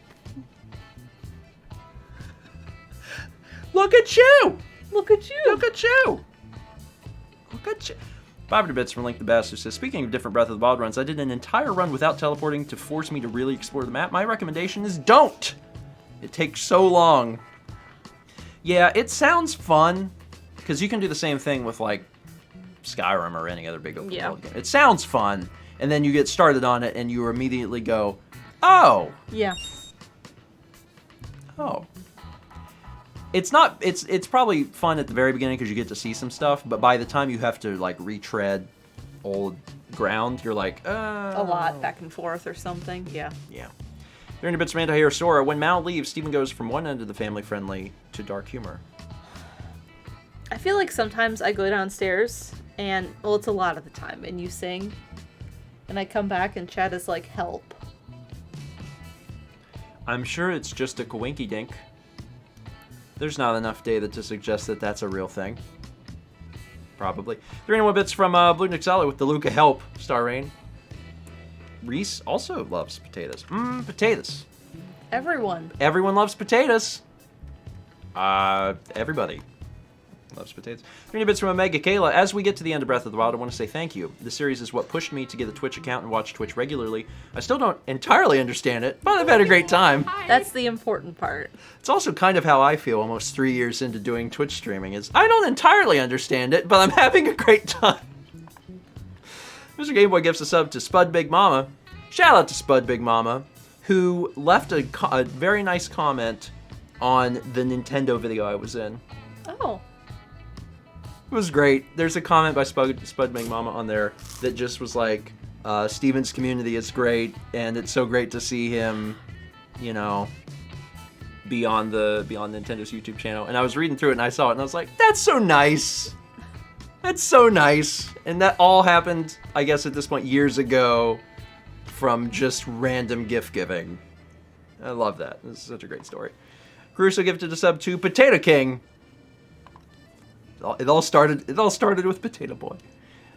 Look at you! Look at you! Look at you! Look at you! 500 bits from Link the Bastard says, speaking of different Breath of the Wild runs, I did an entire run without teleporting to force me to really explore the map. My recommendation is don't! It takes so long. Yeah, it sounds fun, because you can do the same thing with, like, Skyrim or any other big open world game. It sounds fun, and then you get started on it, and you immediately go, oh! Yeah. Oh. It's not, it's probably fun at the very beginning because you get to see some stuff, but by the time you have to, like, retread old ground, you're like, A lot back and forth or something, yeah. Yeah. 300 bits from Anti-Hero Sora. When Mal leaves, Steven goes from one end of the family-friendly to dark humor. I feel like sometimes I go downstairs, and, well, it's a lot of the time, and you sing, and I come back and chat is like, help. I'm sure it's just a coinky-dink. There's not enough data to suggest that that's a real thing. Probably. 301 bits from Blue Nixala with the Luca Help, Star Rain. Reese also loves potatoes. Potatoes. Everyone. Everyone loves potatoes. Everybody loves potatoes. 300 bits from Omega Kayla. As we get to the end of Breath of the Wild, I want to say thank you. The series is what pushed me to get a Twitch account and watch Twitch regularly. I still don't entirely understand it, but I've had a great time. That's the important part. It's also kind of how I feel almost 3 years into doing Twitch streaming. Is I don't entirely understand it, but I'm having a great time. Mr. Gameboy gives a sub to Spud Big Mama. Shout out to Spud Big Mama, who left a very nice comment on the Nintendo video I was in. Oh. It was great. There's a comment by Spud Big Mama on there that just was like, Steven's community is great, and it's so great to see him, you know, be on Nintendo's YouTube channel. And I was reading through it and I saw it and I was like, that's so nice. That's so nice. And that all happened, I guess at this point, years ago from just random gift giving. I love that. This is such a great story. Caruso gifted a sub to Potato King. It all started with Potato Boy.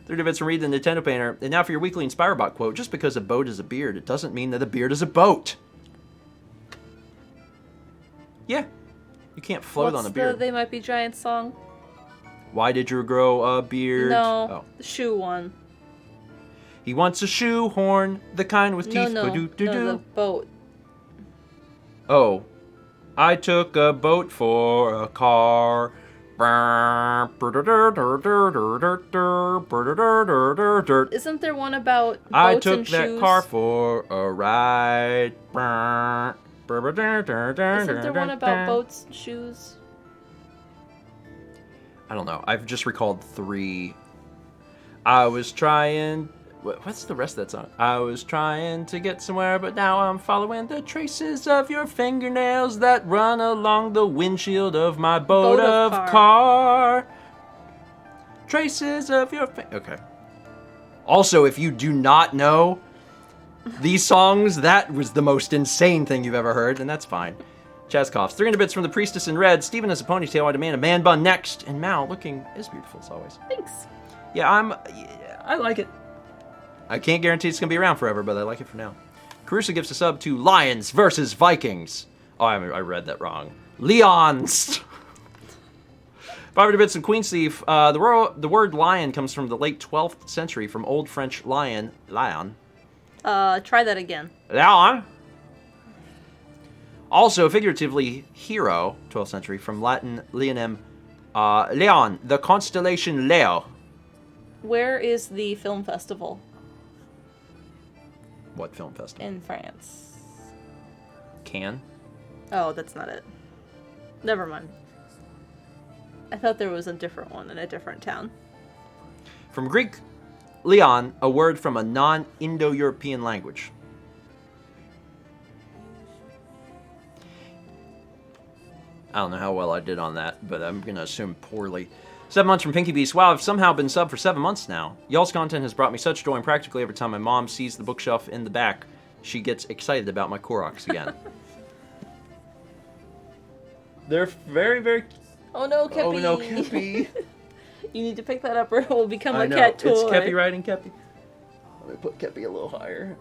30 bits from Reed the Nintendo Painter. And now for your weekly Inspirebot quote. Just because a boat is a beard, it doesn't mean that a beard is a boat. Yeah. You can't float on a beard. What's the They Might Be Giants song? Why did you grow a beard? No, the shoe one. He wants a shoehorn, the kind with teeth. No, the boat. Oh. I took a boat for a car. Isn't there one about boats I took and that shoes? car for a ride. Isn't there one about boats and shoes? I don't know. I've just recalled 3. I was trying... What's the rest of that song? I was trying to get somewhere, but now I'm following the traces of your fingernails that run along the windshield of my boat of car. Traces of your... Okay. Also, if you do not know these songs, that was the most insane thing you've ever heard, and that's fine. Chaz coughs. 300 bits from the Priestess in red. Steven has a ponytail. I demand a man bun next. And Mal looking as beautiful as always. Thanks. Yeah, I like it. I can't guarantee it's going to be around forever, but I like it for now. Caruso gives a sub to Lions versus Vikings. Oh, I read that wrong. Leons. 500 bits from Queen Thief. The word lion comes from the late 12th century from Old French lion. Try that again. Lion. Also, figuratively, hero, 12th century, from Latin leonem. Leon, the constellation Leo. Where is the film festival? What film festival? In France. Cannes. Oh, that's not it. Never mind. I thought there was a different one in a different town. From Greek, Leon, a word from a non-Indo-European language. I don't know how well I did on that, but I'm going to assume poorly. 7 months from Pinky Beast. Wow, I've somehow been subbed for 7 months now. Y'all's content has brought me such joy, and practically every time my mom sees the bookshelf in the back, she gets excited about my Koroks again. They're very, very... Oh no, Kepi! Oh no, Kepi! You need to pick that up or it will become I a know. cat toy. It's Kepi riding Kepi. Let me put Kepi a little higher.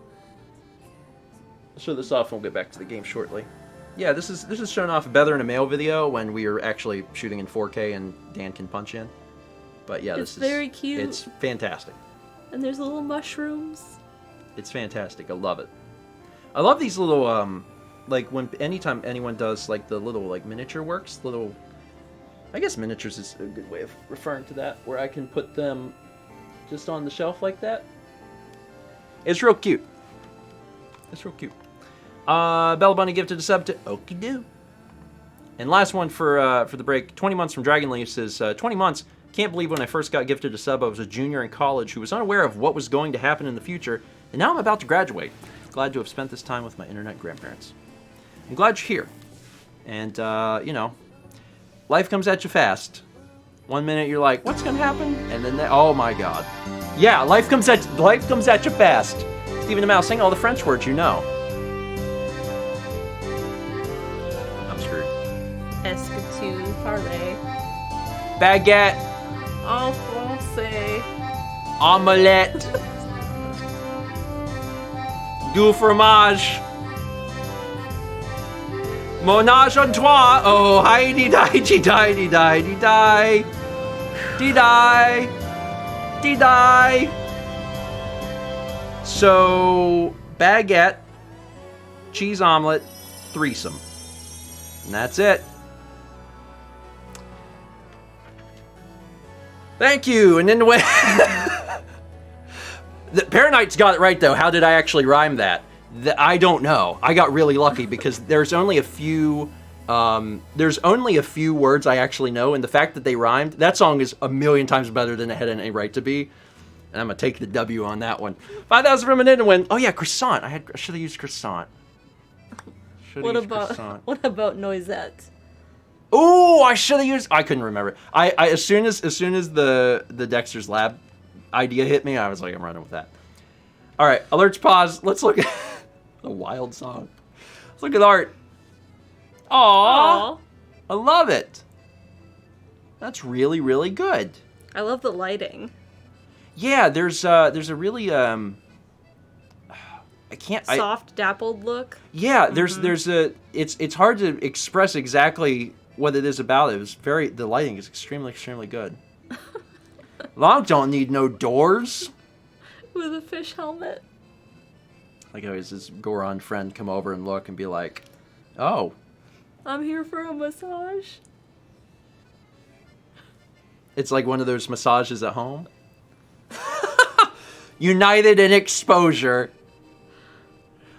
I'll show this off and we'll get back to the game shortly. Yeah, this is showing off better in a male video when we are actually shooting in 4K and Dan can punch in. But yeah, It's this is very cute. It's fantastic. And there's little mushrooms. It's fantastic. I love it. I love these little like anytime anyone does like the little like miniature works, I guess miniatures is a good way of referring to that, where I can put them just on the shelf like that. It's real cute. It's real cute. Bella Bunny gifted a sub to Okie Doo. And last one for the break. 20 months from Dragon Leaf says, 20 months. Can't believe when I first got gifted a sub, I was a junior in college who was unaware of what was going to happen in the future, and now I'm about to graduate. Glad to have spent this time with my internet grandparents. I'm glad you're here. And, you know, life comes at you fast. 1 minute you're like, what's gonna happen? And then, oh my god. Yeah, life comes at you fast. Stephen the Mouse, saying all the French words you know. I'm screwed. Est-ce que tu parles Baguette. en français? Omelette. Du fromage. Monage à trois. Oh, hi-di-di-di-di-di-di-di. Di-di. Di-di. So, baguette, cheese omelet, threesome. And that's it. Thank you. And then the way... The Paranite's got it right, though. How did I actually rhyme that? I don't know. I got really lucky because there's only a few words I actually know, and the fact that they rhymed, that song is a million times better than it had any right to be. And I'm gonna take the W on that one. 5,000 from an win. Oh yeah, croissant. I should have used croissant. What about noisette? Oh, I should have used. I couldn't remember. As soon as the Dexter's Lab idea hit me, I was like, I'm running with that. All right, alerts pause. Let's look at a wild song. Let's look at art. Aww. I love it. That's really, really good. I love the lighting. Yeah, there's a really soft dappled look. Yeah, it's hard to express exactly what it is about it. It was the lighting is extremely, extremely good. Long don't need no doors. With a fish helmet. Like always, his Goron friend come over and look and be like, "Oh, I'm here for a massage." It's like one of those massages at home. United in exposure.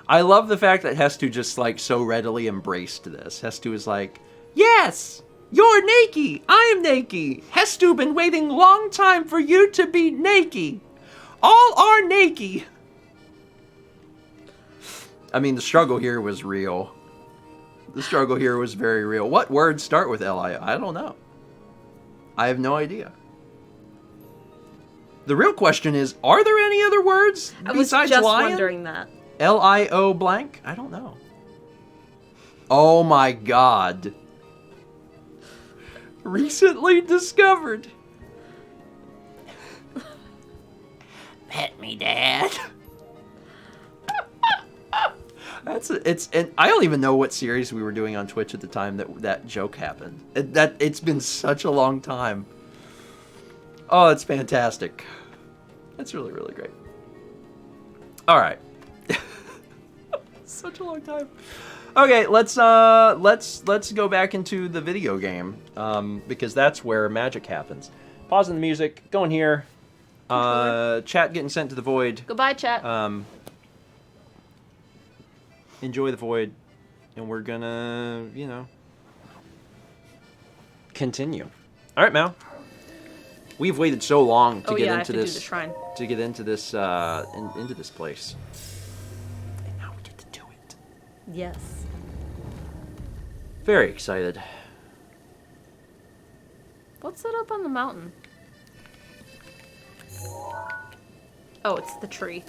I love the fact that Hestu just like so readily embraced this. Hestu is like, yes, you're Nakey. I'm Nakey. Hestu been waiting long time for you to be Nakey. All are Nakey. I mean, the struggle here was real. The struggle here was very real. What words start with L-I? I don't know. I have no idea. The real question is, are there any other words besides I was just lion? wondering that. L-I-O blank? I don't know. Oh my god. Recently discovered. Pet me, Dad. And I don't even know what series we were doing on Twitch at the time that joke happened. It's been such a long time. Oh, it's fantastic. That's really, really great. All right. Such a long time. Okay, let's go back into the video game because that's where magic happens. Pausing the music, going here. Chat getting sent to the void. Goodbye, chat. Enjoy the void, and we're gonna, continue. All right, Mal. We've waited so long to get into this. Do the shrine. To get into this, into this place. And now we get to do it. Yes. Very excited. What's that up on the mountain? Oh, it's the tree.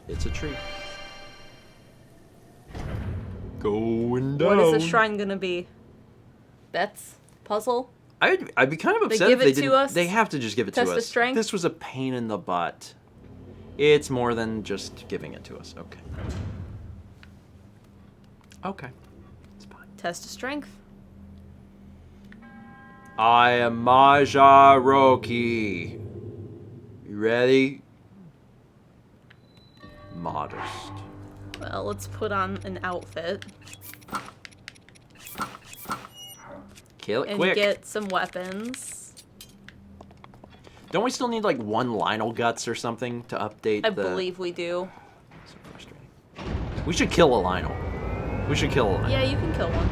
It's a tree. Going down. What is the shrine gonna be? Bets? Puzzle? I'd be kind of They upset give if they it to didn't. us? They have to just give it to us. Test the strength? This was a pain in the butt. It's more than just giving it to us. Okay. Okay. It's fine. Test of strength. I am Majaroki. You ready? Modest. Well, let's put on an outfit. Kill it And quick. get some weapons. Don't we still need like one Lionel Guts or something to update I believe we do. So frustrating. We should kill a Lionel. We should kill a Lionel. Yeah, you can kill one.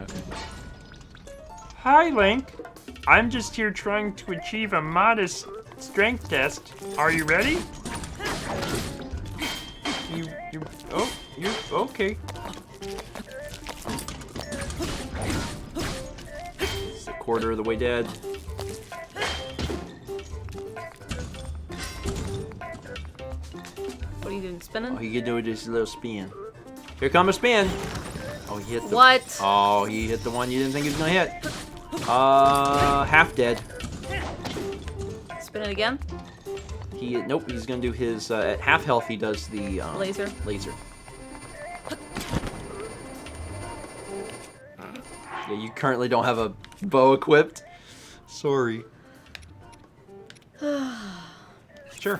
Okay. Hi, Link. I'm just here trying to achieve a modest strength test. Are you ready? You okay. It's a quarter of the way dead. What are you doing? Spinning? Oh, he could do this little spin. Here come a spin. Oh, he hit the... What? Oh, he hit the one you didn't think he was gonna hit. Half dead. Spin it again? Nope, he's gonna do his, at half health he does the, Laser. Laser. Yeah, you currently don't have a bow equipped. Sorry. Sure.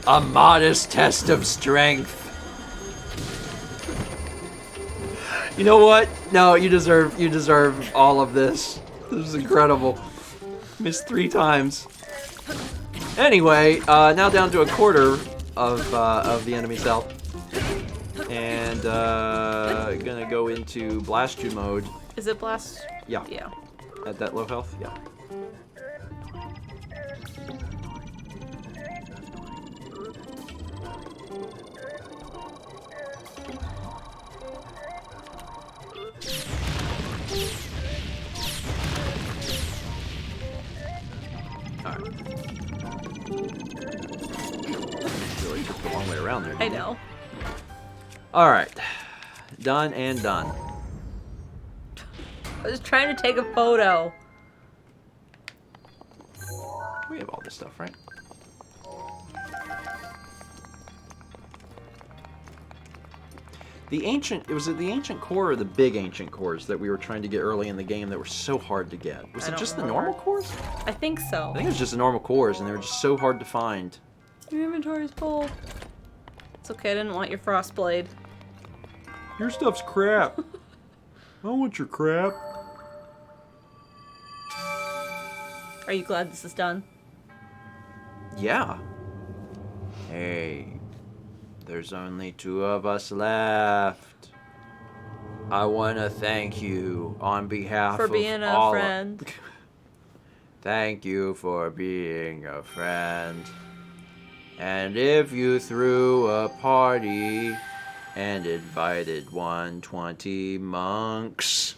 A modest test of strength. You know what? No, you deserve all of this. This is incredible. Missed 3 times. Anyway, now down to a quarter of the enemy's health. And gonna go into blast you mode. Is it blast? Yeah. Yeah. At that low health? Yeah. Alright. Really took the long way around there. I know. Alright. Done and done. I was trying to take a photo. We have all this stuff, right? It was the ancient core or the big ancient cores that we were trying to get early in the game that were so hard to get? Was I it don't just remember. the normal cores? I think so. I think it was just the normal cores, and they were just so hard to find. Your inventory's full. It's okay, I didn't want your frost blade. Your stuff's crap. I don't want your crap. Are you glad this is done? Yeah. Hey, there's only 2 of us left. I want to thank you on behalf For of being a all friend. Thank you for being a friend. And if you threw a party and invited 120 monks,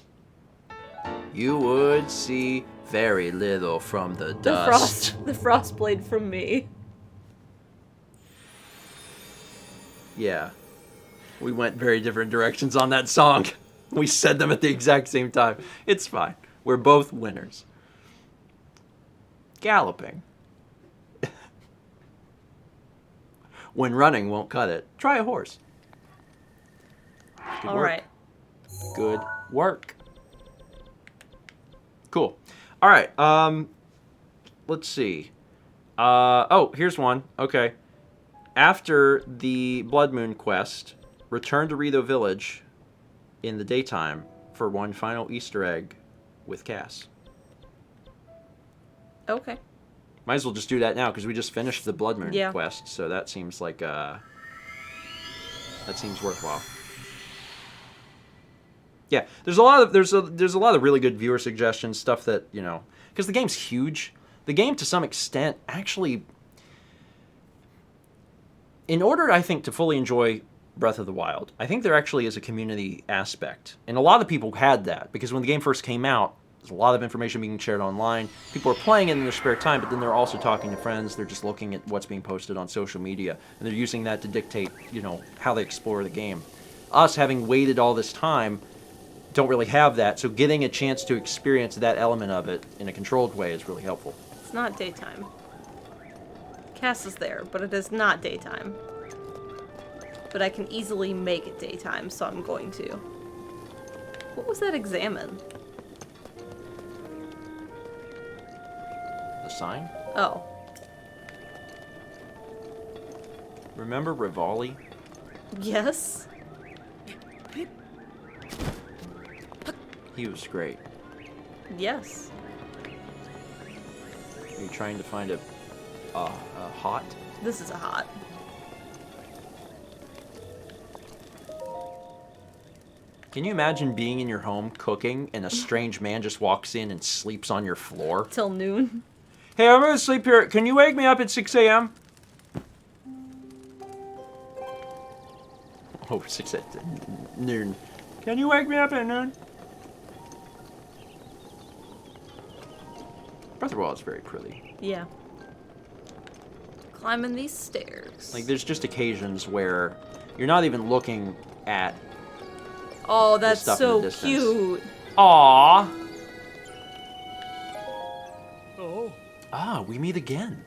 you would see very little from the dust. The frost blade from me. Yeah. We went very different directions on that song. We said them at the exact same time. It's fine. We're both winners. Galloping. When running won't cut it, try a horse. Good All work. right. Good work. Cool. All right. Let's see. Oh, here's one. Okay. After the Blood Moon quest, return to Rito Village in the daytime for one final Easter egg with Cass. Okay. Might as well just do that now because we just finished the Blood Moon Yeah. quest, so that seems like that seems worthwhile. Yeah, there's a lot of really good viewer suggestions, stuff that, you know, because the game's huge. The game, to some extent, actually, in order, I think, to fully enjoy Breath of the Wild, I think there actually is a community aspect, and a lot of people had that because when the game first came out, there's a lot of information being shared online. People are playing it in their spare time, but then they're also talking to friends. They're just looking at what's being posted on social media, and they're using that to dictate, you know, how they explore the game. Us, having waited all this time, don't really have that, so getting a chance to experience that element of it in a controlled way is really helpful. It's not daytime. Cass is there, but it is not daytime. But I can easily make it daytime, so I'm going to. What was that examine? The sign? Oh. Remember Rivali? Yes? He was great. Yes. Are you trying to find a hot? This is a hot. Can you imagine being in your home cooking and a strange man just walks in and sleeps on your floor? Till noon. Hey, I'm gonna sleep here. Can you wake me up at 6 a.m.? Oh, 6 at noon. Can you wake me up at noon? Breath of the Wild is very pretty. Yeah. Climbing these stairs. Like, there's just occasions where you're not even looking at. Oh, that's stuff in the so distance. cute. Aww. Oh. Ah, we meet again.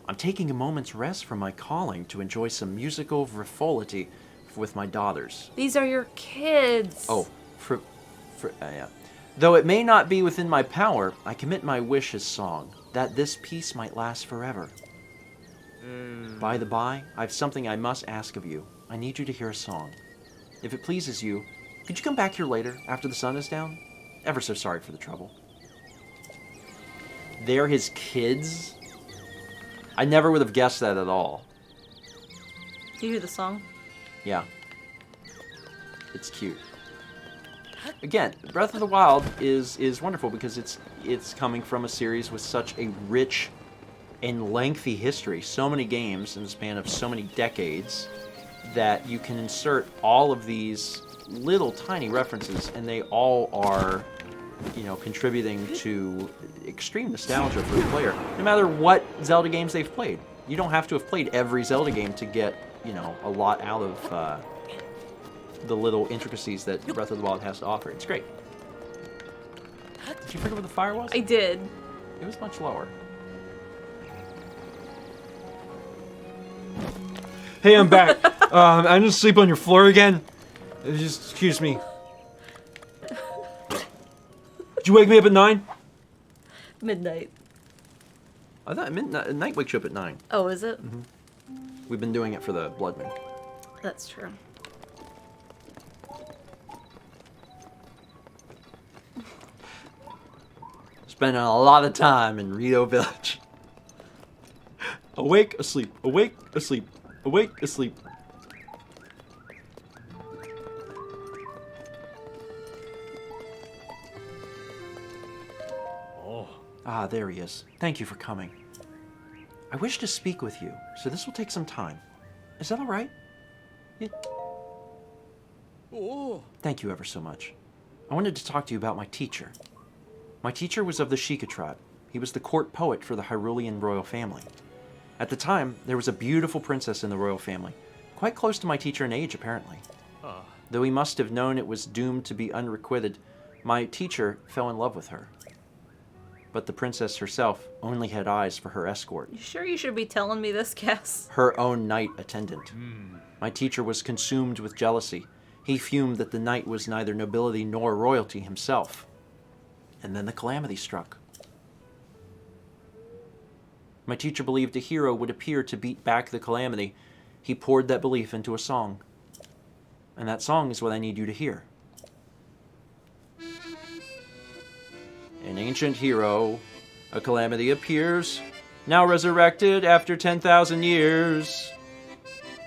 I'm taking a moment's rest from my calling to enjoy some musical frivolity with my daughters. These are your kids. Oh, yeah. Though it may not be within my power, I commit my wish as song, that this peace might last forever. By the by, I've something I must ask of you. I need you to hear a song. If it pleases you, could you come back here later, after the sun is down? Ever so sorry for the trouble. They're his kids? I never would have guessed that at all. Do you hear the song? Yeah. It's cute. Again, Breath of the Wild is wonderful because it's coming from a series with such a rich and lengthy history. So many games in the span of so many decades that you can insert all of these little tiny references and they all are, you know, contributing to extreme nostalgia for the player. No matter what Zelda games they've played. You don't have to have played every Zelda game to get, you know, a lot out of the little intricacies that Breath of the Wild has to offer. It's great. Did you figure where the fire was? I did. It was much lower. Hey, I'm back. I'm just sleep on your floor again. Just excuse me. Did you wake me up at 9? Midnight. I thought night wakes you up at 9. Oh, is it? We've been doing it for the blood moon. That's true. Spending a lot of time in Rito Village. Awake, asleep, awake, asleep, awake, asleep. Ah, there he is. Thank you for coming. I wish to speak with you, so this will take some time. Is that all right? Yeah. Thank you ever so much. I wanted to talk to you about my teacher. My teacher was of the Sheikah tribe. He was the court poet for the Hyrulean royal family. At the time, there was a beautiful princess in the royal family, quite close to my teacher in age, apparently. Though he must have known it was doomed to be unrequited, my teacher fell in love with her. But the princess herself only had eyes for her escort, You sure you should be telling me this, Cass? her own knight attendant. My teacher was consumed with jealousy. He fumed that the knight was neither nobility nor royalty himself. And then the calamity struck. My teacher believed a hero would appear to beat back the calamity. He poured that belief into a song. And that song is what I need you to hear. An ancient hero, a calamity appears, now resurrected after 10,000 years.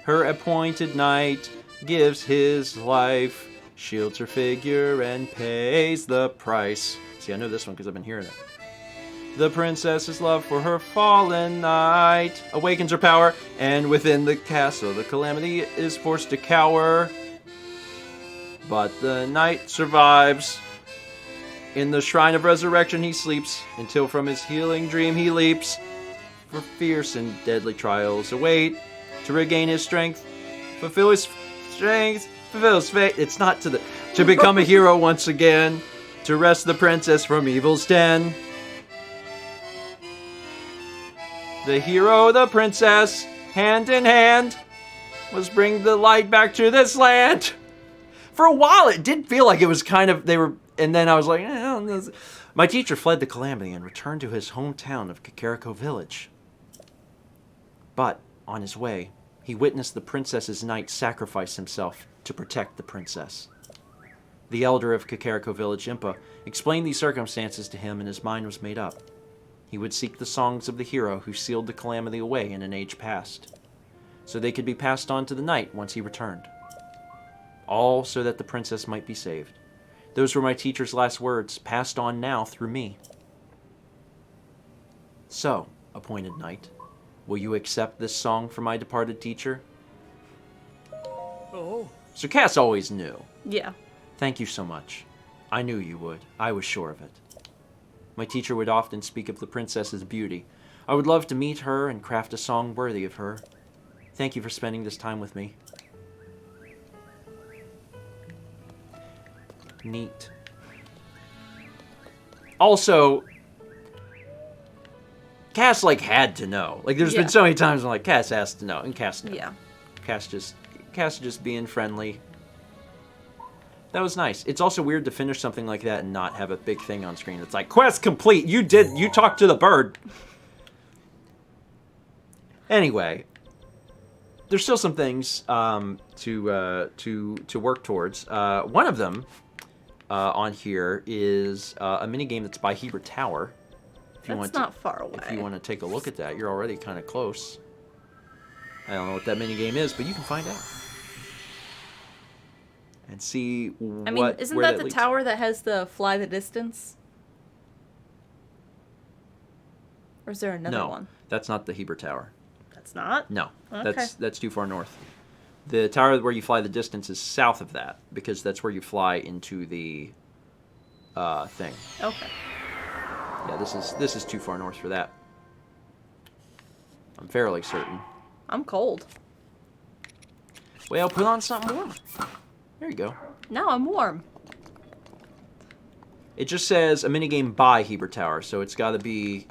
Her appointed knight gives his life, shields her figure, and pays the price. See, I know this one because I've been hearing it. The princess's love for her fallen knight awakens her power, and within the castle the calamity is forced to cower. But the knight survives. In the shrine of resurrection he sleeps, until from his healing dream he leaps. For fierce and deadly trials await, to regain his strength, fulfill his strength, fulfill his fate. It's not to become a hero once again, to wrest the princess from evil's den. The hero, the princess, hand in hand, must bring the light back to this land. For a while, it did feel like it was kind of, and then I was like, My teacher fled the calamity and returned to his hometown of Kakariko Village. But, on his way, he witnessed the princess's knight sacrifice himself to protect the princess. The elder of Kakariko Village, Impa, explained these circumstances to him and his mind was made up. He would seek the songs of the hero who sealed the calamity away in an age past, so they could be passed on to the knight once he returned. All so that the princess might be saved. Those were my teacher's last words, passed on now through me. So, appointed knight, will you accept this song from my departed teacher? So Cass always knew. Yeah. Thank you so much. I knew you would. I was sure of it. My teacher would often speak of the princess's beauty. I would love to meet her and craft a song worthy of her. Thank you for spending this time with me. Neat. Also, Cass, had to know. There's been so many times when, Cass has to know, and Cass knew. Yeah. Cass just being friendly. That was nice. It's also weird to finish something like that and not have a big thing on screen. It's like, quest complete! You talked to the bird! Anyway, there's still some things to work towards. One of them on here is a minigame that's by Hebert Tower. That's not far away. If you want to take a look at that, you're already kind of close. I don't know what that minigame is, but you can find out. And see isn't that the tower that has the fly the distance? Or is there another one? No, that's not the Hebert Tower. That's not? No, Okay. that's too far north. The tower where you fly the distance is south of that, because that's where you fly into the thing. Okay. Yeah, this is too far north for that. I'm fairly certain. I'm cold. Well, put on something warm. There you go. Now I'm warm. It just says a minigame by Hebert Tower, so it's got to be,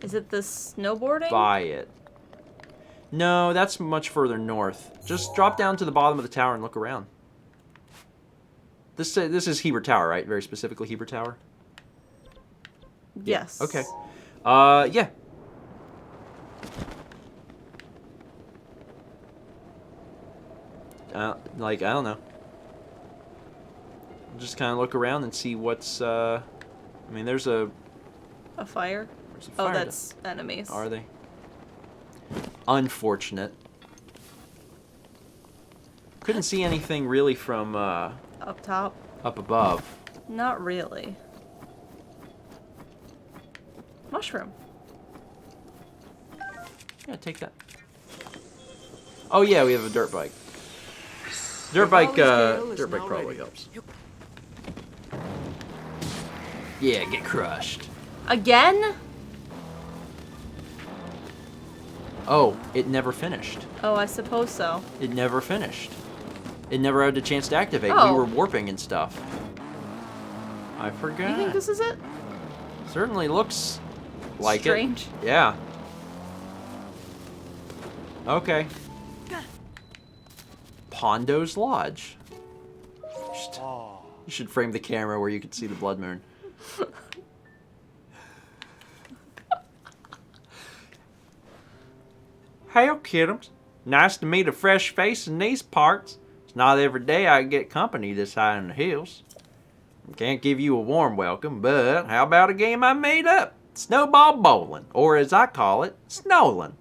Is it the snowboarding? by it. No, that's much further north. Just drop down to the bottom of the tower and look around. This is Heber Tower, right? Very specifically Heber Tower? Yes. Okay. Yeah. Like, I don't know. Just kind of look around and see what's, I mean, there's a fire? There's a Oh, fire that's enemies. Are they? Unfortunate. Couldn't see anything really from, Up top? up above. Not really. Mushroom. Yeah, take that. Oh yeah, we have a dirt bike. Dirt bike probably helps. Yeah, get crushed. Again? Oh, it never finished. Oh, I suppose so. It never finished. It never had a chance to activate. Oh. We were warping and stuff. I forgot. You think this is it? Certainly looks like Strange. it. Yeah. Okay. Pondo's Lodge. You should frame the camera where you can see the blood moon. Hail, kiddoms. Nice to meet a fresh face in these parts. It's not every day I get company this high in the hills. Can't give you a warm welcome, but how about a game I made up? Snowball bowling, or as I call it, snowlin'.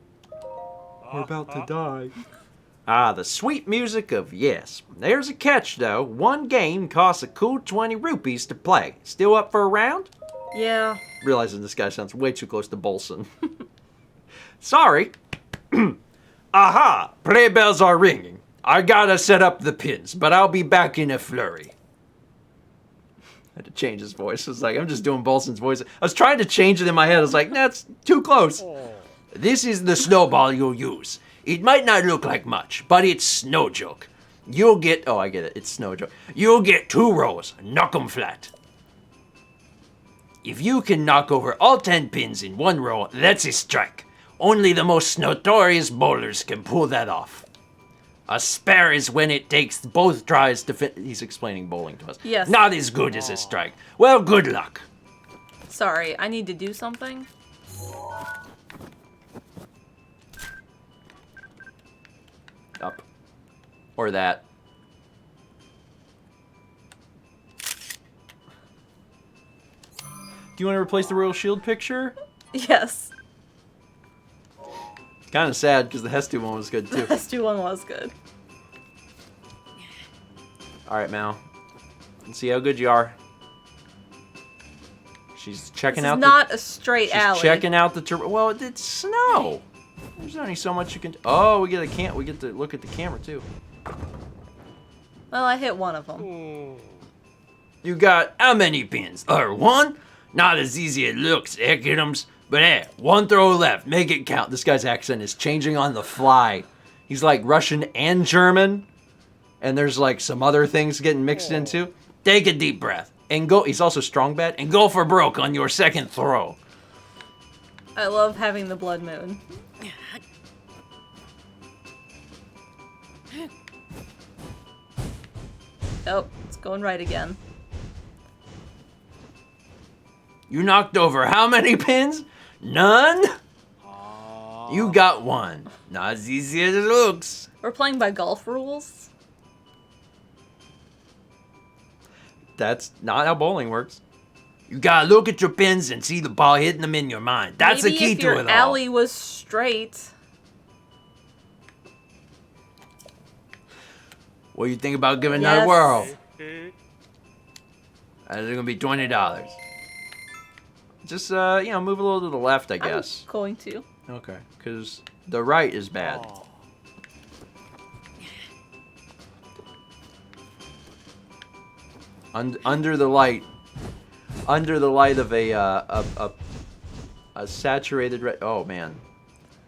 We're about to die. Ah, the sweet music of yes. There's a catch, though. One game costs a cool 20 rupees to play. Still up for a round? Yeah. Realizing this guy sounds way too close to Bolson. Sorry. Aha! Play bells are ringing. I gotta set up the pins, but I'll be back in a flurry. I had to change his voice. It's like, I'm just doing Bolson's voice. I was trying to change it in my head. I was like, that's too close. This is the snowball you'll use. It might not look like much, but it's snow joke. You'll get, oh, I get it. It's snow joke. You'll get 2 rows. Knock 'em flat. If you can knock over all 10 pins in 1 row, that's a strike. Only the most notorious bowlers can pull that off. A spare is when it takes both tries to fit. He's explaining bowling to us. Yes. Not as good as a strike. Well, good luck. Sorry, I need to do something. Up. Or that. Do you want to replace the Royal Shield picture? Yes. Kind of sad because the Hestu one was good too. The Hestu one was good. Alright, Mal. Let's see how good you are. She's checking This out is not a straight She's alley. checking out the well, it's snow. There's only so much you can. Oh, we get to look at the camera too. Well, I hit one of them. You got how many pins? One? Not as easy as it looks, kiddoms. But hey, 1 throw left. Make it count. This guy's accent is changing on the fly. He's like Russian and German. And there's like some other things getting mixed into. Take a deep breath. And go. He's also strong bad. And go for broke on your second throw. I love having the blood moon. Oh, it's going right again. You knocked over how many pins? None? You got 1. Not as easy as it looks. We're playing by golf rules. That's not how bowling works. You gotta look at your pins and see the ball hitting them in your mind. That's Maybe the key if to your it all. alley was straight. What do you think about giving Yes. that a whirl? That's gonna be $20. Just, move a little to the left, I guess. I'm going to. Okay, because the right is bad. Under the light of a saturated red. Oh man.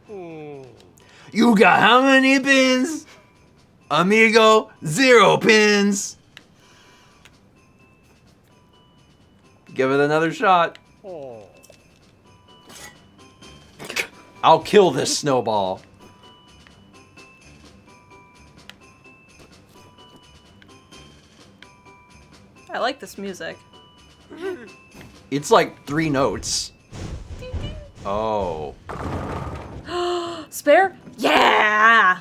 You got how many pins? Amigo, 0 pins. Give it another shot. I'll kill this snowball. like this music. It's like 3 notes. Oh. Spare? Yeah!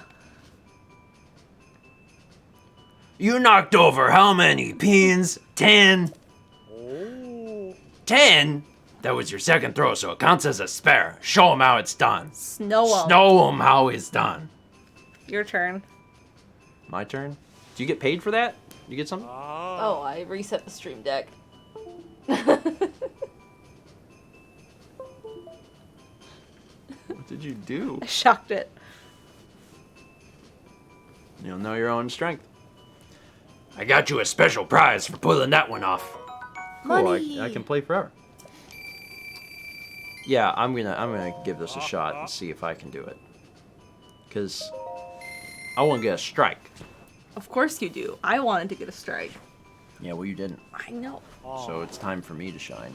You knocked over how many pins? 10. 10? That was your second throw, so it counts as a spare. Show him how it's done. Snow 'em. Snow him how it's done. Your turn. My turn? Do you get paid for that? You get something? Oh, I reset the stream deck. What did you do? I shocked it. You'll know your own strength. I got you a special prize for pulling that one off. Cool, Money. I can play forever. Yeah, I'm gonna give this a shot and see if I can do it. Cause I want to get a strike. Of course you do. I wanted to get a strike. Yeah, well you didn't. I know. So it's time for me to shine.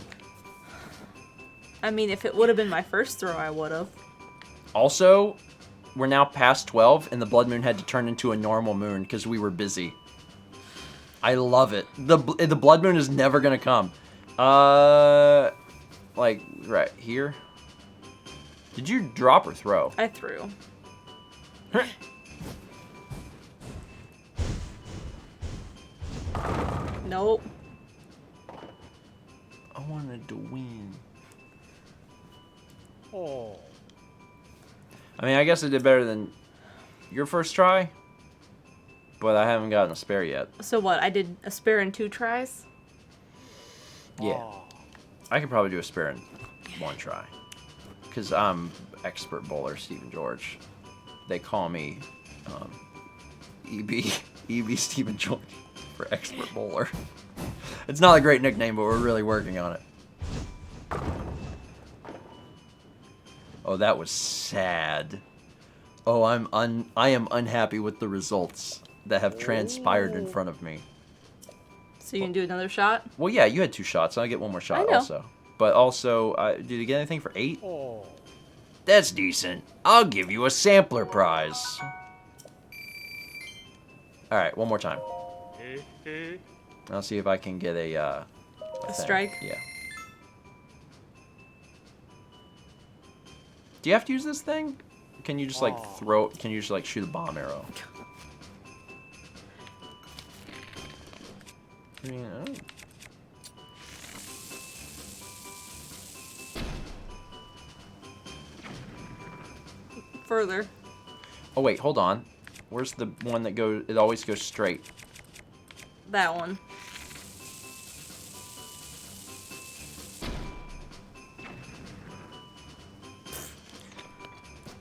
I mean, if it would have been my first throw, I would have. Also, we're now past 12, and the blood moon had to turn into a normal moon because we were busy. I love it. The blood moon is never gonna come. Like right here. Did you drop or throw? I threw. Nope. I wanted to win. Oh. I mean, I guess I did better than your first try, but I haven't gotten a spare yet. So what? I did a spare in 2 tries? Yeah. I could probably do a spare in 1 try. Because I'm expert bowler Stephen George. They call me EB Stephen George for expert bowler. It's not a great nickname, but we're really working on it. Oh, that was sad. Oh, I am unhappy with the results that have transpired in front of me. So you can do another shot? Well, yeah, you had 2 shots. I get 1 more shot I know. also. But also, did you get anything for 8? Oh. That's decent. I'll give you a sampler prize. All right, 1 more time. I'll see if I can get a thing. strike? Yeah. Do you have to use this thing? Can you just like throw? Can you just like shoot a bomb arrow? I mean, I don't- Further. Oh wait, hold on. Where's the one that goes? It always goes straight. That one.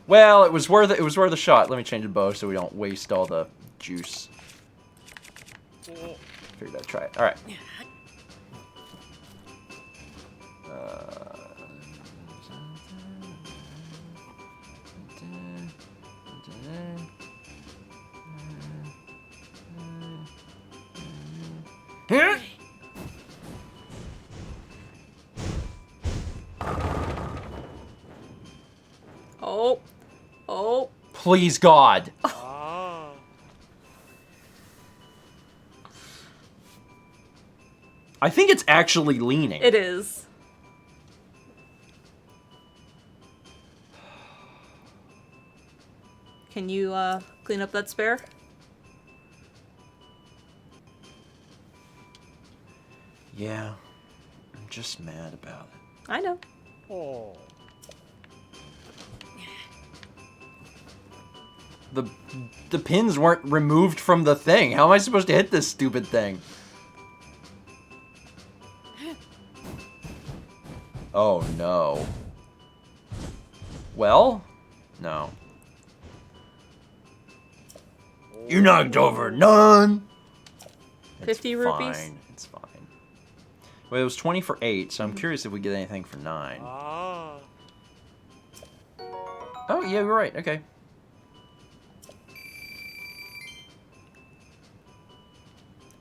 Well, it was worth it. It was worth a shot. Let me change the bow so we don't waste all the juice. Figured I'd try it. All right. Oh. Oh. Please, God. I think it's actually leaning. It is. Can you clean up that spare? Yeah. I'm just mad about it. I know. Oh. The pins weren't removed from the thing. How am I supposed to hit this stupid thing? Oh no. Well, no. You knocked over none. It's 50 rupees? Fine. It's fine. Well, it was 20 for 8, so I'm curious if we get anything for 9. Ah. Oh, yeah, you're right. Okay.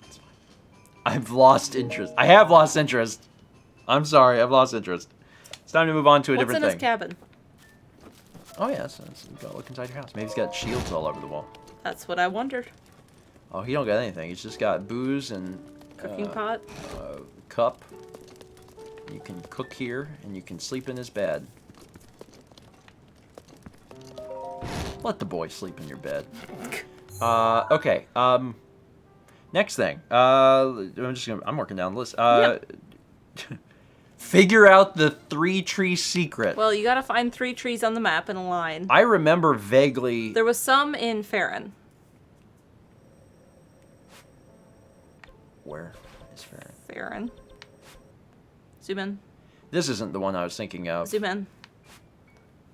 It's fine. I've lost interest. I have lost interest. I'm sorry. I've lost interest. It's time to move on to a What's different in thing. his cabin? Oh, yeah. So you gotta look inside your house. Maybe he's got shields all over the wall. That's what I wondered. Oh, he don't got anything. He's just got booze and Cooking pot. Cup. You can cook here, and you can sleep in his bed. Let the boy sleep in your bed. Okay. Next thing. I'm working down the list. Figure out the 3-tree secret. Well, you gotta find 3 trees on the map in a line. I remember vaguely. There was some in Farron. Where is Farron? Farron. Zoom in. This isn't the one I was thinking of. Zoom in.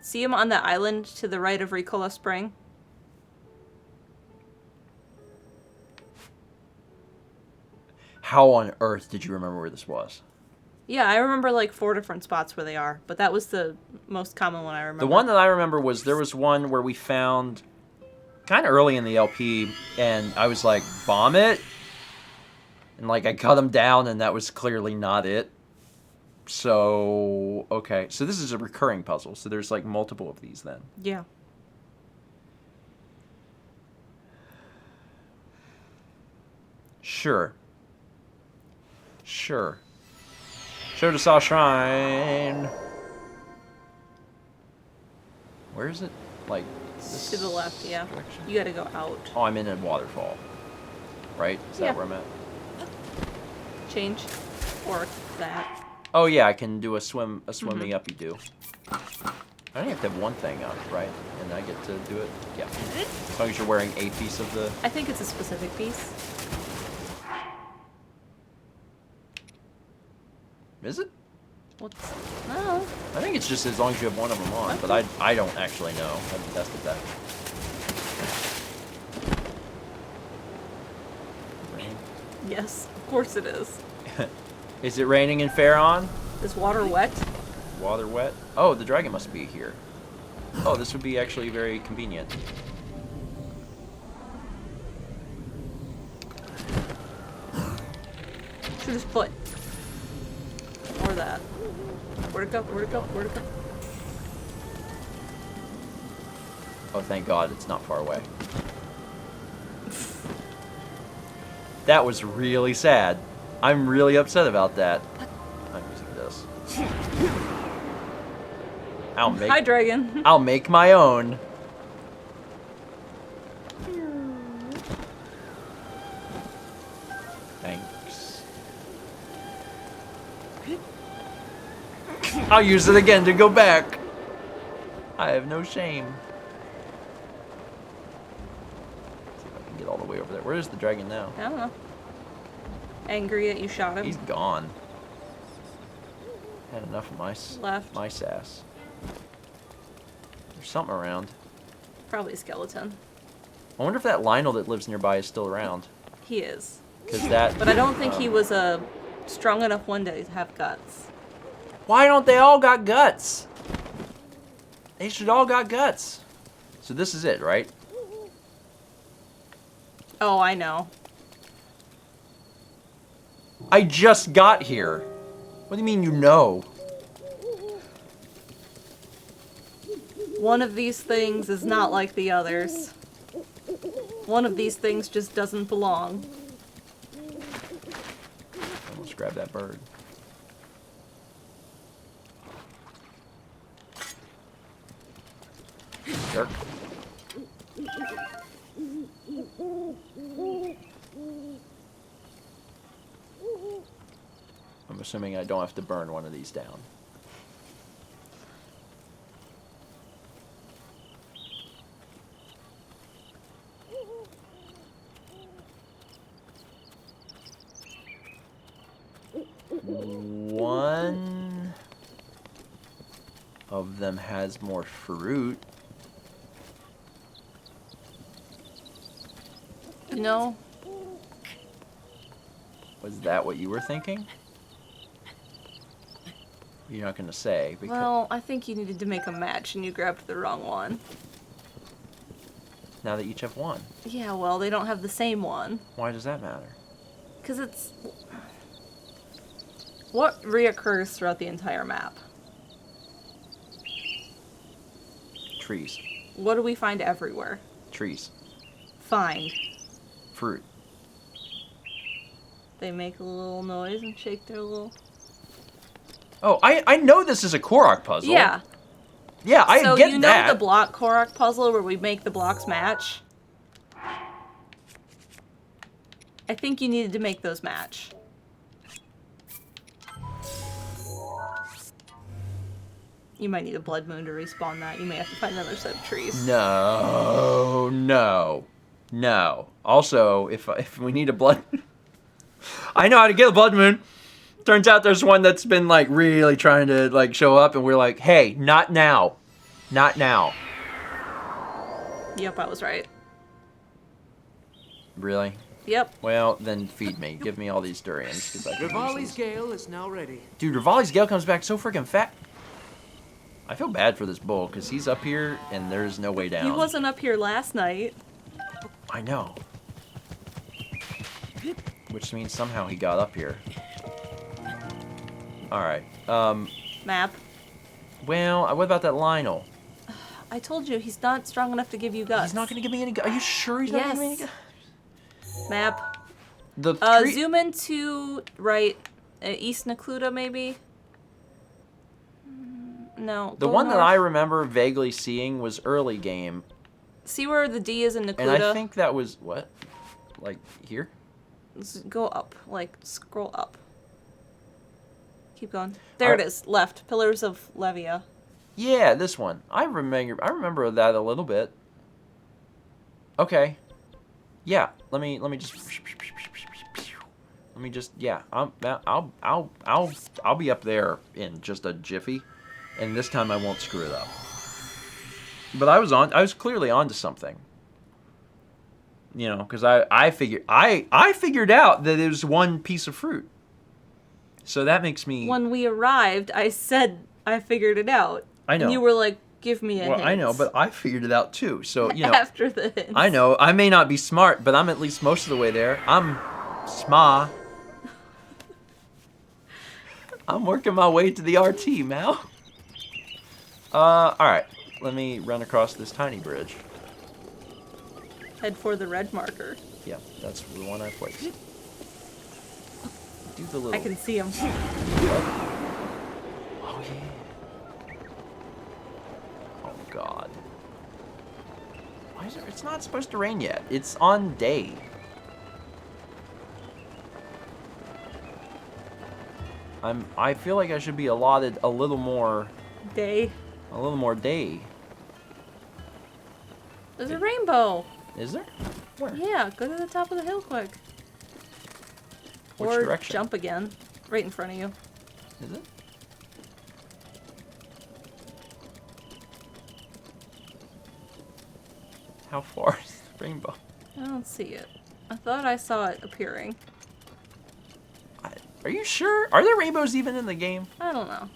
See him on the island to the right of Ricola Spring? How on earth did you remember where this was? Yeah, I remember like 4 different spots where they are, but that was the most common one I remember. The one that I remember was there was one where we found kind of early in the LP, and I was like, bomb it? And like I cut them down, and that was clearly not it. So, okay. So this is a recurring puzzle, so there's like multiple of these then. Yeah. Sure. Sure. Show to Saw Shrine. Where is it? Like this To the left, yeah. direction? You gotta go out. Oh, I'm in a waterfall. Right? Is Yeah. that where I'm at? Change. Or that. Oh yeah, I can do a swimmy uppy do. I only have to have one thing up, right? And I get to do it? Yeah. As long as you're wearing a piece of the... I think it's a specific piece. Is it? What's... No. I think it's just as long as you have one of them on, but I don't actually know. I haven't tested that. Rain. Yes, of course it is. Is it raining in Farron? Is water wet? Water wet? Oh, the dragon must be here. Oh, this would be actually very convenient. Shoot his foot. Or that. Where'd it go? Where'd it go? Where'd it go? Oh, thank God, it's not far away. That was really sad. I'm really upset about that. I'm using this. Hi, dragon. I'll make my own. Thanks. I'll use it again to go back. I have no shame. See if I can get all the way over there. Where is the dragon now? I don't know. Angry that you shot him. He's gone. Had enough of Left. my sass. There's something around. Probably a skeleton. I wonder if that Lionel that lives nearby is still around. He is. Cause that. But I don't think he was a strong enough one to have guts. Why don't they all got guts? They should all got guts. So this is it, right? Oh, I know. I just got here. What do you mean you know? One of these things is not like the others. One of these things just doesn't belong. Let's grab that bird. Jerk. I'm assuming I don't have to burn one of these down. One of them has more fruit. You know, Was that what you were thinking? You're not gonna say because well, I think you needed to make a match and you grabbed the wrong one. now they each have one. Yeah, well, they don't have the same one. Why does that matter? Because it's... What reoccurs throughout the entire map? Trees. What do we find everywhere? Trees. Find. Fruit. They make a little noise and shake their little... Oh, I know this is a Korok puzzle. Yeah. Yeah, I so get you know that. the block Korok puzzle where we make the blocks match? I think you needed to make those match. You might need a blood moon to respawn that. You may have to find another set of trees. No, no, no. Also, if we need a blood... I know how to get a blood moon. Turns out there's one that's been, like, really trying to, like, show up, and we're like, hey, not now. Not now. Yep, I was right. Really? Yep. Well, then feed me. Give me all these durians. 'Cause I can use Rivali's these. gale is now ready. Dude, Rivali's Gale comes back so freaking fat. I feel bad for this bull, because he's up here, and there's no way down. He wasn't up here last night. I know. Which means somehow he got up here. Alright. Map. Well, what about that Lionel? I told you, he's not strong enough to give you guts. He's not going to give me any... Are you sure he's not going to give me any... Yes. Map. The Zoom into right, East Nakluda maybe? No. The go one that north. I remember vaguely seeing was early game. See where the D is in Nakluda? And I think that was... What? Like, here? Go up. Like, scroll up. Keep going. There it is. Left. Pillars of Levia. Yeah, this one. I remember that a little bit. Okay. Yeah. Let me just yeah. I'll be up there in just a jiffy, and this time I won't screw it up. But I was clearly onto something. You know, because I figured out that it was one piece of fruit. So that makes me... When we arrived, I said I figured it out. I know. And you were like, give me a hint. Well, I know, but I figured it out too. So, you know... After the hint. I know. I may not be smart, but I'm at least most of the way there. I'm sma. I'm working my way to the RT, Mal. Alright. Let me run across this tiny bridge. Head for the red marker. Yeah, that's the one I placed. Do the little... I can see him. Oh, yeah. Oh, God. Why is it... It's not supposed to rain yet. It's on day. I feel like I should be allotted a little more... Day. A little more day. There's a rainbow. Is there? Where? Yeah, go to the top of the hill quick. Which or direction? jump again. Right in front of you. Is it? How far is the rainbow? I don't see it. I thought I saw it appearing. Are you sure? Are there rainbows even in the game? I don't know.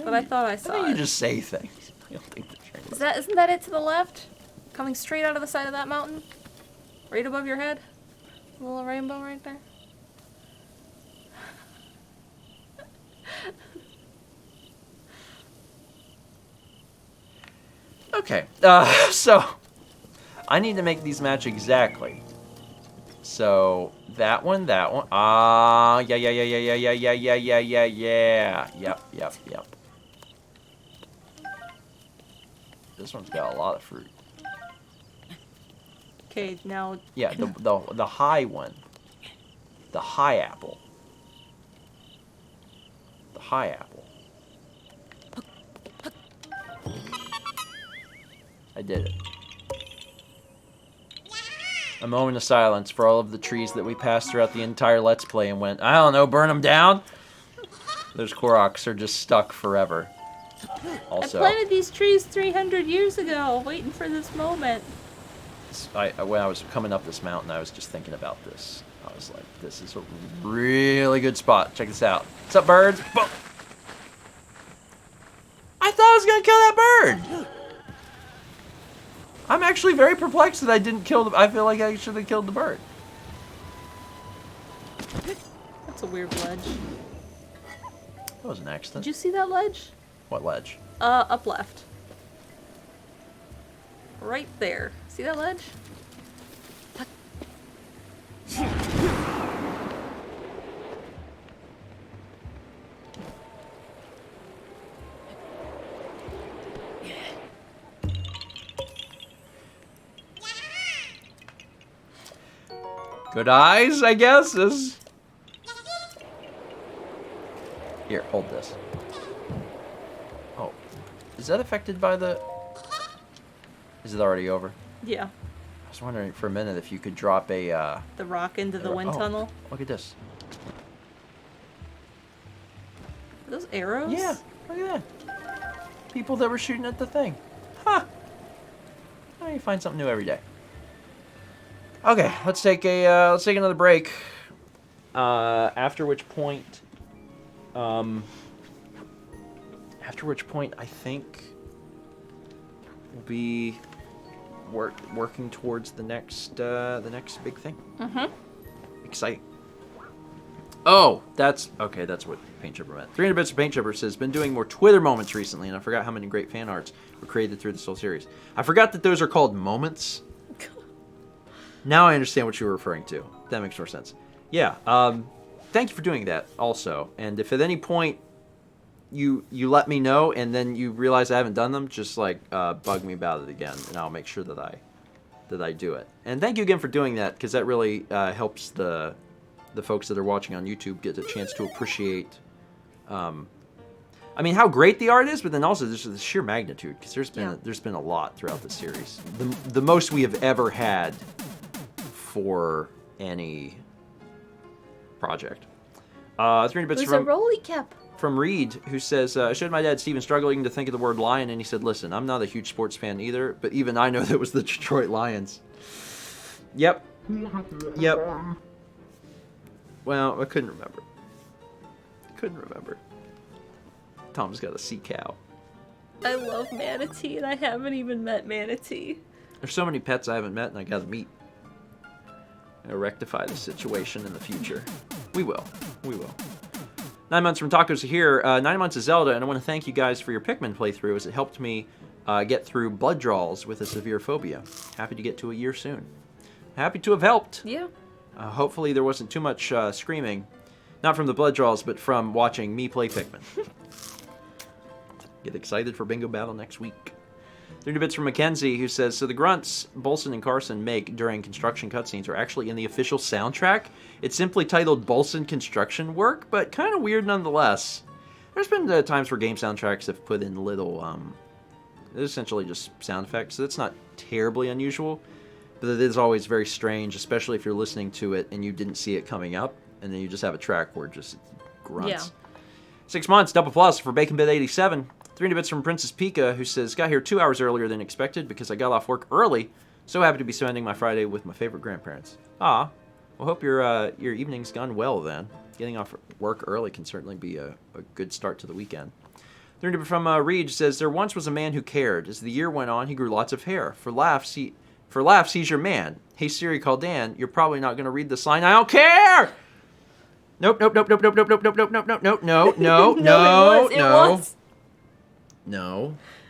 But I thought I saw I think it. you just say things. I don't think there's rainbows. Isn't that it to the left? Coming straight out of the side of that mountain? Right above your head? A little rainbow right there. Okay, so I need to make these match exactly. So that one. Yeah. Yep. This one's got a lot of fruit. Okay, now... Yeah, the high one. The high apple. The high apple. I did it. A moment of silence for all of the trees that we passed throughout the entire Let's Play and went, I don't know, burn them down? Those Koroks are just stuck forever. Also, I planted these trees 300 years ago, waiting for this moment. when I was coming up this mountain, I was just thinking about this. I was like, this is a really good spot. Check this out. What's up, birds? Whoa. I thought I was going to kill that bird! I'm actually very perplexed that I didn't kill the... I feel like I should have killed the bird. That's a weird ledge. That was an accident. Did you see that ledge? What ledge? Up left. Right there. See that ledge? Good eyes, I guess. Here, hold this. Oh, is that affected by the... Is it already over? Yeah. I was wondering for a minute if you could drop a... The rock into the wind tunnel. Look at this. Are those arrows? Yeah, look at that. People that were shooting at the thing. Huh. Oh, you find something new every day. Okay, let's take another break. After which point I think we'll be working towards the next big thing. Exciting. Oh, that's what Paint Chipper meant. 300 Bits of Paint Chipper says, been doing more Twitter moments recently, and I forgot how many great fan arts were created through this whole series. I forgot that those are called moments. Now I understand what you were referring to. That makes more sense. Yeah, thank you for doing that also. And if at any point you let me know and then you realize I haven't done them, just like bug me about it again, and I'll make sure that I do it. And thank you again for doing that, because that really helps the folks that are watching on YouTube get a chance to appreciate, I mean, how great the art is, but then also just the sheer magnitude, because there's been a lot throughout the series. The most we have ever had for any project. 300 bits Who's a rolly cap? From Reed, who says, I showed my dad Steven struggling to think of the word lion, and he said, listen, I'm not a huge sports fan either, but even I know that was the Detroit Lions. Yep. Well, I couldn't remember. Tom's got a sea cow. I love Manatee, and I haven't even met Manatee. There's so many pets I haven't met, and I gotta meet. I'll rectify the situation in the future. We will. 9 months from Tacos here. 9 months of Zelda, and I want to thank you guys for your Pikmin playthrough, as it helped me get through blood draws with a severe phobia. Happy to get to a year soon. Happy to have helped. Yeah. Hopefully there wasn't too much screaming. Not from the blood draws, but from watching me play Pikmin. Get excited for Bingo Battle next week. 30 bits from Mackenzie, who says, so the grunts Bolson and Carson make during construction cutscenes are actually in the official soundtrack. It's simply titled Bolson Construction Work, but kind of weird nonetheless. There's been times where game soundtracks have put in little, essentially just sound effects, so that's not terribly unusual. But it is always very strange, especially if you're listening to it and you didn't see it coming up, and then you just have a track where it just grunts. Yeah. 6 months, double plus for BaconBit87. 300 bits from Princess Pika, who says, got here 2 hours earlier than expected because I got off work early. So happy to be spending my Friday with my favorite grandparents. Well, hope your evening's gone well then. Getting off work early can certainly be a good start to the weekend. 300 from Reed says, there once was a man who cared. As the year went on, he grew lots of hair. For laughs, he's your man. Hey Siri, call Dan. You're probably not going to read this line. I don't care! Nope.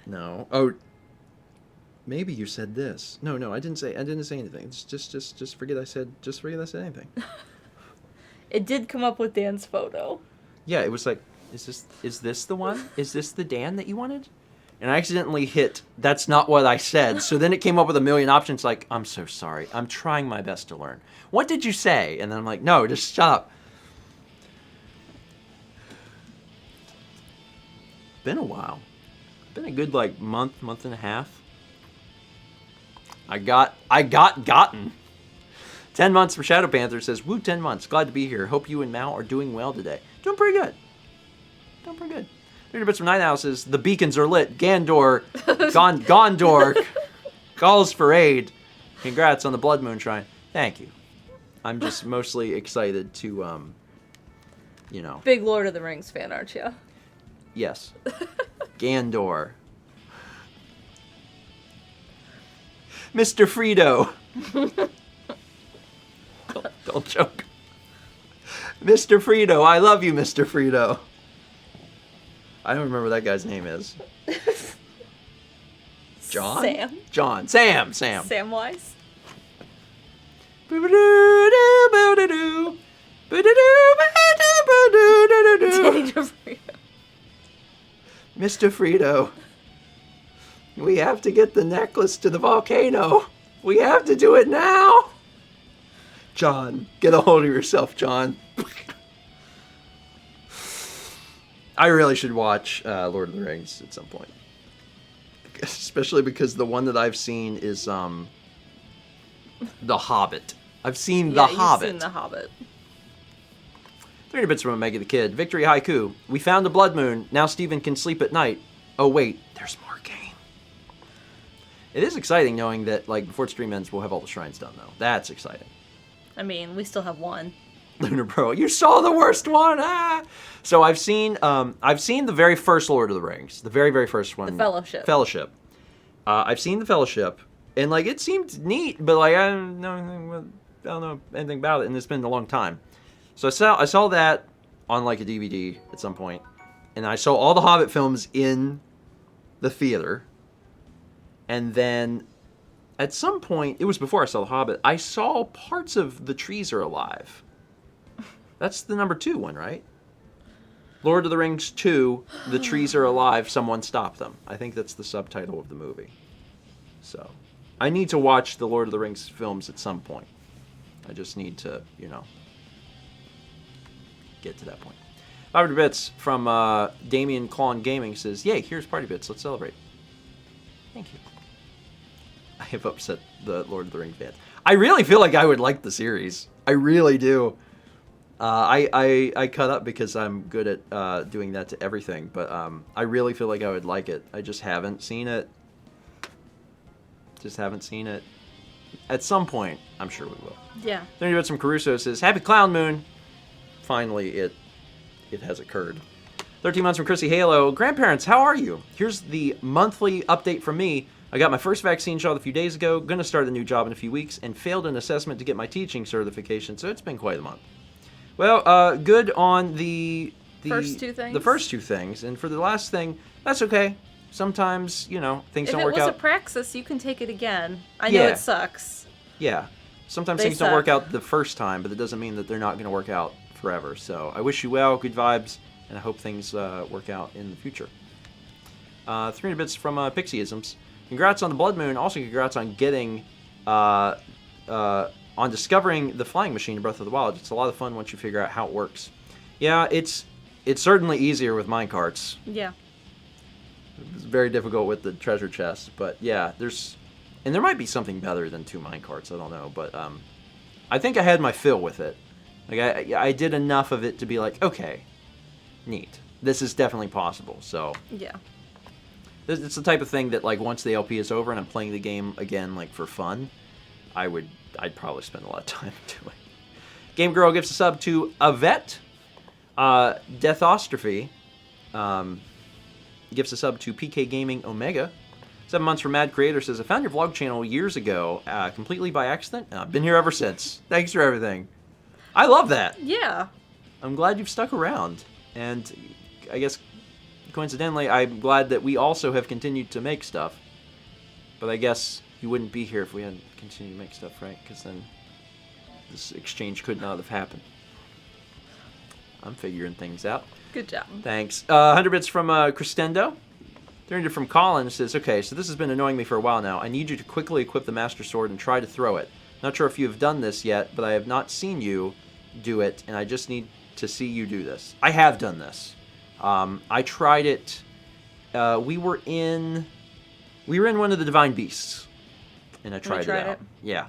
No. Oh, maybe you said this. No, I didn't say anything. Just forget I said anything. It did come up with Dan's photo. Yeah, it was like, is this the one? Is this the Dan that you wanted? And I accidentally hit, that's not what I said. So then it came up with a million options like, I'm so sorry. I'm trying my best to learn. What did you say? And then I'm like, no, just shut up. Been a while. Been a good month and a half. I got gotten. 10 months for Shadow Panther says, woo, 10 months. Glad to be here. Hope you and Mal are doing well today. Doing pretty good. 300 bits from Night Owl says, the beacons are lit. Gondor calls for aid. Congrats on the Blood Moon Shrine. Thank you. I'm just mostly excited to, Big Lord of the Rings fan, aren't you? Yes. Gondor. Mr. Frito. Don't joke. Mr. Frito. I love you, Mr. Frito. I don't remember what that guy's name is. John? Sam. John. Sam. Samwise. Mr. Frito, we have to get the necklace to the volcano. We have to do it now. John, get a hold of yourself, John. I really should watch Lord of the Rings at some point. Especially because the one that I've seen is The Hobbit. I've seen The Hobbit. You've seen The Hobbit. 300 bits from Omega the Kid. Victory Haiku. We found a blood moon. Now Steven can sleep at night. Oh, wait. There's more game. It is exciting knowing that, like, before stream ends, we'll have all the shrines done, though. That's exciting. I mean, we still have one. Lunar Bro, you saw the worst one. Ah! So I've seen the very first Lord of the Rings, the very first one. The Fellowship. Fellowship. I've seen the Fellowship, and like it seemed neat, but like I don't know anything about it, and it's been a long time. So I saw that on like a DVD at some point, and I saw all the Hobbit films in the theater, and then at some point, it was before I saw the Hobbit, I saw parts of The Trees Are Alive. That's the number 2 one, right? Lord of the Rings 2, The Trees Are Alive, Someone Stop Them. I think that's the subtitle of the movie. So, I need to watch the Lord of the Rings films at some point. I just need to, get to that point. 500 bits from Damien Klon Gaming says, yay, here's party bits, let's celebrate. Thank you. I have upset the Lord of the Rings fans. I really feel like I would like the series. I really do. I cut up because I'm good at doing that to everything, but I really feel like I would like it. I just haven't seen it. At some point, I'm sure we will. Yeah. Then you got some Caruso says, Happy Clown Moon. Finally, it has occurred. 13 months from Chrissy Halo. Grandparents, how are you? Here's the monthly update from me. I got my first vaccine shot a few days ago, gonna start a new job in a few weeks, and failed an assessment to get my teaching certification, so it's been quite a month. Well, good on the first two things. The first 2 things, and for the last thing, that's okay. Sometimes, things don't work out. If it was a praxis, you can take it again. I know it sucks. Yeah. Sometimes things don't work out the first time, but it doesn't mean that they're not going to work out forever. So I wish you well, good vibes, and I hope things work out in the future. 300 bits from Pixieisms. Congrats on the Blood Moon. Also, congrats on getting, on discovering the flying machine in Breath of the Wild. It's a lot of fun once you figure out how it works. Yeah, it's certainly easier with minecarts. Yeah. It's very difficult with the treasure chest, but yeah, there might be something better than 2 minecarts. I don't know, but I think I had my fill with it. Like I did enough of it to be like, okay, neat. This is definitely possible. So yeah. It's the type of thing that, like, once the LP is over and I'm playing the game again, like, for fun, I'd probably spend a lot of time doing. Game Girl gives a sub to Avet. Deathostrophe gives a sub to PK Gaming Omega. 7 months from Mad Creator says, I found your vlog channel years ago, completely by accident. I've been here ever since. Thanks for everything. I love that. Yeah. I'm glad you've stuck around. And I guess coincidentally, I'm glad that we also have continued to make stuff. But I guess you wouldn't be here if we hadn't continued to make stuff, right? Because then this exchange could not have happened. I'm figuring things out. Good job. Thanks. 100 bits from Christendo. 300 from Colin says, okay, so this has been annoying me for a while now. I need you to quickly equip the Master Sword and try to throw it. Not sure if you have done this yet, but I have not seen you do it, and I just need to see you do this. I have done this. I tried it. We were in one of the Divine Beasts, and I tried it out. Yeah.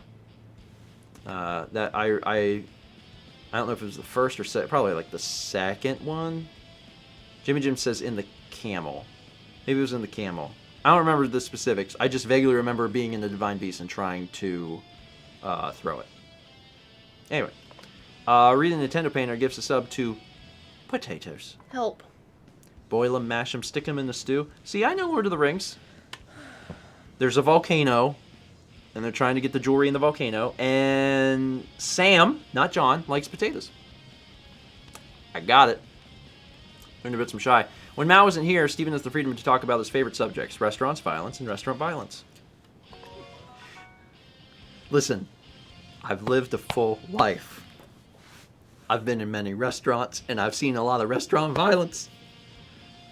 That I don't know if it was the first or second, probably like the second one. Jimmy Jim says in the camel. Maybe it was in the camel. I don't remember the specifics. I just vaguely remember being in the Divine Beast and trying to throw it. Anyway, Read the Nintendo Painter gives a sub to Potatoes. Help. Boil them, mash them, stick them in the stew. See, I know Lord of the Rings. There's a volcano, and they're trying to get the jewelry in the volcano. And Sam, not John, likes potatoes. I got it. Learned a bit from Shy. When Mao isn't here, Steven has the freedom to talk about his favorite subjects, restaurants, violence, and restaurant violence. Listen, I've lived a full life. I've been in many restaurants, and I've seen a lot of restaurant violence.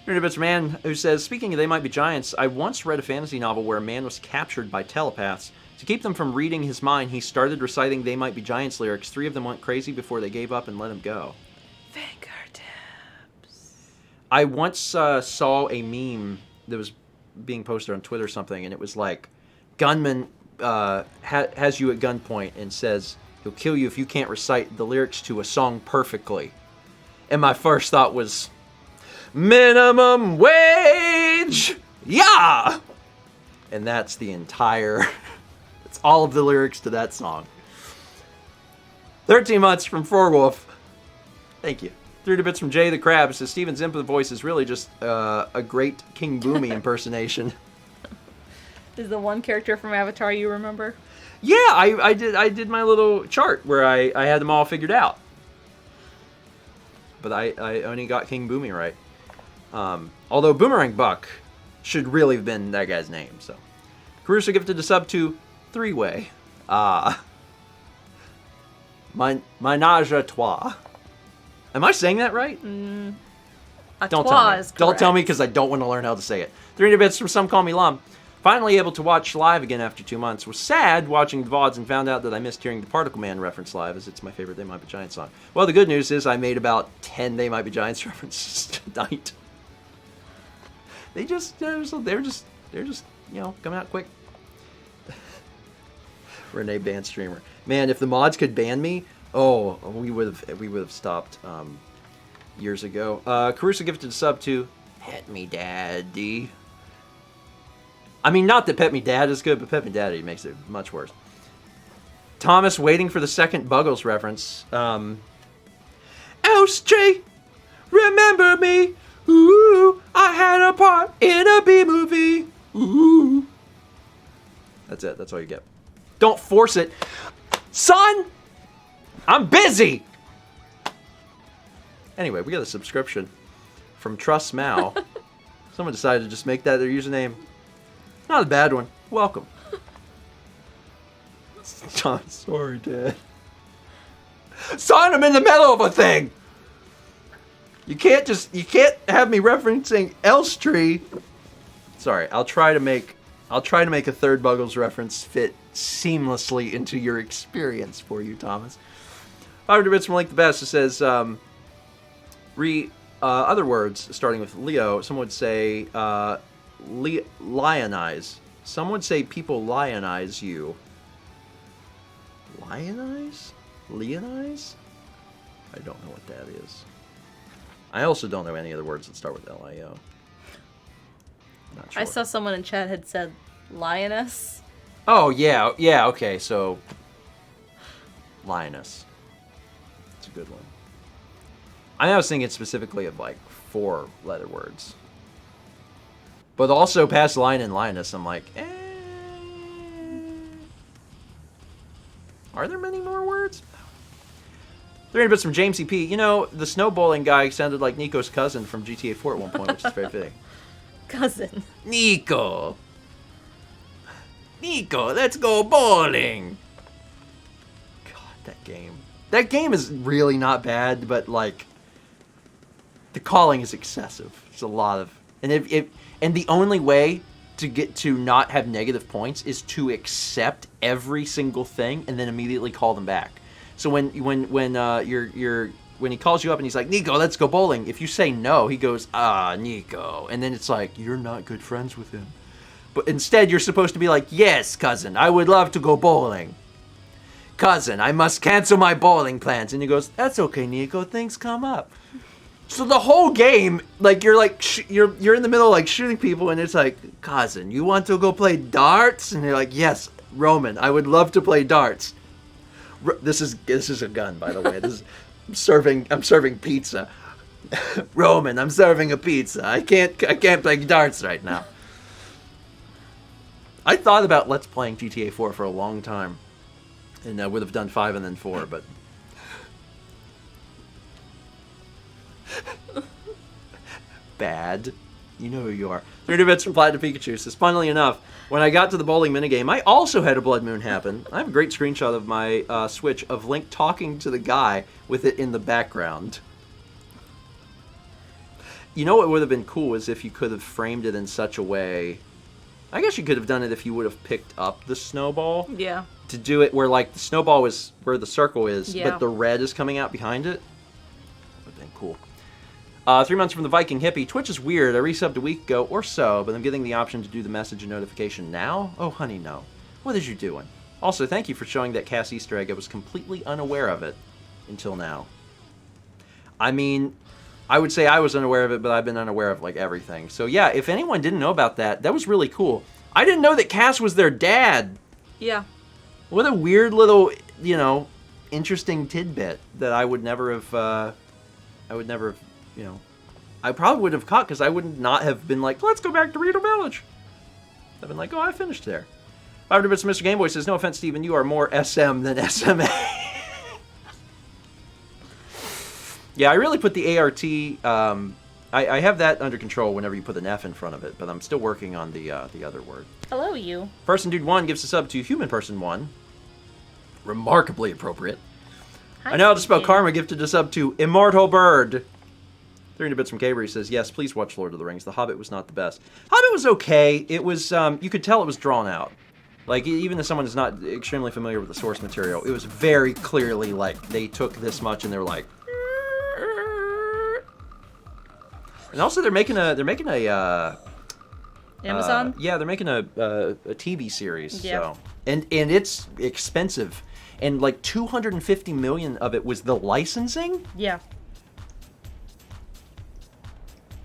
Here's a bitch man who says, speaking of They Might Be Giants, I once read a fantasy novel where a man was captured by telepaths. To keep them from reading his mind, he started reciting They Might Be Giants lyrics. 3 of them went crazy before they gave up and let him go. Vanguard tabs. I once saw a meme that was being posted on Twitter or something, and it was like, gunman has you at gunpoint and says he'll kill you if you can't recite the lyrics to a song perfectly. And my first thought was, minimum wage! Yeah! And that's the entire... that's all of the lyrics to that song. 13 months from Forwolf. Thank you. 3 bits from Jay the Crab says Steven's input voice is really just a great King Boomy impersonation. Is the one character from Avatar you remember? Yeah, I did my little chart where I had them all figured out. But I only got King Boomy right. Although Boomerang Buck should really have been that guy's name. So, Caruso gifted a sub to 3-way. Ménage à trois. Am I saying that right? Don't tell me. Don't tell me because I don't want to learn how to say it. 300 bits from Some Call Me Lum. Finally able to watch live again after 2 months. Was sad watching the VODs and found out that I missed hearing the Particle Man reference live, as it's my favorite They Might Be Giants song. Well, the good news is I made about 10 They Might Be Giants references tonight. They're just coming out quick. Renee ban streamer. Man, if the mods could ban me, we would have stopped years ago. Caruso gifted a sub to Pet Me Daddy. I mean, not that Pet Me Dad is good, but Pet Me Daddy makes it much worse. Thomas waiting for the second Buggles reference. Elstree, remember me? Ooh, I had a part in a B movie. Ooh. That's it. That's all you get. Don't force it. Son, I'm busy. Anyway, we got a subscription from Trust Mao. Someone decided to just make that their username. Not a bad one. Welcome. John, sorry, Dad. Son, I'm in the middle of a thing. You can't have me referencing Elstree. Sorry, I'll try to make a third Buggles reference fit seamlessly into your experience for you, Thomas. 500 bits from Link the Best. It says, other words, starting with Leo, some would say, lionize. Some would say people lionize you. Lionize? Leonize? I don't know what that is. I also don't know any other words that start with L-I-O. Not sure. I saw someone in chat had said lioness. Oh, yeah, okay, so... Lioness. It's a good one. I was thinking specifically of, 4-letter words. But also past Lion and Lioness, I'm like, Are there many more words? 300 bits from James E.P. You know, the snowballing guy sounded like Nico's cousin from GTA 4 at one point, which is very fitting. Cousin. Nico, let's go bowling. God, that game. That game is really not bad, but, the calling is excessive. It's a lot of... And the only way to get to not have negative points is to accept every single thing and then immediately call them back. So when he calls you up and he's like, Nico, let's go bowling. If you say no, he goes, Nico. And then it's like, you're not good friends with him. But instead, you're supposed to be like, yes, cousin, I would love to go bowling. Cousin, I must cancel my bowling plans. And he goes, that's okay, Nico, things come up. So the whole game, you're in the middle of shooting people, and it's like, cousin, you want to go play darts? And you're like, yes, Roman, I would love to play darts. This is a gun, by the way. I'm serving pizza. Roman, I'm serving a pizza. I can't play darts right now. I thought about Let's playing GTA 4 for a long time, and I would have done 5 and then 4, but. Bad. You know who you are. 30 bits from Platinum Pikachu says, funnily enough, when I got to the bowling minigame, I also had a blood moon happen. I have a great screenshot of my Switch of Link talking to the guy with it in the background. You know what would have been cool is if you could have framed it in such a way. I guess you could have done it if you would have picked up the snowball. Yeah. To do it where, like, the snowball is where the circle is, Yeah. but the red is coming out behind it. Would have been cool. 3 months from the Viking Hippie. Twitch is weird. I resubbed a week ago or so, but I'm getting the option to do the message and notification now? Oh, honey, no. What is you doing? Also, thank you for showing that Cass Easter egg. I was completely unaware of it until now. I mean, I would say I was unaware of it, but I've been unaware of, like, everything. So, yeah, if anyone didn't know about that, that was really cool. I didn't know that Cass was their dad. Yeah. What a weird little, you know, interesting tidbit that I would never have, you know, I probably would have caught because I would not have been like, let's go back to Rito Village. I've been like, oh, I finished there. 500 bits Mr. Gameboy says, no offense, Steven, you are more SM than SMA. Yeah, I really put the ART, I have that under control whenever you put an F in front of it, but I'm still working on the other word. Hello, you. Person Dude 1 gives a sub to Human Person 1. Remarkably appropriate. Hi, I know how to spell Steven. karma, gifted a sub to Immortal Bird. 300 bits from Caber, he says, yes, please watch Lord of the Rings. The Hobbit was not the best. Hobbit was okay. It was, you could tell it was drawn out. Like, even if someone is not extremely familiar with the source material, it was very clearly, like, they took this much and they were like... And also, they're making a Amazon? yeah, they're making a TV series. Yeah. So, and it's expensive, and like 250 million of it was the licensing. Yeah.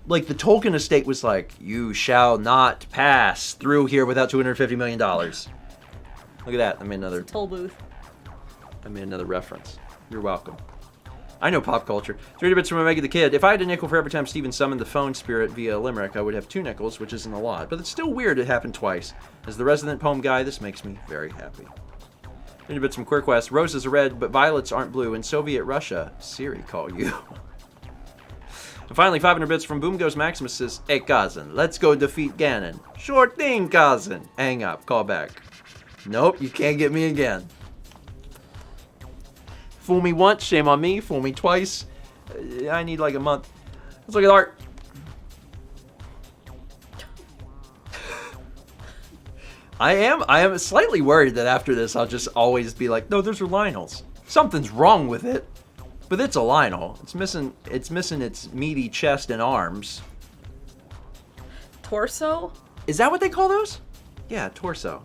Like the Tolkien estate was like, you shall not pass through here without $250 million. Look at that! I made another Toll reference. You're welcome. I know pop culture. 300 bits from Omega the Kid. If I had a nickel for every time Steven summoned the phone spirit via Limerick, I would have 2 nickels, which isn't a lot. But it's still weird it happened twice. As the resident poem guy, this makes me very happy. 300 bits from QueerQuest. Roses are red, but violets aren't blue. In Soviet Russia, Siri call you. And finally, 500 bits from Boom Goes Maximus says, hey, cousin, let's go defeat Ganon. Sure thing, cousin. Hang up. Call back. Nope, you can't get me again. Fool me once, shame on me. Fool me twice. I need like a month. Let's look at art. I am slightly worried that after this I'll just always be like, no, those are Lionels. Something's wrong with it. But it's a Lionel. It's missing its meaty chest and arms. Torso? Is that what they call those? Yeah, torso.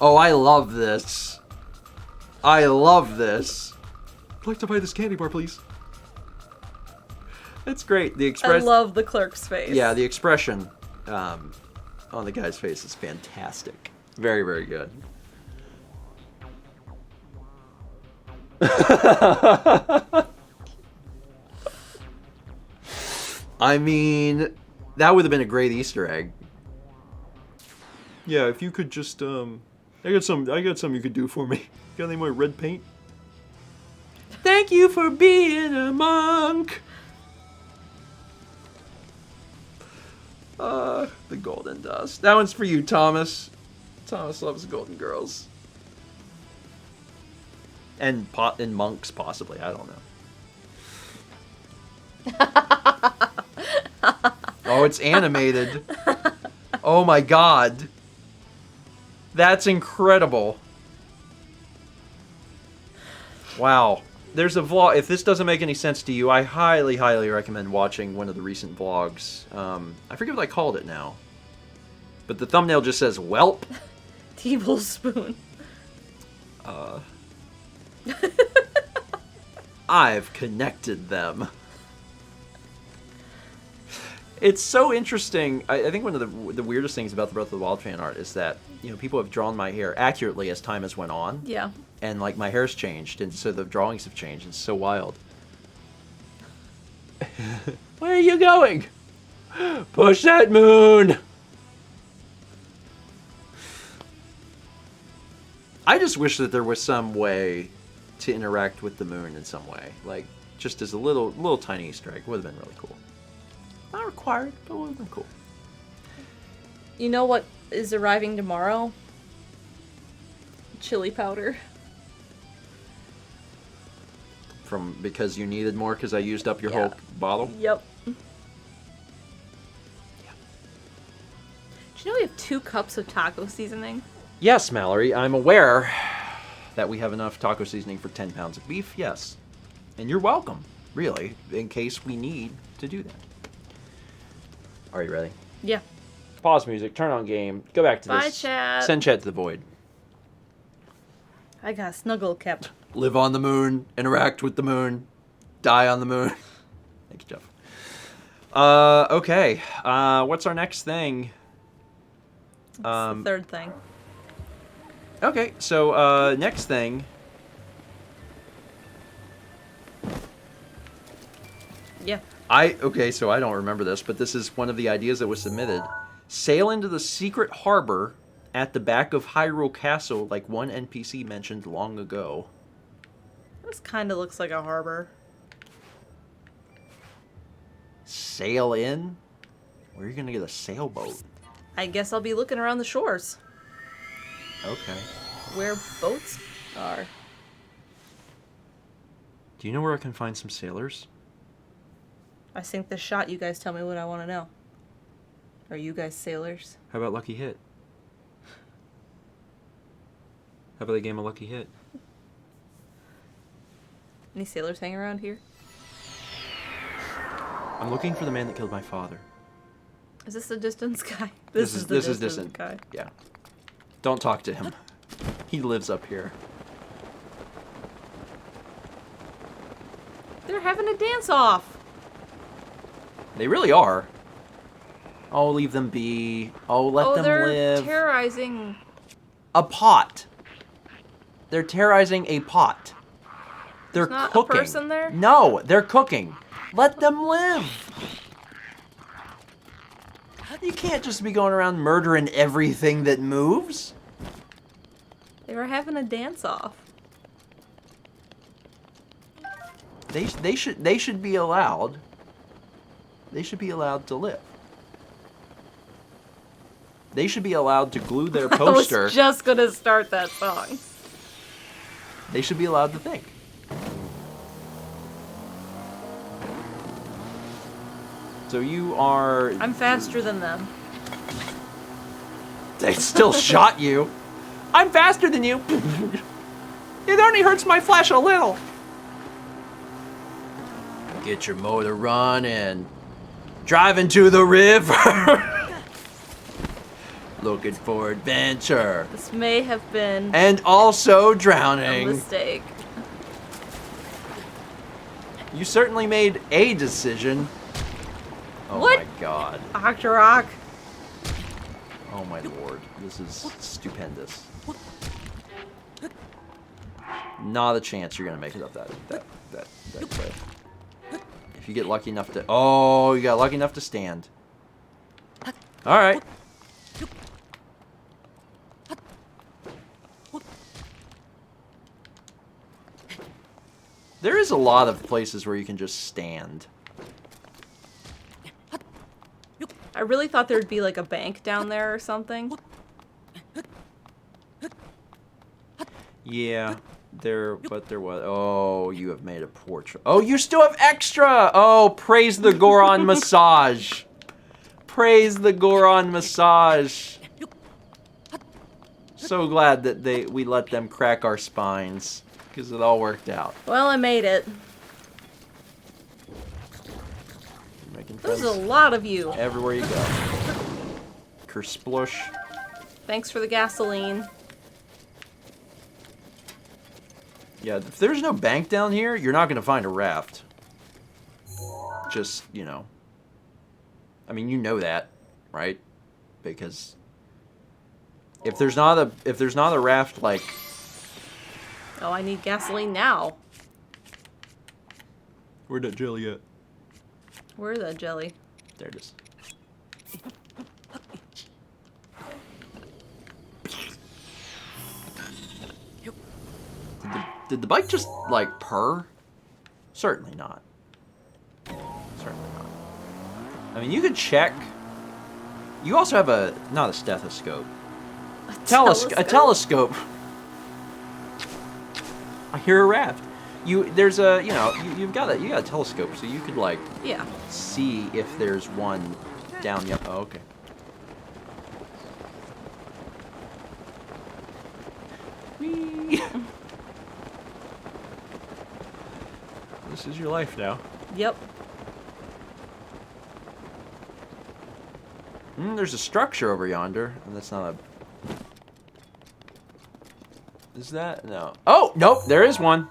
Oh, I love this. I love this. I'd like to buy this candy bar, please. It's great. The I express. love the clerk's face. Yeah, the expression on the guy's face is fantastic. Very, very good. I mean, that would have been a great Easter egg. Yeah, if you could just I got some you could do for me. Got any more red paint? Thank you for being a monk. The golden dust. That one's for you, Thomas. Thomas loves Golden Girls. And monks, possibly. I don't know. Oh, it's animated. Oh my god. That's incredible. Wow. There's a vlog. If this doesn't make any sense to you, I highly, highly recommend watching one of the recent vlogs. I forget what I called it now. But the thumbnail just says, Welp. Tablespoon. I've connected them. It's so interesting. I think one of the weirdest things about the Breath of the Wild fan art is that, you know, people have drawn my hair accurately as time has went on. Yeah. And, like, my hair's changed, and so the drawings have changed. It's so wild. Where are you going? Push that moon! I just wish that there was some way to interact with the moon in some way. Like, just as a little tiny Easter egg. Would have been really cool. Not required, but would have been cool. You know what is arriving tomorrow? Chili powder. from because you needed more because I used up your Yeah. whole bottle. Yep. Do you know we have 2 cups of taco seasoning? Yes, Mallory, I'm aware that we have enough taco seasoning for 10 pounds of beef. Yes, and you're welcome. Really, in case we need to do that. Are you ready? Yeah. Pause music. Turn on game. Go back to Bye, this. chat. Send chat to the void. I got snuggle kept. Live on the moon, interact with the moon, die on the moon. Thank you, Jeff. Okay. What's our next thing? It's the third thing. Okay, so next thing. Yeah. Okay, so I don't remember this, but this is one of the ideas that was submitted. Sail into the secret harbor at the back of Hyrule Castle, like one NPC mentioned long ago. This kind of looks like a harbor. Sail in? Where are you gonna get a sailboat? I guess I'll be looking around the shores Okay. where boats are. Do you know where I can find some sailors? I think this shot, you guys tell me what I want to know. Are you guys sailors? How about Lucky Hit? How about the game of Lucky Hit? Any sailors hang around here? I'm looking for the man that killed my father. Is this the distance guy? This the is distance distant. guy. Yeah. Don't talk to him. He lives up here. They're having a dance off. They really are. Oh, leave them be. Oh, let them they're live. terrorizing. A pot. They're terrorizing a pot. They're There's not a cooking. person there? No, they're cooking. Let them live. You can't just be going around murdering everything that moves. They were having a dance off. They should be allowed. They should be allowed to live. They should be allowed to glue their poster. I was just gonna start that song. They should be allowed to think. So you are... I'm faster than them. They still shot you. I'm faster than you. It only hurts my flesh a little. Get your motor running. Driving to the river. Looking for adventure. This may have been And also a drowning. mistake. You certainly made a decision. Oh What? my god. Octorok. Oh my lord. This is stupendous. Not a chance you're gonna make it up that cliff. If you get lucky enough to... Oh, you got lucky enough to stand. Alright. There is a lot of places where you can just stand. I really thought there'd be like a bank down there or something. Yeah, but there was... Oh, you have made a poor choice. Oh, you still have extra! Oh, praise the Goron massage. Praise the Goron massage. So glad that we let them crack our spines. Because it all worked out. Well, I made it. Making There's friends a lot of you. everywhere you go. Kersplush. Thanks for the gasoline. Yeah, if there's no bank down here, you're not going to find a raft. Just, you know. I mean, you know that, right? Because if there's not a raft like... Oh, I need gasoline now. Where'd that jelly at? Where's that jelly? There it is. Did the bike just, like, purr? Certainly not. Certainly not. I mean, you could check. You also have not a stethoscope. A telescope. I hear a raft. there's a, you've got a telescope, so you could like Yeah. see if there's one down the. Oh, okay. Whee! This is your life now. Yep. There's a structure over yonder, and that's not a. Is that no? Oh nope, there is one.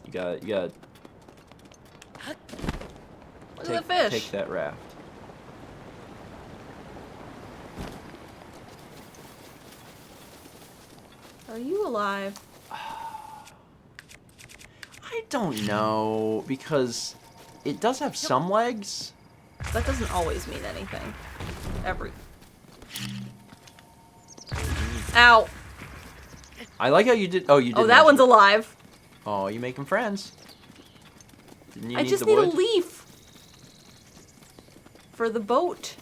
You got. Look at the fish. Take that raft. Are you alive? I don't know, because it does have some legs. That doesn't always mean anything. Ow. I like how you did. Oh, you did. Oh, that one's alive. Oh, you making friends? Didn't you I just the need a wood? leaf for the boat.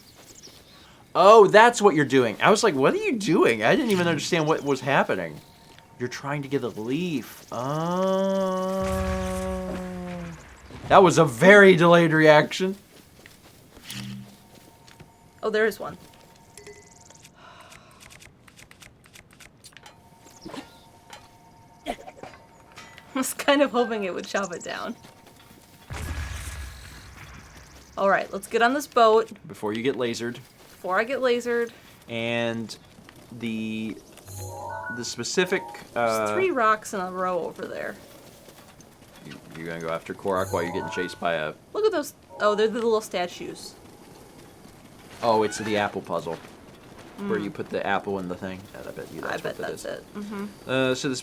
Oh, that's what you're doing. I was like, what are you doing? I didn't even understand what was happening. You're trying to get a leaf. Oh. That was a very delayed reaction. Oh, there is one. I was kind of hoping it would chop it down. Alright, let's get on this boat Before you get lasered. before I get lasered. And the specific... There's 3 rocks in a row over there. You're going to go after Korok while you're getting chased by a... Look at those. Oh, they're the little statues. Oh, it's the apple puzzle. Where you put the apple in the thing. I bet you that's I what bet that that's is. it. Mm-hmm. So the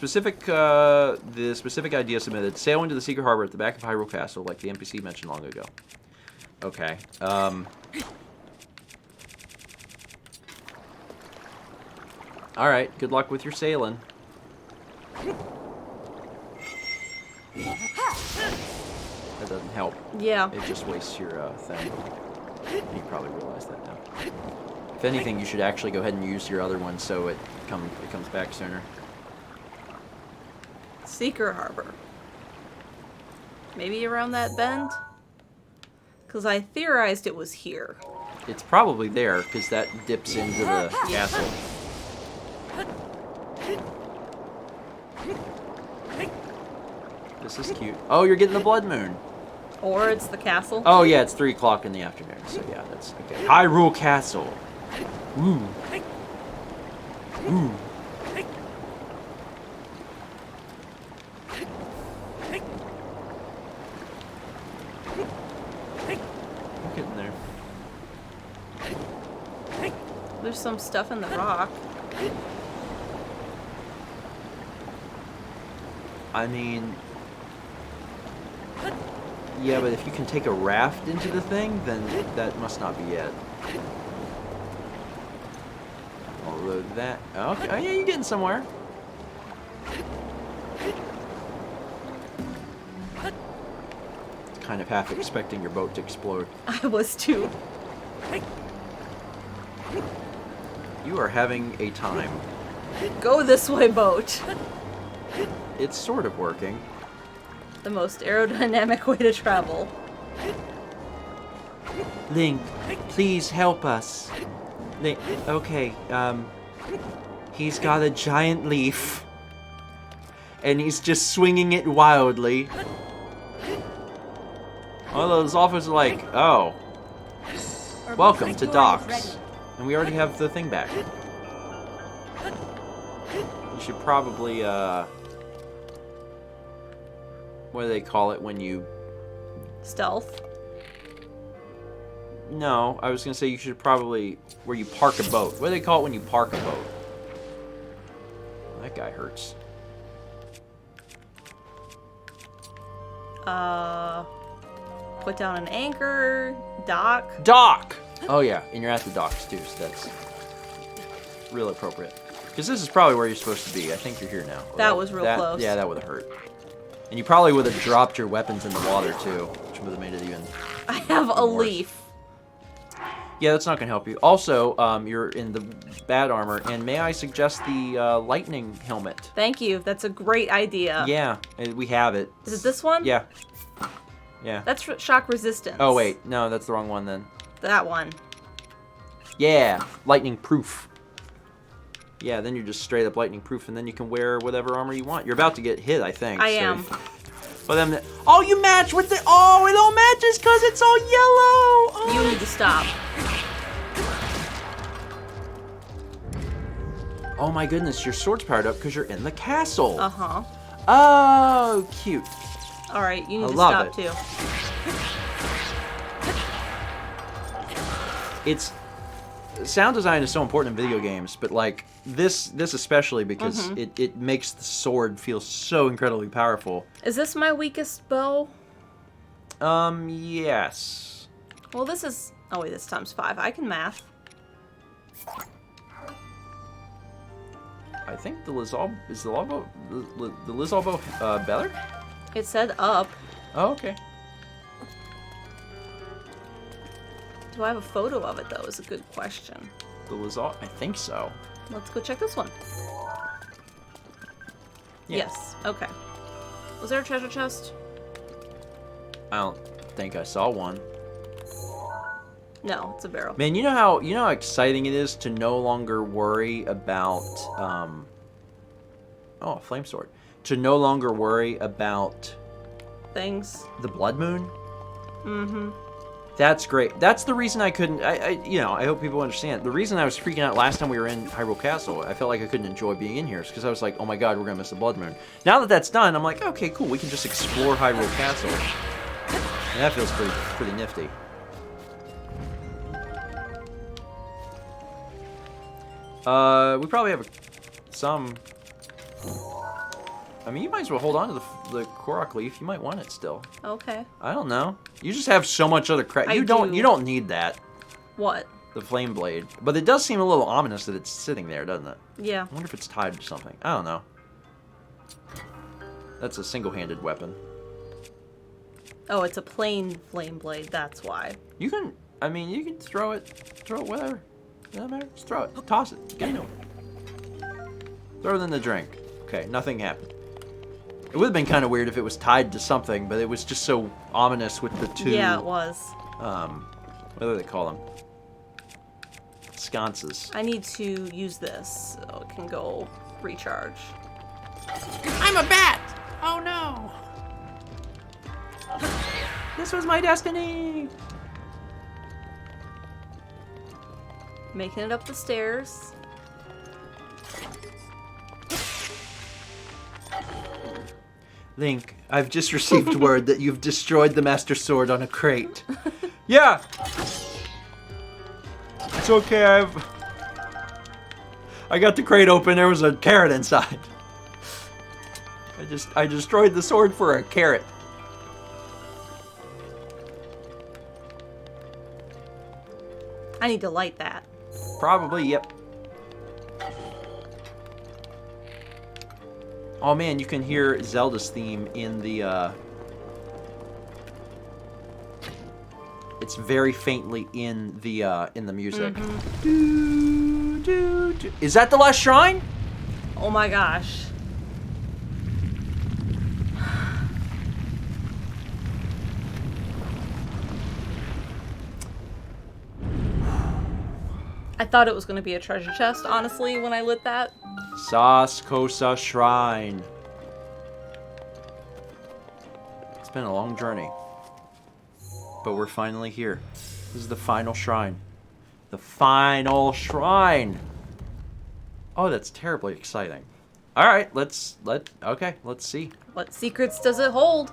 specific idea submitted: sail into the secret harbor at the back of Hyrule Castle, like the NPC mentioned long ago. Okay. All right. Good luck with your sailing. That doesn't help. Yeah. It just wastes your thing. You probably realize that now. If anything, you should actually go ahead and use your other one so it comes back sooner. Secret harbor. Maybe around that bend? Because I theorized it was here. It's probably there, because that dips into the castle. This is cute. Oh, you're getting the blood moon. Or it's the castle. Oh, yeah, it's 3 o'clock in the afternoon, so yeah, that's okay. Hyrule Castle. Ooh. Ooh. I'm getting there. There's some stuff in the rock. I mean... Yeah, but if you can take a raft into the thing, then that must not be it. Although that... Okay, oh, yeah, you're getting somewhere. Kind of half expecting your boat to explode. I was too. You are having a time. Go this way, boat. It's sort of working. The most aerodynamic way to travel. Link, please help us. Link, okay, he's got a giant leaf. And he's just swinging it wildly. All those officers are like, oh, welcome to docks. And we already have the thing back. You should probably, what do they call it when you... Stealth. No, I was gonna say you should probably... Where you park a boat. What do they call it when you park a boat? That guy hurts. Put down an anchor. Dock. Dock! Oh yeah, and you're at the docks too, so that's real appropriate. Because this is probably where you're supposed to be. I think you're here now. That was real close. Yeah, that would have hurt. And you probably would have dropped your weapons in the water too, which would have made it even... I have a worse. leaf. Yeah, that's not gonna help you. Also, you're in the bad armor, and may I suggest the lightning helmet? Thank you. That's a great idea. Yeah, we have it. Is it this one? Yeah. Yeah. That's shock resistance. Oh wait, no, that's the wrong one then. That one. Yeah, lightning proof. Yeah, then you're just straight up lightning proof, and then you can wear whatever armor you want. You're about to get hit, I think. I am. But then, oh, you match with the. Oh, it all matches because it's all yellow. Oh. You need to stop. Oh my goodness, your sword's powered up because you're in the castle. Uh-huh. Oh, cute. All right, you need to love stop it. too. It's sound design is so important in video games, but like this especially because it makes the sword feel so incredibly powerful. Is this my weakest bow? Yes. Well, this is... Oh, wait, this times 5. I can math. I think the Lizalbo is the Lizalbo better? It said up. Oh, okay. Do I have a photo of it, though, is a good question. The Lizalbo, I think so. Let's go check this one. Yeah. Yes. Okay. Was there a treasure chest? I don't think I saw one. No, it's a barrel. Man, you know how exciting it is to no longer worry about oh, a flame sword. To no longer worry about Things. the blood moon. Mm-hmm. That's great. That's the reason I couldn't. I hope people understand. The reason I was freaking out last time we were in Hyrule Castle, I felt like I couldn't enjoy being in here, is because I was like, oh my god, we're gonna miss the blood moon. Now that that's done, I'm like, okay, cool. We can just explore Hyrule Castle, and that feels pretty nifty. We probably have some. I mean, you might as well hold on to the Korok leaf. You might want it still. Okay. I don't know. You just have so much other crap. I You do. don't need that. What? The flame blade. But it does seem a little ominous that it's sitting there, doesn't it? Yeah. I wonder if it's tied to something. I don't know. That's a single-handed weapon. Oh, it's a plain flame blade. That's why. You can throw it whatever. Doesn't matter. Just throw it. Toss it. Get it. Throw it in the drink. Okay, nothing happened. It would have been kind of weird if it was tied to something, but it was just so ominous with the two. Yeah, it was. What do they call them? Sconces. I need to use this so it can go recharge. I'm a bat! Oh no! This was my destiny! Making it up the stairs. Link, I've just received word that you've destroyed the Master Sword on a crate. Yeah! It's okay, I got the crate open, there was a carrot inside. I destroyed the sword for a carrot. I need to light that. Probably, yep. Oh man, you can hear Zelda's theme in the, it's very faintly in the music. Mm-hmm. Is that the last shrine? Oh my gosh. I thought it was going to be a treasure chest, honestly, when I lit that. Saskosa Shrine. It's been a long journey, but we're finally here. This is the final shrine. The final shrine. Oh, that's terribly exciting. All right, let's see. What secrets does it hold?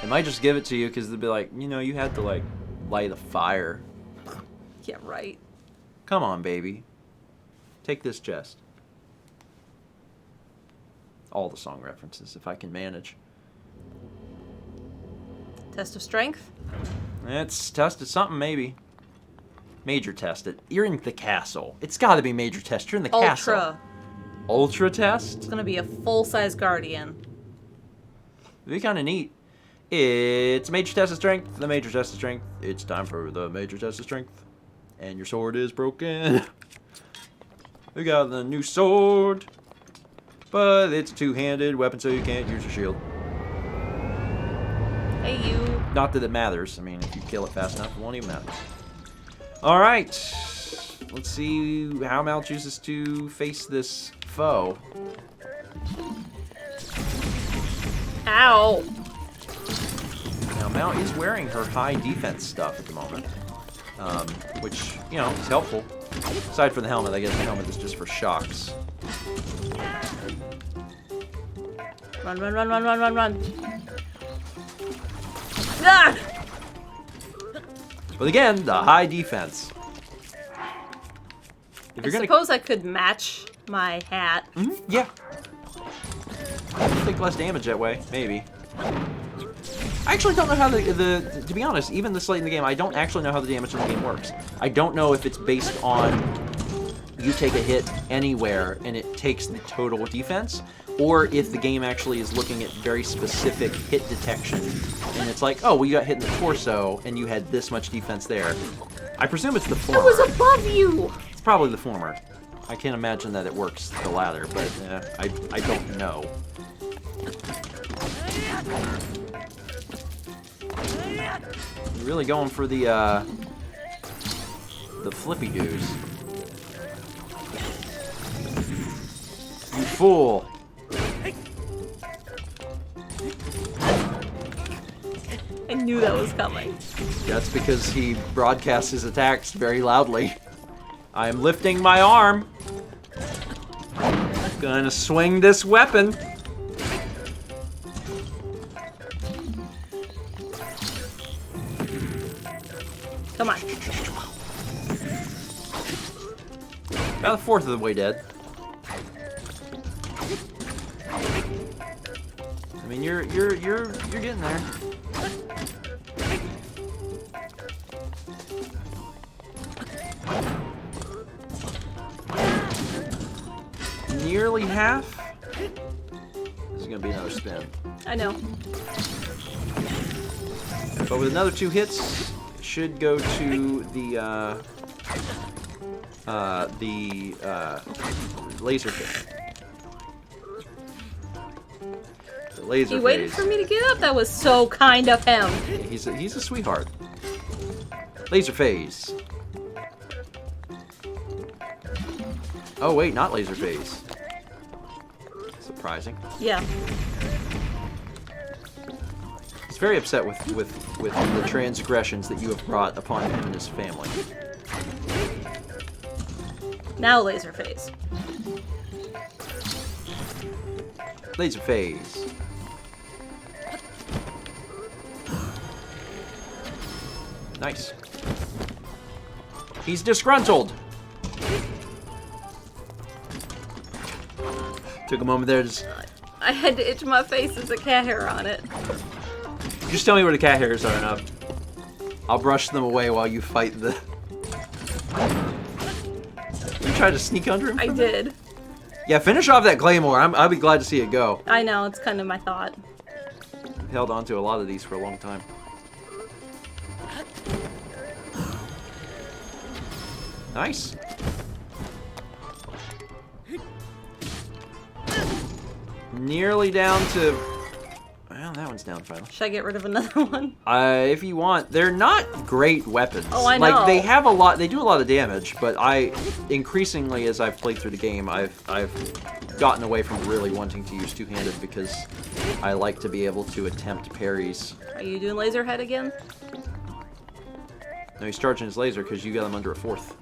They might just give it to you because they'll be like, you had to like light a fire. Yeah, right. Come on, baby. Take this chest. All the song references, if I can manage. Test of strength? It's tested something, maybe. Major test it. You're in the castle. It's got to be major test. You're in the castle. Ultra. Ultra test? It's going to be a full-size guardian. It'd be kind of neat. It's major test of strength. The major test of strength. It's time for the major test of strength. And your sword is broken. We got the new sword. But it's a two-handed weapon, so you can't use your shield. Hey, you. Not that it matters. I mean, if you kill it fast enough, it won't even matter. Alright. Let's see how Mal chooses to face this foe. Ow. Now, Mal is wearing her high defense stuff at the moment. Which, you know, is helpful. Aside from the helmet, I guess the helmet is just for shocks. Run, run, run, run, run, run, run. Ah! But again, the high defense. If I suppose I could match my hat. Yeah. Take less damage that way, maybe. I actually don't know how to be honest, even this late in the game, I don't actually know how the damage in the game works. I don't know if it's based on you take a hit anywhere and it takes the total defense, or if the game actually is looking at very specific hit detection. And it's like, oh, well, you got hit in the torso and you had this much defense there. I presume it's the former. It was above you! It's probably the former. I can't imagine that it works the latter, but I don't know. You're really going for the flippy doos. You fool! I knew that was coming. That's because he broadcasts his attacks very loudly. I am lifting my arm. Gonna swing this weapon. Come on. About a fourth of the way dead. I mean, you're getting there. Nearly half. This is gonna be another spin. I know. But with another 2 hits, it should go to the laser phase. The laser He waited phase. for me to get up. That was so kind of him. He's a sweetheart. Laser phase. Oh wait, not laser phase. Surprising. Yeah. He's very upset with the transgressions that you have brought upon him and his family. Now laser phase. Laser phase. Nice. He's disgruntled. Took a moment there to I had to itch my face as a cat hair on it. just tell me where the cat hairs are and I'll brush them away while you fight the... You tried to sneak under him? I did. Yeah, finish off that claymore. I'll be glad to see it go. I know, it's kind of my thought. I've held on to a lot of these for a long time. Nice. Nearly down to... Well, that one's down finally. Should I get rid of another one? If you want. They're not great weapons. Oh, I Like, know. they have a lot... They do a lot of damage, but increasingly, as I've played through the game, I've gotten away from really wanting to use two-handed because I like to be able to attempt parries. Are you doing laser head again? No, he's charging his laser because you got him under a fourth.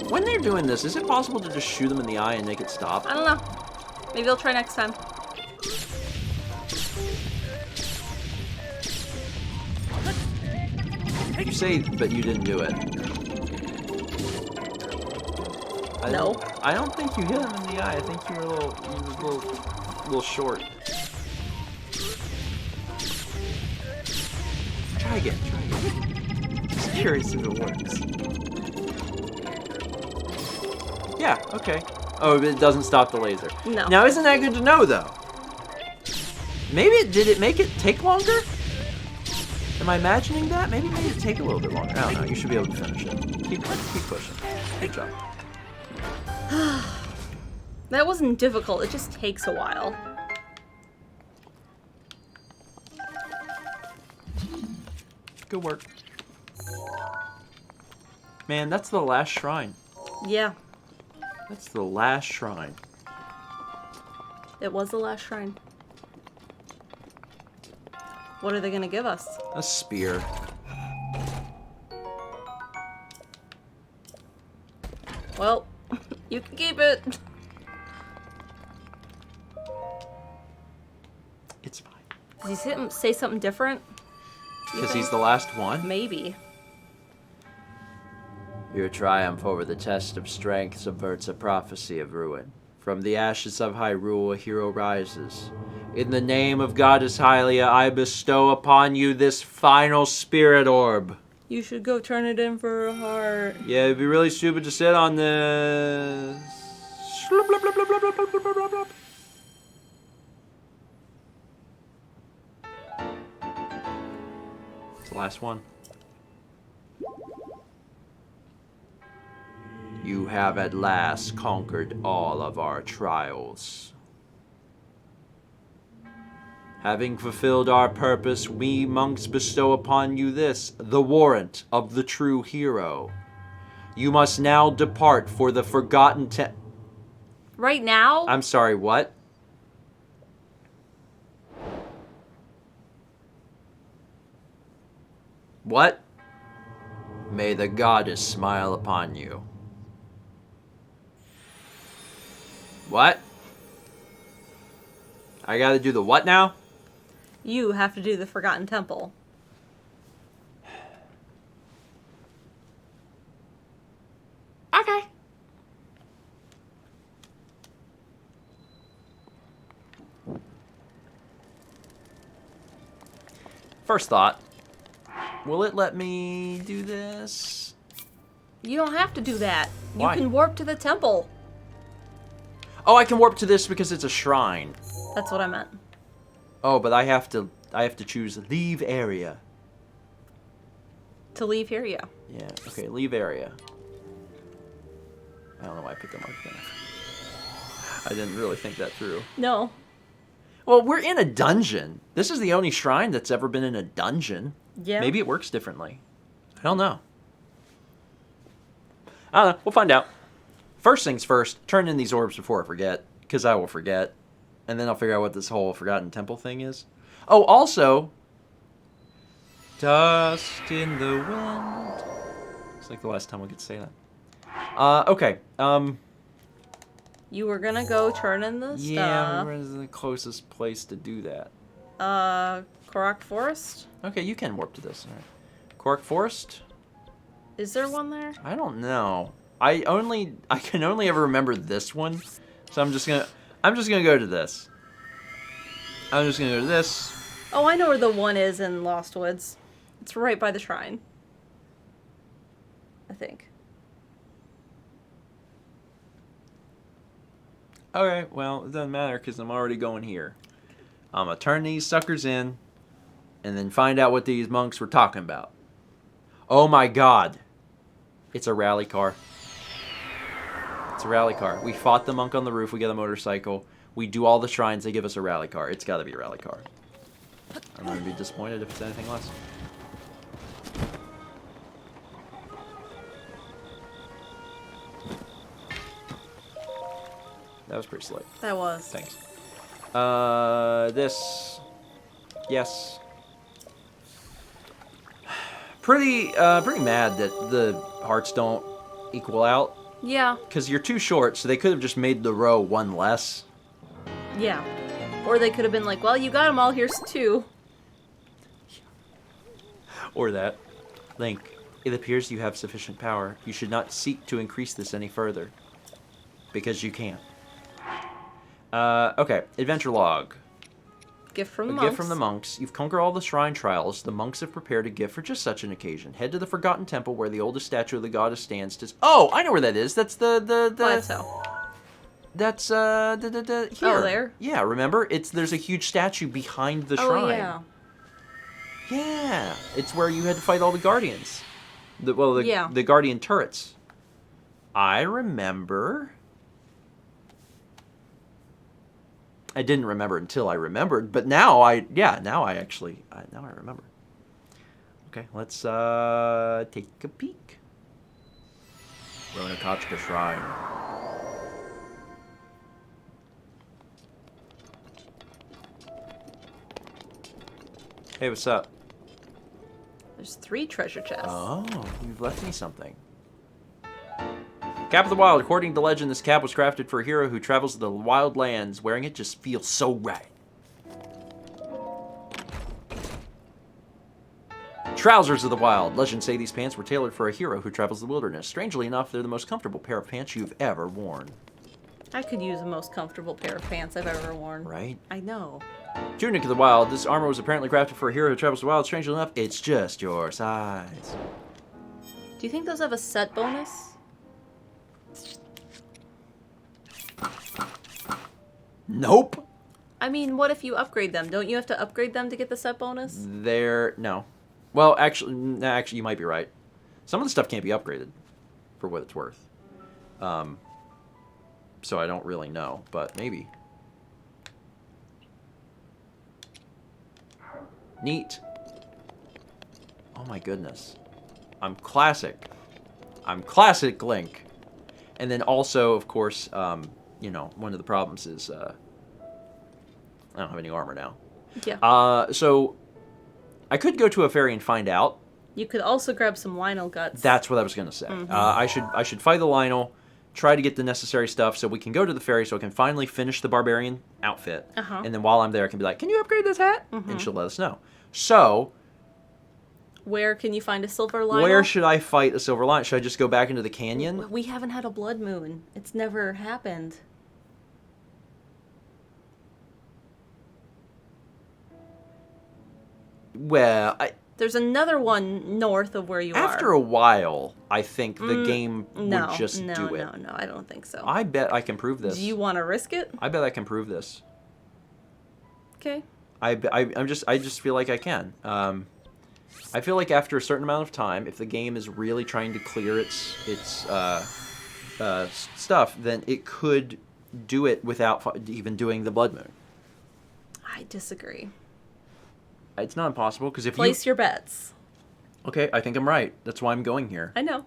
When they're doing this, is it possible to just shoot them in the eye and make it stop? I don't know. Maybe I'll try next time. You say, but you didn't do it. No. I don't think you hit him in the eye. I think you were a little short. Try again. Just curious if it works. Yeah, okay. Oh, it doesn't stop the laser. No. Now, isn't that good to know, though? Maybe did it make it take longer? Am I imagining that? Maybe it made it take a little bit longer. I don't know. You should be able to finish it. Keep pushing. Good job. That wasn't difficult. It just takes a while. Good work. Man, that's the last shrine. Yeah, That's the last shrine. it was the last shrine. What are they gonna give us? A spear. Well, you can keep it. It's fine. Did he say something different? Because he's the last one? Maybe. Your triumph over the test of strength subverts a prophecy of ruin. From the ashes of Hyrule, a hero rises. In the name of Goddess Hylia, I bestow upon you this final spirit orb. You should go turn it in for a heart. Yeah, it'd be really stupid to sit on this. It's the last one. You have at last conquered all of our trials. Having fulfilled our purpose, we monks bestow upon you this, the warrant of the true hero. You must now depart for the forgotten Right now? I'm sorry, what? What? May the goddess smile upon you. What? I gotta do the what now? You have to do the Forgotten Temple. Okay. First thought. Will it let me do this? You don't have to do that. Why? You can warp to the temple. Oh, I can warp to this because it's a shrine. That's what I meant. Oh, but I have to choose leave area. To leave here, yeah. Yeah, okay, leave area. I don't know why I put that mark there. I didn't really think that through. No. Well, we're in a dungeon. This is the only shrine that's ever been in a dungeon. Yeah. Maybe it works differently. I don't know. I don't know. We'll find out. First things first, turn in these orbs before I forget, because I will forget. And then I'll figure out what this whole Forgotten Temple thing is. Oh, also, dust in the wind. It's like the last time we could say that. Okay. You were gonna go turn in the Yeah, stuff. where's the closest place to do that? Korok Forest? Okay, you can warp to this. All right. Cork Forest? Is there one there? I don't know. I can only ever remember this one. So I'm just gonna go to this. I'm just gonna go to this. Oh, I know where the one is in Lost Woods. It's right by the shrine. I think. Okay, well, it doesn't matter because I'm already going here. I'm gonna turn these suckers in and then find out what these monks were talking about. Oh my god. It's a rally car. It's a rally car. We fought the monk on the roof. We get a motorcycle. We do all the shrines. They give us a rally car. It's got to be a rally car. I'm going to be disappointed if it's anything less. That was pretty slick. That was. Thanks. This. Yes. Pretty mad that the hearts don't equal out. Yeah. Because you're too short, so they could have just made the row one less. Yeah. Or they could have been like, well, you got them all, here's two. Or that. Link, it appears you have sufficient power. You should not seek to increase this any further. Because you can't. Okay, adventure log. Gift from the A monks. gift from the monks. You've conquered all the shrine trials. The monks have prepared a gift for just such an occasion. Head to the Forgotten Temple where the oldest statue of the goddess stands. Oh, I know where that is. That's the Plateau. That's here. Oh, there? Yeah, remember? There's a huge statue behind the Oh, shrine. yeah. Yeah, it's where you had to fight all the guardians. Yeah. The guardian turrets. I remember. I didn't remember until I remembered, but now I remember. Okay, let's take a peek. Ronakachka Shrine. Hey, what's up? There's 3 treasure chests. Oh, you've left me something. Cap of the Wild. According to legend, this cap was crafted for a hero who travels to the wild lands. Wearing it just feels so right. Trousers of the Wild. Legends say these pants were tailored for a hero who travels the wilderness. Strangely enough, they're the most comfortable pair of pants you've ever worn. I could use the most comfortable pair of pants I've ever worn. Right? I know. Tunic of the Wild. This armor was apparently crafted for a hero who travels the wild. Strangely enough, it's just your size. Do you think those have a set bonus? Nope. I mean, what if you upgrade them? Don't you have to upgrade them to get the set bonus? No. Well, actually, you might be right. Some of the stuff can't be upgraded, for what it's worth. So I don't really know, but maybe. Neat. Oh my goodness. I'm classic Link. And then also, of course, you know, one of the problems is I don't have any armor now. Yeah. So I could go to a ferry and find out. You could also grab some Lionel guts. That's what I was going to say. I should fight the Lionel, try to get the necessary stuff so we can go to the ferry so I can finally finish the barbarian outfit. And then while I'm there, I can be like, can you upgrade this hat? And she'll let us know. So where can you find a silver Lionel? where should I fight a silver Lionel? Should I just go back into the canyon? We haven't had a blood moon. It's never happened. Well, There's another one north of where you are. after a while, I think the game would just do it. No, I don't think so. I bet I can prove this. Do you want to risk it? I bet I can prove this. Okay. I just feel like I can. I feel like after a certain amount of time, if the game is really trying to clear its stuff, then it could do it without even doing the blood moon. I disagree. It's not impossible because if Place your bets. Okay, I think I'm right. That's why I'm going here. I know.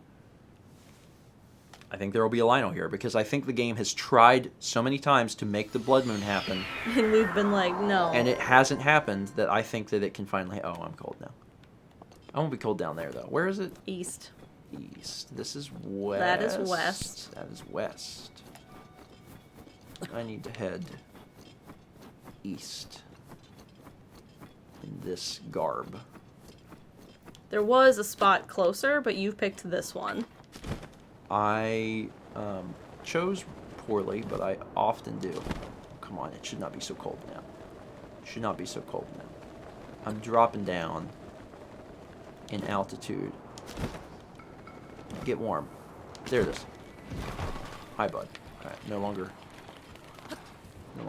I think there will be a Lionel here because I think the game has tried so many times to make the blood moon happen. And we've been like, no. And it hasn't happened that I think that it can finally... Oh, I'm cold now. I won't be cold down there, though. Where is it? East. East. This is west. That is west. That is west. I need to head east in this garb. There was a spot closer, but you picked this one. I chose poorly, but I often do. Come on, it should not be so cold now. It should not be so cold now. I'm dropping down in altitude. Get warm. There it is. Hi, bud. All right, no longer there.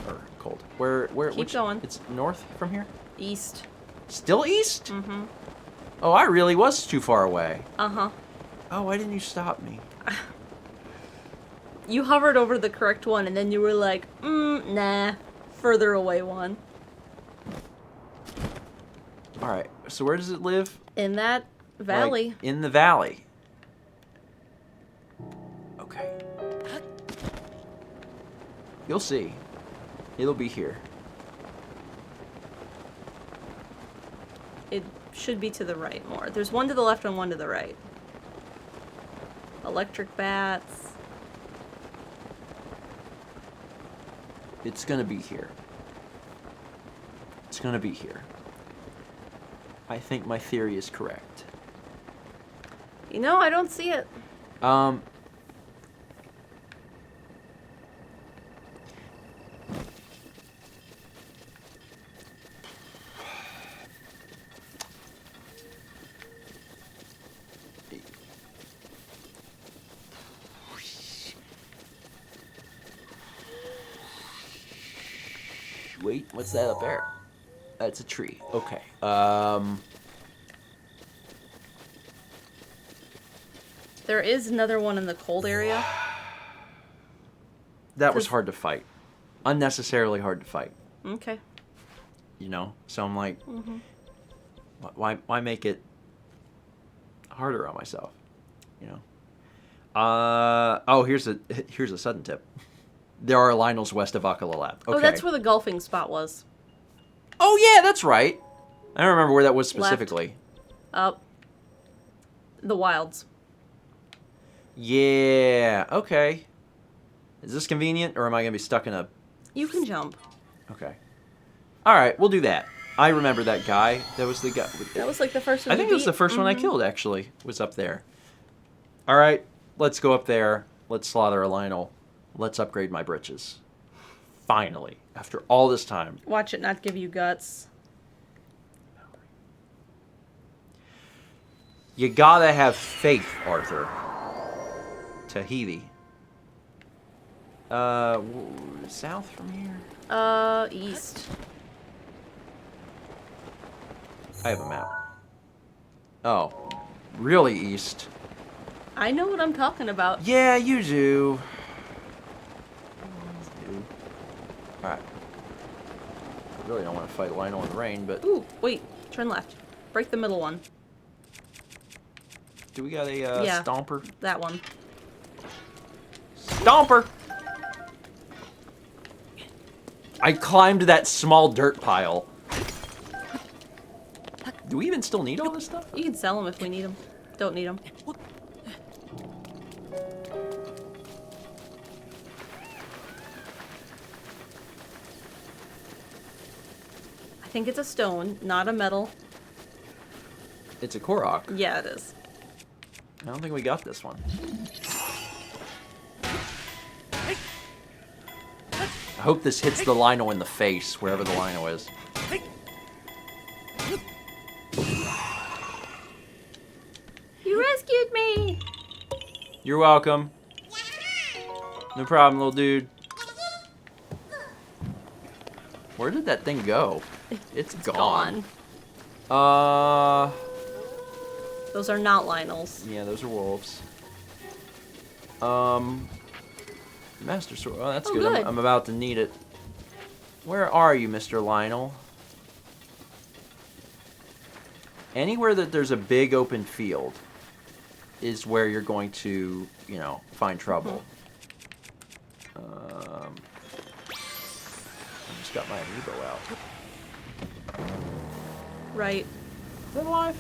Or cold. Where? Keep going. It's north from here. East. Still east? Mm-hmm. Oh, I really was too far away. Uh-huh. Oh, why didn't you stop me? You hovered over the correct one, and then you were like, nah. Further away one. All right. So where does it live? In that valley. Like, in the valley. Okay. You'll see. It'll be here. It should be to the right more. There's one to the left and one to the right. Electric bats. It's gonna be here. It's gonna be here. I think my theory is correct. You know, I don't see it. wait, what's that up there? That's a tree. Okay. There is another one in the cold area. That was 'Cause- hard to fight. Unnecessarily hard to fight. Okay. You know? So I'm like, why make it harder on myself? You know? Oh, here's a sudden tip. There are Lionels west of Akalalab. Okay. Oh, that's where the golfing spot was. Oh, yeah, that's right. I don't remember where that was specifically. Up. The wilds. Yeah, okay. Is this convenient, or am I going to be stuck in a... You can jump. Okay. All right, we'll do that. I remember that guy. That was the guy... That was like the first one. I think it was the first one I killed, actually, was up there. All right, let's go up there. Let's slaughter a Lionel. Let's upgrade my britches. Finally, after all this time. Watch it not give you guts. You gotta have faith, Arthur. Tahiti. South from here? East. I have a map. Oh, really east. I know what I'm talking about. Yeah, you do. Alright. I really don't want to fight Lionel in the rain, but... Ooh, wait. Turn left. Break the middle one. Do we got a Yeah. stomper? That one. Stomper! I climbed that small dirt pile. Do we even still need all this stuff? You can sell them if we need them. Don't need them. I think it's a stone, not a metal. It's a Korok. Yeah, it is. I don't think we got this one. I hope this hits the Lionel in the face, wherever the Lionel is. You rescued me! You're welcome. No problem, little dude. Where did that thing go? It's gone. Those are not Lionels. Yeah, those are wolves. Master Sword. Oh, that's Oh, good. good. I'm about to need it. Where are you, Mr. Lionel? Anywhere that there's a big open field is where you're going to, you know, find trouble. I just got my amiibo out. Right. Is that alive?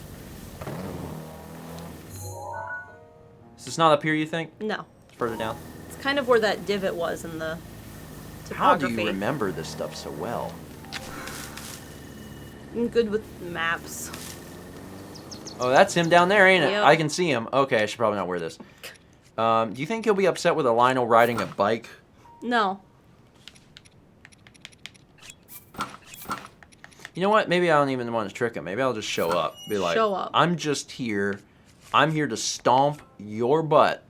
Is this not up here, you think? No. It's further down? It's kind of where that divot was in the How topography. do you remember this stuff so well? I'm good with maps. Oh, that's him down there, ain't it? Yep. I can see him. Okay, I should probably not wear this. Do you think he'll be upset with a Lionel riding a bike? No. You know what? Maybe I don't even want to trick him. Maybe I'll just show up. Be like, Show up. I'm just here. I'm here to stomp your butt.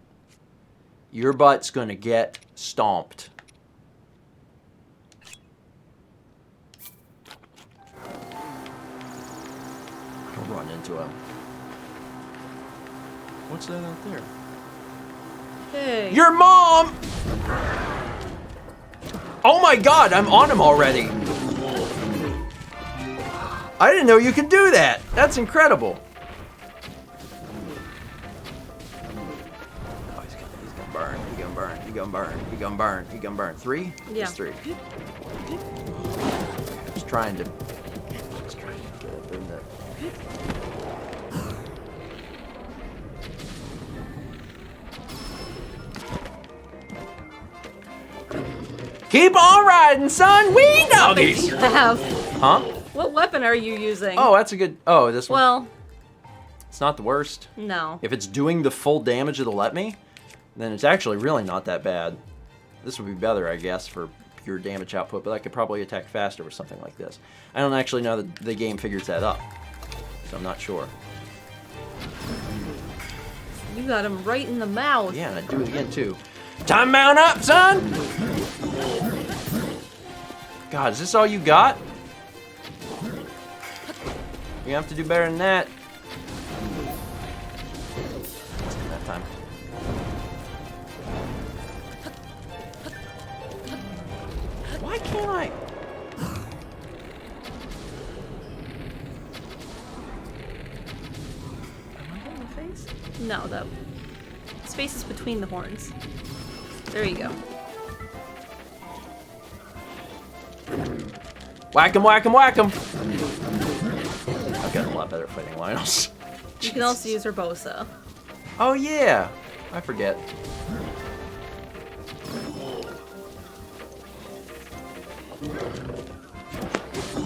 Your butt's gonna get stomped. I'll run into him. What's that out there? Hey. Your mom! Oh my god, I'm on him already. I didn't know you could do that. That's incredible. Oh, he's gonna burn. He's gonna burn. He's gonna burn. He's gonna burn. He's gonna burn. 3? Yeah. Just 3. Just trying to get up in there. Keep on riding, son. We doggies. Have. Huh? What weapon are you using? Oh, that's a good. Oh, this one. Well, It's not the worst. no. If it's doing the full damage it'll let me, then it's actually really not that bad. This would be better, I guess, for pure damage output, but I could probably attack faster with something like this. I don't actually know that the game figures that up, so I'm not sure. You got him right in the mouth. Yeah, and I'd do it again, too. Time mount up, son! God, is this all you got? You have to do better than that. That time. Why can't I? Am I hitting the face? No, the space is between the horns. There you go. Whack him, whack him, whack him! I've gotten a lot better at fighting Lionels. You can also use Urbosa. Oh yeah! I forget.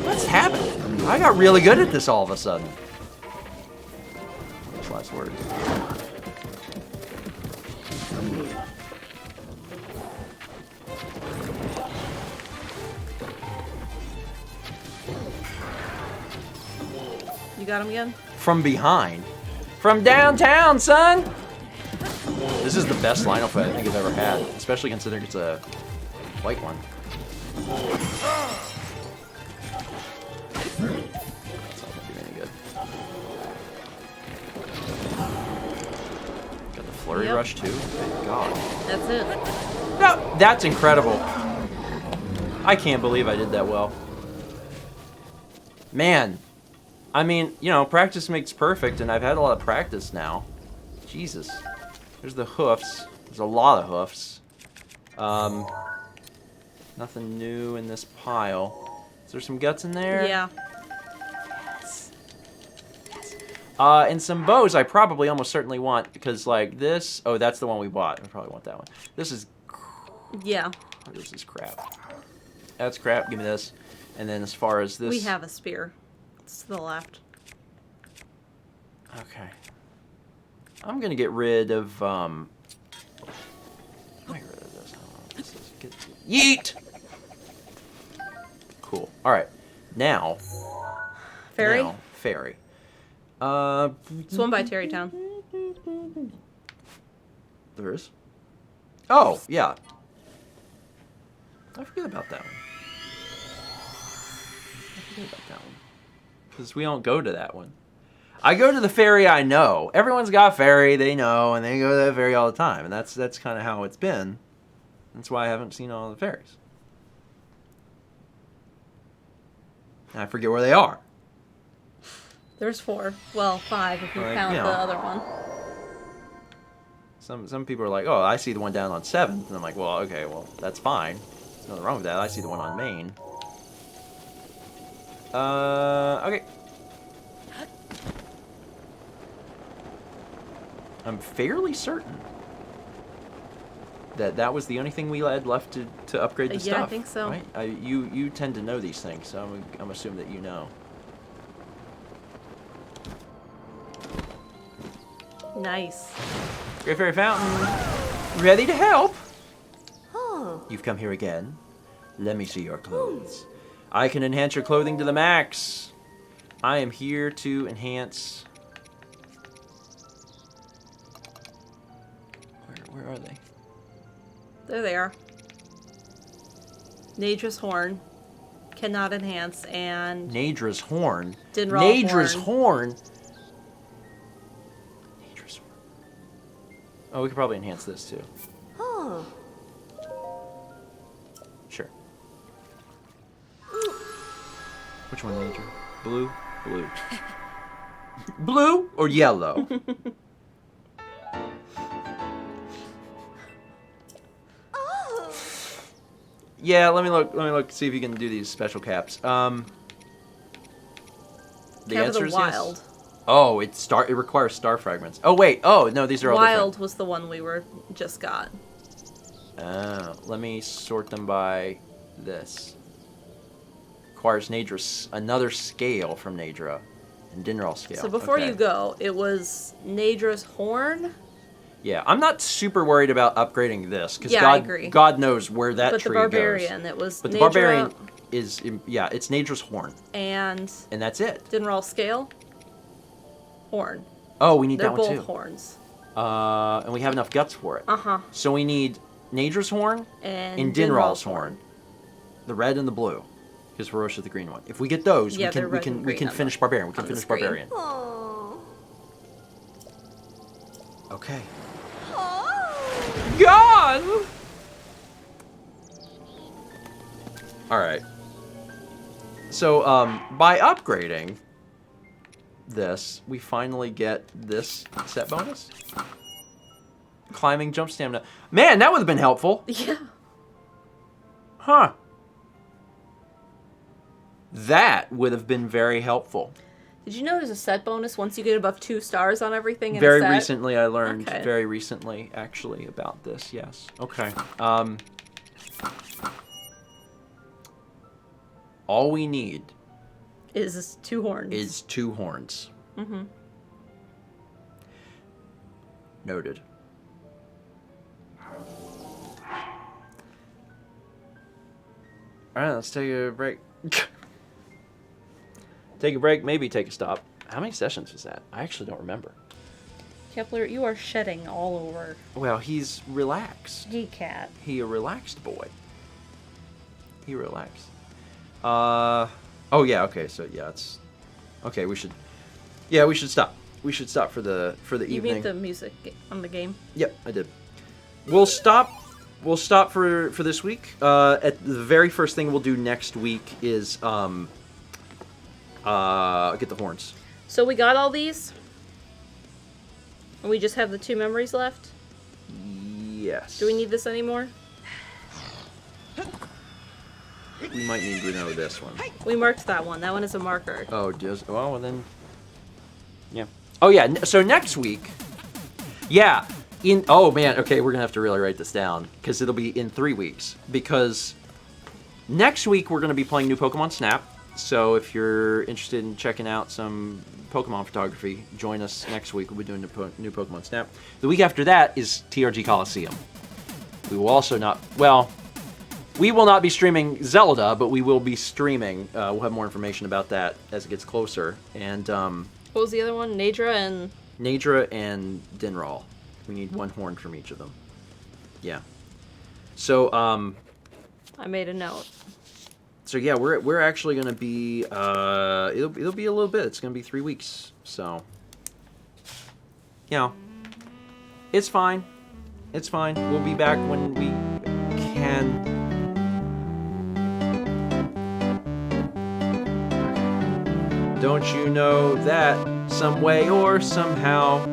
What's happening? I got really good at this all of a sudden. Last word. You got him again? From behind. From downtown, son! This is the best Lionel fight I think I've ever had, especially considering it's a white one. That's not gonna do any good. Got the flurry Yep. rush too? Thank God. That's it. No, that's incredible. I can't believe I did that well. Man. I mean, you know, practice makes perfect, and I've had a lot of practice now. Jesus. There's the hoofs. There's a lot of hoofs. Nothing new in this pile. Is there some guts in there? Yeah. And some bows I probably almost certainly want, because, like, this... Oh, that's the one we bought. I probably want that one. This is... Yeah. This is crap. That's crap. Give me this. And then as far as this... We have a spear. It's to the left. Okay. I'm gonna get rid of, Let me get rid of this. This is good. Yeet! Cool. Alright. Now. Ferry? Now, ferry. Swim by Terrytown. There is? Oh, yeah. I forget about that one. Because we don't go to that one. I go to the ferry I know. Everyone's got a ferry they know, and they go to that ferry all the time. And that's kind of how it's been. That's why I haven't seen all the ferries. And I forget where they are. There's 4. Well, 5 if you Like, count you know. the other one. Some people are like, oh, I see the one down on 7th. And I'm like, well, okay, well, that's fine. There's nothing wrong with that. I see the one on Main. Okay. I'm fairly certain that that was the only thing we had left to upgrade the stuff. Yeah, I think so. Right? You tend to know these things, so I'm assuming that you know. Nice. Great Fairy Fountain, ready to help. You've come here again. Let me see your clothes. I can enhance your clothing to the max. I am here to enhance. Where are they? There they are. Nadra's Horn. Cannot enhance, and... Nadra's Horn. Dinral Nadra's Horn. Horn. Nadra's Horn. Oh, we could probably enhance this too. Sure. Which one, Nadra? Blue? Blue. Blue or yellow? Yeah, let me look, see if you can do these special caps. The Cap of answer the is Wild. yes. Oh, it requires star fragments. Oh wait, oh no, these are all Wild different. was the one we just got. Let me sort them by this. Requires Nadra another scale from Nadra, and Dinral scale. So before Okay. you go, it was Nadra's Horn, Yeah, I'm not super worried about upgrading this because Yeah, I agree. God knows where that but tree the Barbarian. goes. It was But the Nadra Barbarian is yeah, it's Nadra's Horn, and and that's it. Dinral Scale. Horn. Oh, we need They're that one both too. horns. And we have enough guts for it. Uh-huh. So we need Nadra's Horn And and Dinral's Horn. The red and the blue. Because Ferocious the green one. If we get those, Yeah, we they're can red and green on finish the- Barbarian. We can on the finish screen. Barbarian. Aww. Okay. Oh. Gone! Alright. So, by upgrading this, we finally get this set bonus. Climbing, jump stamina. Man, that would have been helpful. Yeah. Huh. That would have been very helpful. Did you know there's a set bonus once you get above 2 stars on everything in Very a set? recently, I learned. Okay. Very recently, actually, about this. Yes. Okay. All we need Is 2 horns. is 2 horns. Mm-hmm. Noted. All right, let's take a break. Take a break, maybe take a stop. How many sessions was that? I actually don't remember. Kepler, you are shedding all over. Well, he's relaxed. Hey, cat. He a relaxed boy. He relaxed. Oh yeah. Okay. So yeah, it's okay. We should. Yeah, we should stop. We should stop for the You evening. mean the music on the game? Yep, I did. We'll stop. We'll stop for this week. At the very first thing we'll do next week is get the horns. So we got all these? And we just have the 2 memories left? Yes. Do we need this anymore? We might need to know this one. We marked that one. That one is a marker. Oh, does well then. Yeah. Oh yeah. So next week. Yeah. Oh man. Okay, we're gonna have to really write this down because it'll be in 3 weeks. Because next week we're gonna be playing New Pokemon Snap. So if you're interested in checking out some Pokemon photography, join us next week. We'll be doing New Pokemon Snap. The week after that is TRG Coliseum. We will also not. Well. We will not be streaming Zelda, but we will be streaming. We'll have more information about that as it gets closer. And What was the other one? Nadra and... Nadra and Dinral. We need 1 horn from each of them. Yeah. So I made a note. so yeah, we're actually gonna be it'll be a little bit. It's gonna be 3 weeks. So you know, it's fine. It's fine. We'll be back when we can. Don't you know that some way or somehow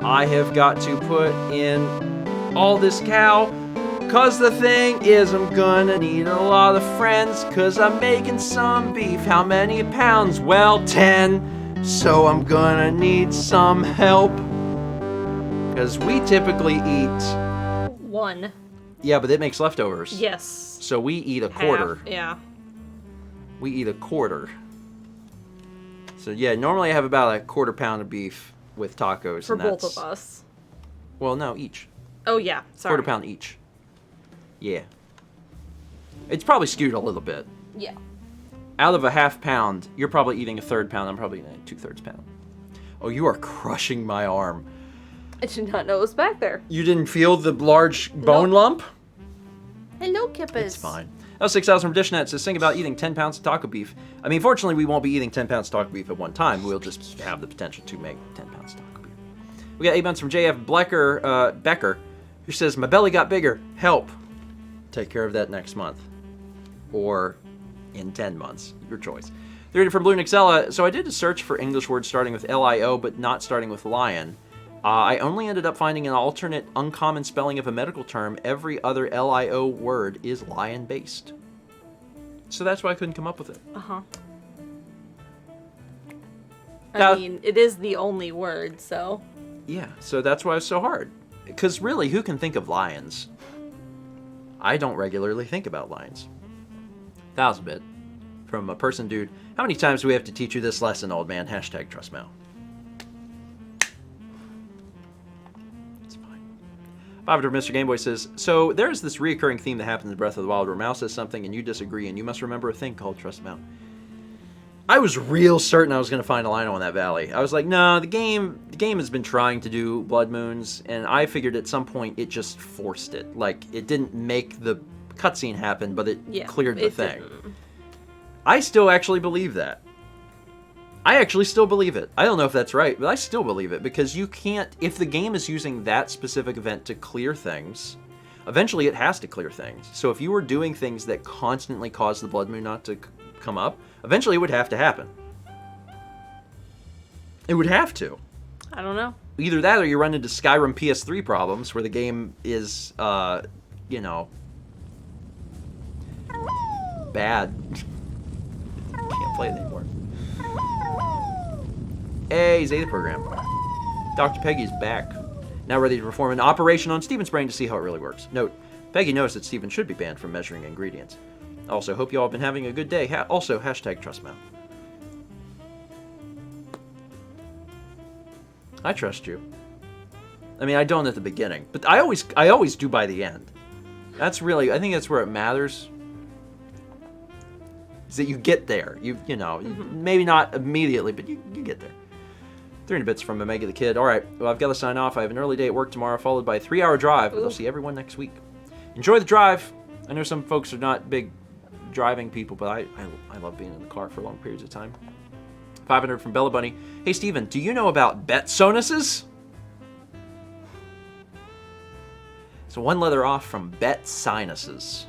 I have got to put in all this cow? Cause the thing is I'm gonna need a lot of friends, cause I'm making some beef. How many pounds? Well, 10. So I'm gonna need some help. Cause we typically eat... 1. Yeah, but it makes leftovers. Yes. So we eat a quarter. Half. Yeah. We eat a quarter. So yeah, normally I have about a quarter pound of beef with tacos. For and both that's, of us. Well, no, each. Oh, yeah. Sorry. Quarter pound each. Yeah. It's probably skewed a little bit. Yeah. Out of a half pound, you're probably eating a third pound. I'm probably eating a 2/3 pound. Oh, you are crushing my arm. I did not know it was back there. You didn't feel the large bone lump? Hello, Kippers. It's fine. That was 6,000 from Dishnet. Says, think about eating 10 pounds of taco beef. I mean, fortunately, we won't be eating 10 pounds of taco beef at one time. We'll just have the potential to make 10 pounds of taco beef. We got 8 months from JF Becker, who says, my belly got bigger. Help. Take care of that next month. Or in 10 months. Your choice. 30 from Blue Nixella. So I did a search for English words starting with L-I-O, but not starting with lion. I only ended up finding an alternate uncommon spelling of a medical term. Every other L-I-O word is lion-based. So that's why I couldn't come up with it. Uh-huh. Now- I mean, it is the only word, so... Yeah, so that's why it's so hard. Because really, who can think of lions? I don't regularly think about lions. 1000-bit. From a person, dude. How many times do we have to teach you this lesson, old man? Hashtag trust Mel. It's fine. Bob Mr. Gameboy says, so there's this reoccurring theme that happens in Breath of the Wild where Mal says something and you disagree and you must remember a thing called trust Mel. I was real certain I was going to find a Lino in that valley. I was like, no, the game has been trying to do Blood Moons, and I figured at some point it just forced it. Like, it didn't make the cutscene happen, but it cleared the thing. I still actually believe that. I actually still believe it. I don't know if that's right, but I still believe it because you can't, if the game is using that specific event to clear things, eventually it has to clear things. So if you were doing things that constantly cause the blood moon not to come up, eventually it would have to happen. It would have to. I don't know. Either that or you run into Skyrim PS3 problems where the game is, you know, bad. Can't play it anymore. Hey, Zeta program. Dr. Peggy is back. Now ready to perform an operation on Steven's brain to see how it really works. Note, Peggy knows that Steven should be banned from measuring ingredients. Also, hope you all have been having a good day. Also, hashtag TrustMouth. I trust you. I mean, I don't at the beginning, but I always do by the end. That's really, I think that's where it matters. Is that you get there. You know, maybe not immediately, but you get there. 300 bits from Omega the Kid. All right, well, I've got to sign off. I have an early day at work tomorrow, followed by a 3-hour drive. But I'll see everyone next week. Enjoy the drive. I know some folks are not big driving people, but I love being in the car for long periods of time. 500 from Bella Bunny. Hey, Steven, do you know about bet sonuses? So 1 letter off from bet sinuses.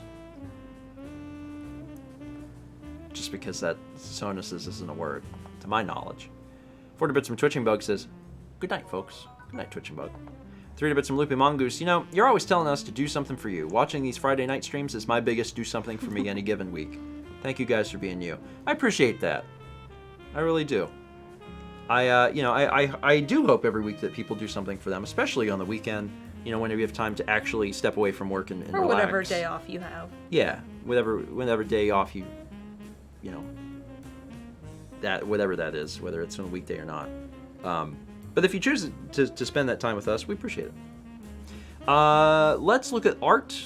Just because that sonuses isn't a word, to my knowledge. 40 bits from Twitching Bug says, good night, folks. Good night, Twitching Bug. 300 bits from Loopy Mongoose. You know, you're always telling us to do something for you. Watching these Friday night streams is my biggest do something for me any given week. Thank you guys for being you. I appreciate that. I really do. I do hope every week that people do something for them, especially on the weekend, you know, whenever you have time to actually step away from work and Or relax. whatever day off you have. Yeah, whatever day off you know, that whatever that is, whether it's on a weekday or not. But if you choose to spend that time with us, we appreciate it. Let's look at art,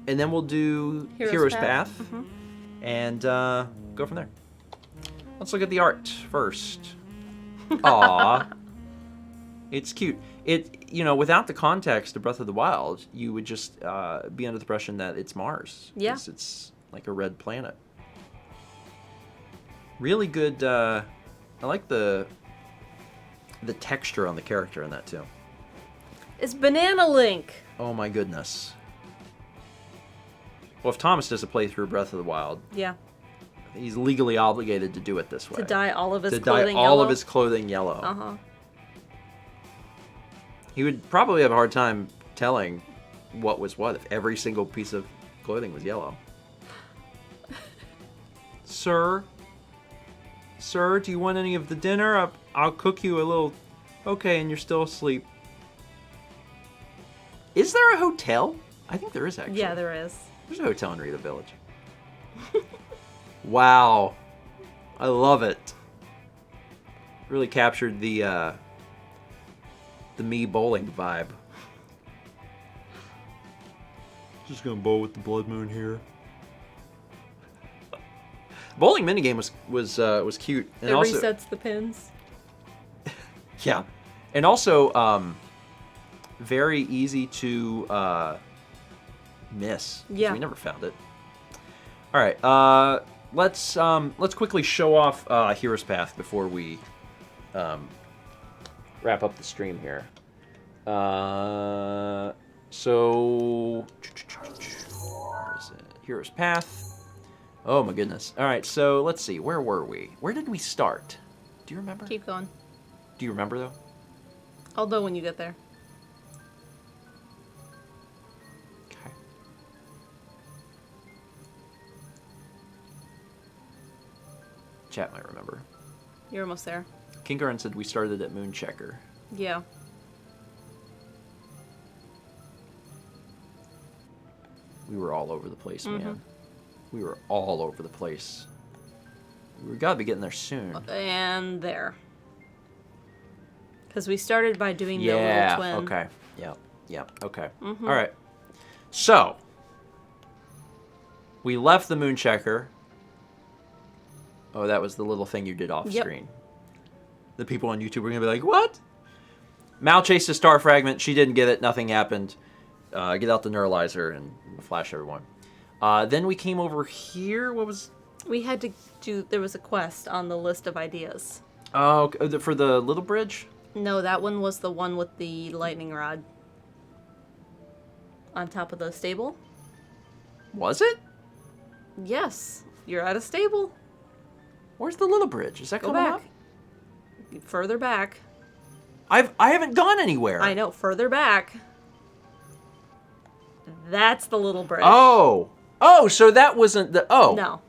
and then we'll do Hero's Path, and go from there. Let's look at the art first. Aw, it's cute. You know, without the context of Breath of the Wild, you would just be under the impression that it's Mars. Yeah. 'Cause it's like a red planet. Really good. I like the texture on the character in that too. It's Banana Link. Oh my goodness. Well, if Thomas does a playthrough of Breath of the Wild, Yeah. he's legally obligated to do it this way. To dye all of his to clothing dye all yellow. of his clothing yellow. Uh-huh. He would probably have a hard time telling what was what if every single piece of clothing was yellow. Sir, do you want any of the dinner? I'll cook you a little... Okay, and you're still asleep. Is there a hotel? I think there is, actually. Yeah, there is. There's a hotel in Rita Village. Wow. I love it. Really captured the me bowling vibe. Just gonna bowl with the blood moon here. Bowling minigame was cute. And It also, resets the pins. yeah. And also very easy to miss. 'Cause Yeah. we never found it. All right. Let's quickly show off Hero's Path before we wrap up the stream here. So where is it? Hero's Path. Oh my goodness. All right. So let's see. Where were we? Where did we start? Do you remember? Keep going. Do you remember though? I'll know when you get there. Okay. Chat might remember. You're almost there. King Garen said we started at Moonchecker. Yeah. We were all over the place, man. We were all over the place. We gotta be getting there soon. And there. Because we started by doing the Yeah. little twin. Okay. Yeah. Yeah. Okay. All right. So we left the Moonchecker. Oh, that was the little thing you did off Yep. screen. The people on YouTube were gonna be like, "What?" Mal chased a star fragment. She didn't get it. Nothing happened. Get out the neuralizer and flash everyone. Then we came over here. What was We had to do. There was a quest on the list of ideas. Oh, for the little bridge? No, that one was the one with the lightning rod on top of the stable. Was it? Yes, you're at a stable. Where's the little bridge? Is that Go coming back. up? Further back. I haven't gone anywhere. I know, further back. That's the little bridge. Oh, so that wasn't the. Oh, No.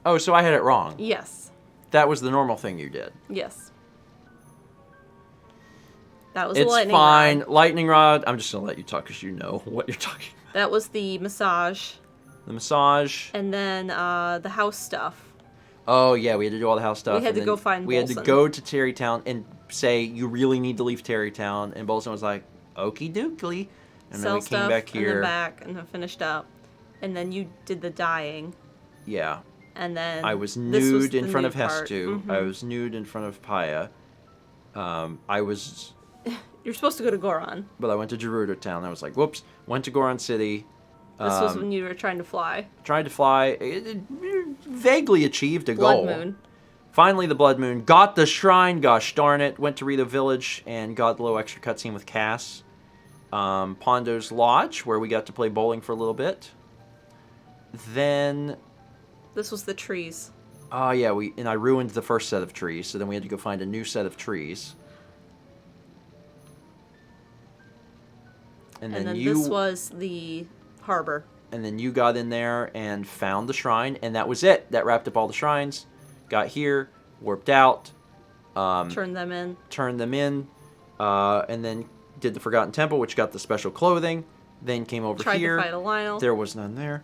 Oh, so I had it wrong. Yes. That was the normal thing you did. Yes. That was the It's lightning fine. rod. Lightning rod. I'm just gonna let you talk because you know what you're talking. That was the massage. The massage. And then the house stuff. Oh yeah, we had to do all the house stuff. We had and to then go find We had to Bolson. go to Terrytown and say you really need to leave Terrytown, and Bolson was like, "Okie dokie," and Sell then we stuff, came back and here. then back, and then finished up. And then you did the dyeing. Yeah, And then I was this was nude in the front nude of part. Hestu. Mhm. I was nude in front of Paya. I was, You're supposed to go to Goron. but I went to Gerudo Town. I was like, "Whoops!" Went to Goron City. This was when you were trying to fly. Tried to fly. It vaguely achieved a Blood goal. Moon. Finally, the Blood Moon. Got the shrine, gosh darn it. Went to Rito Village and got the little extra cutscene with Cass. Pondo's Lodge, where we got to play bowling for a little bit. Then, This was the trees. oh yeah, I ruined the first set of trees, so then we had to go find a new set of trees. And then this was the harbor. And then you got in there and found the shrine, and that was it. That wrapped up all the shrines. Got here, warped out, Turned them in. turned them in, and then did the Forgotten Temple, which got the special clothing. Then came over Tried here. to fight a Lionel. There was none there.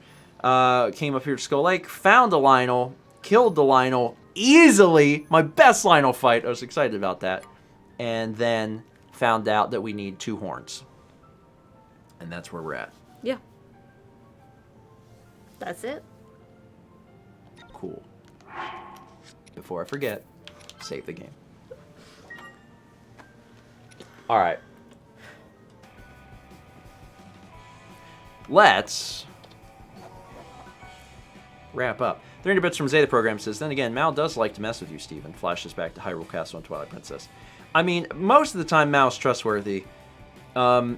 Came up here to Skull Lake, found a Lionel, killed the Lionel easily. My best Lionel fight. I was excited about that. And then found out that we need 2 horns. And that's where we're at. Yeah. That's it. Cool. Before I forget, save the game. Alright. Let's wrap up. 300 bits from Zeta Program says, then again, Mal does like to mess with you, Steven. Flashes back to Hyrule Castle and Twilight Princess. I mean, most of the time Mal's trustworthy. I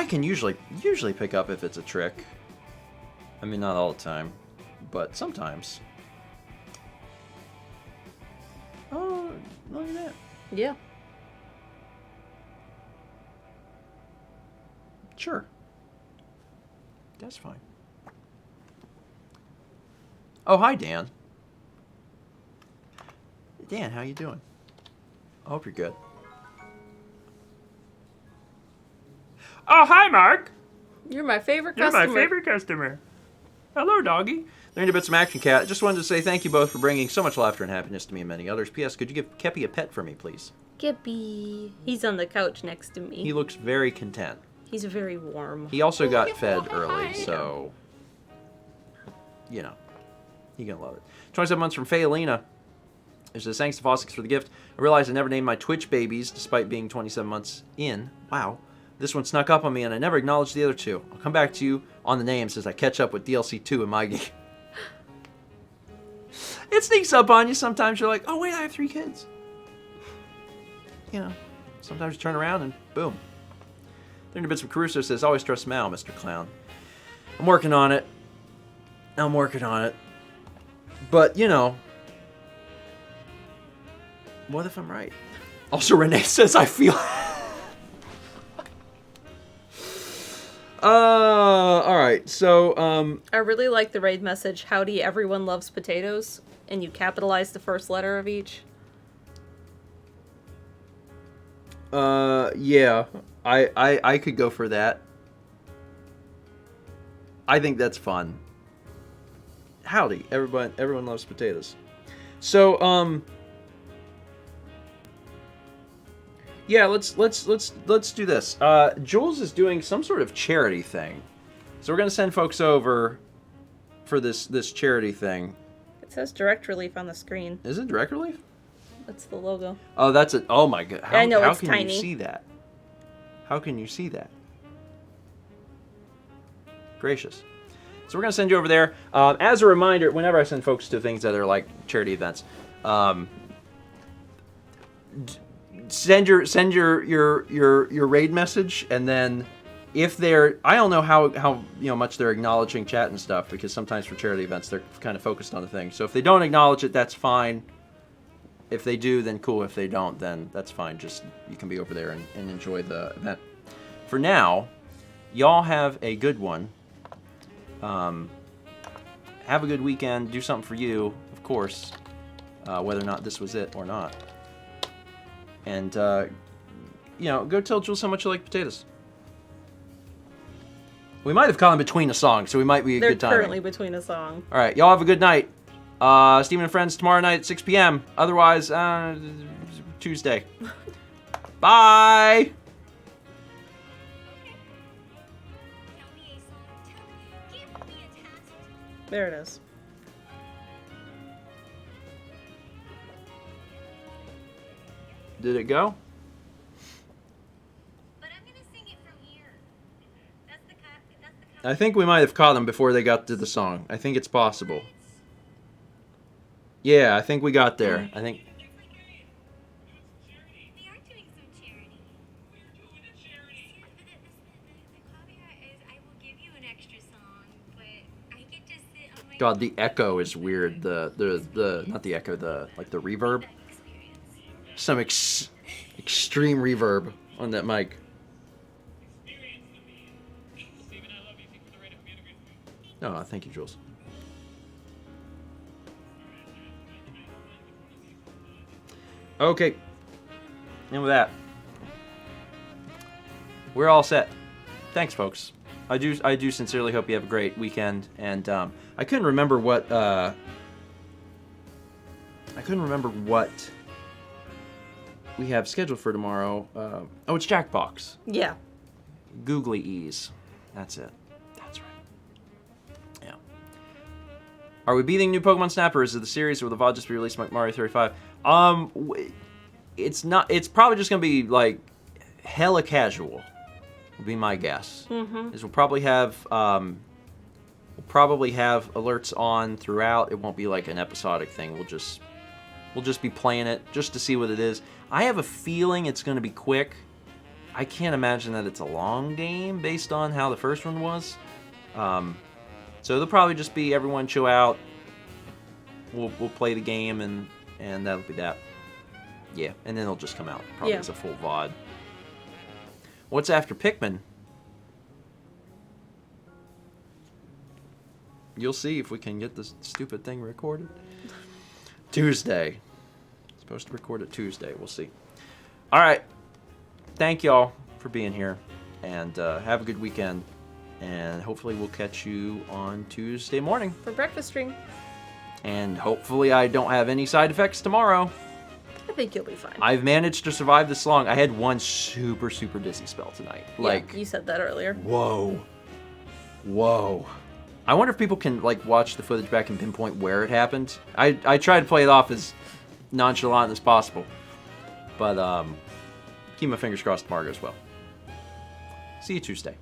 can usually pick up if it's a trick. I mean, not all the time, but sometimes. Oh, look at that. Yeah. Sure. That's fine. Oh, hi, Dan. Dan, how you doing? I hope you're good. Oh, hi, Mark. You're my favorite You're customer. my favorite customer. Hello, doggy. There need a bit some Action Cat. Just wanted to say thank you both for bringing so much laughter and happiness to me and many others. P.S. Could you give Kepi a pet for me, please? Gippy. He's on the couch next to me. He looks very content. He's very warm. He also got fed early, so, you know, he gonna love it. 27 months from Fayalina. It says, thanks to Fossix for the gift. I realized I never named my Twitch babies, despite being 27 months in. Wow. This one snuck up on me, and I never acknowledged the other 2. I'll come back to you on the names as I catch up with DLC 2 in my game. It sneaks up on you. Sometimes you're like, oh, wait, I have 3 kids. You know, sometimes you turn around and boom. 30 Bits of Caruso says, always trust Mal, Mr. Clown. I'm working on it. But, you know, what if I'm right? Also, Renee says, I feel... Alright, so, I really like the raid message, howdy, everyone loves potatoes, and you capitalize the first letter of each. Yeah, I could go for that. I think that's fun. Howdy, everyone loves potatoes. So, yeah, let's do this. Jules is doing some sort of charity thing, so we're gonna send folks over for this charity thing. It says direct relief on the screen. Is it direct relief? That's the logo. Oh, that's it. Oh my god! I know, how it's can tiny. you see that? How can you see that? Gracious. So we're going to send you over there. As a reminder, whenever I send folks to things that are like charity events, send your raid message, and then if they're, I don't know how much they're acknowledging chat and stuff, because sometimes for charity events they're kind of focused on the thing. So if they don't acknowledge it, that's fine. If they do, then cool. If they don't, then that's fine. Just you can be over there and enjoy the event. For now, y'all have a good one. Have a good weekend. Do something for you, of course, whether or not this was it or not. And go tell Jules how much you like potatoes. We might have caught them between a song, so we might be a good time. They're currently between a song. All right, y'all have a good night. Steven and Friends tomorrow night at 6 p.m. Otherwise, Tuesday. Bye! There it is. Did it go? But I'm gonna sing it from here. That's the I think we might have caught them before they got to the song. I think it's possible. Yeah, I think we got there. I think... We are doing some charity. We're doing a charity. The caveat is I will give you an extra song, but I get to sit on my God, the echo is weird. The not the echo, the reverb. experience. Some extreme reverb on that mic. Oh, thank you, Jules. Okay. And with that, we're all set. Thanks, folks. I do sincerely hope you have a great weekend. And I couldn't remember what we have scheduled for tomorrow. Oh, it's Jackbox. Yeah. Googly Ease. That's it. That's right. Yeah. Are we beating new Pokemon Snap, or is it the series, or will the VOD just be released like Mario 35? It's not. It's probably just gonna be like hella casual. Would be my guess. Mm-hmm. Is we'll probably have alerts on throughout. It won't be like an episodic thing. We'll just be playing it just to see what it is. I have a feeling it's gonna be quick. I can't imagine that it's a long game based on how the first one was. So they'll probably just be everyone chill out. We'll play the game and that'll be that. Yeah, and then it'll just come out probably as a full VOD. What's after Pikmin? You'll see if we can get this stupid thing recorded. Tuesday. Supposed to record it Tuesday. We'll see. All right. Thank y'all for being here, and have a good weekend. And hopefully we'll catch you on Tuesday morning. For breakfast stream. And hopefully I don't have any side effects tomorrow. I think you'll be fine. I've managed to survive this long. I had one super dizzy spell tonight. Yeah, you said that earlier. Whoa. I wonder if people can watch the footage back and pinpoint where it happened. I try to play it off as nonchalant as possible, but keep my fingers crossed tomorrow goes well. See you Tuesday.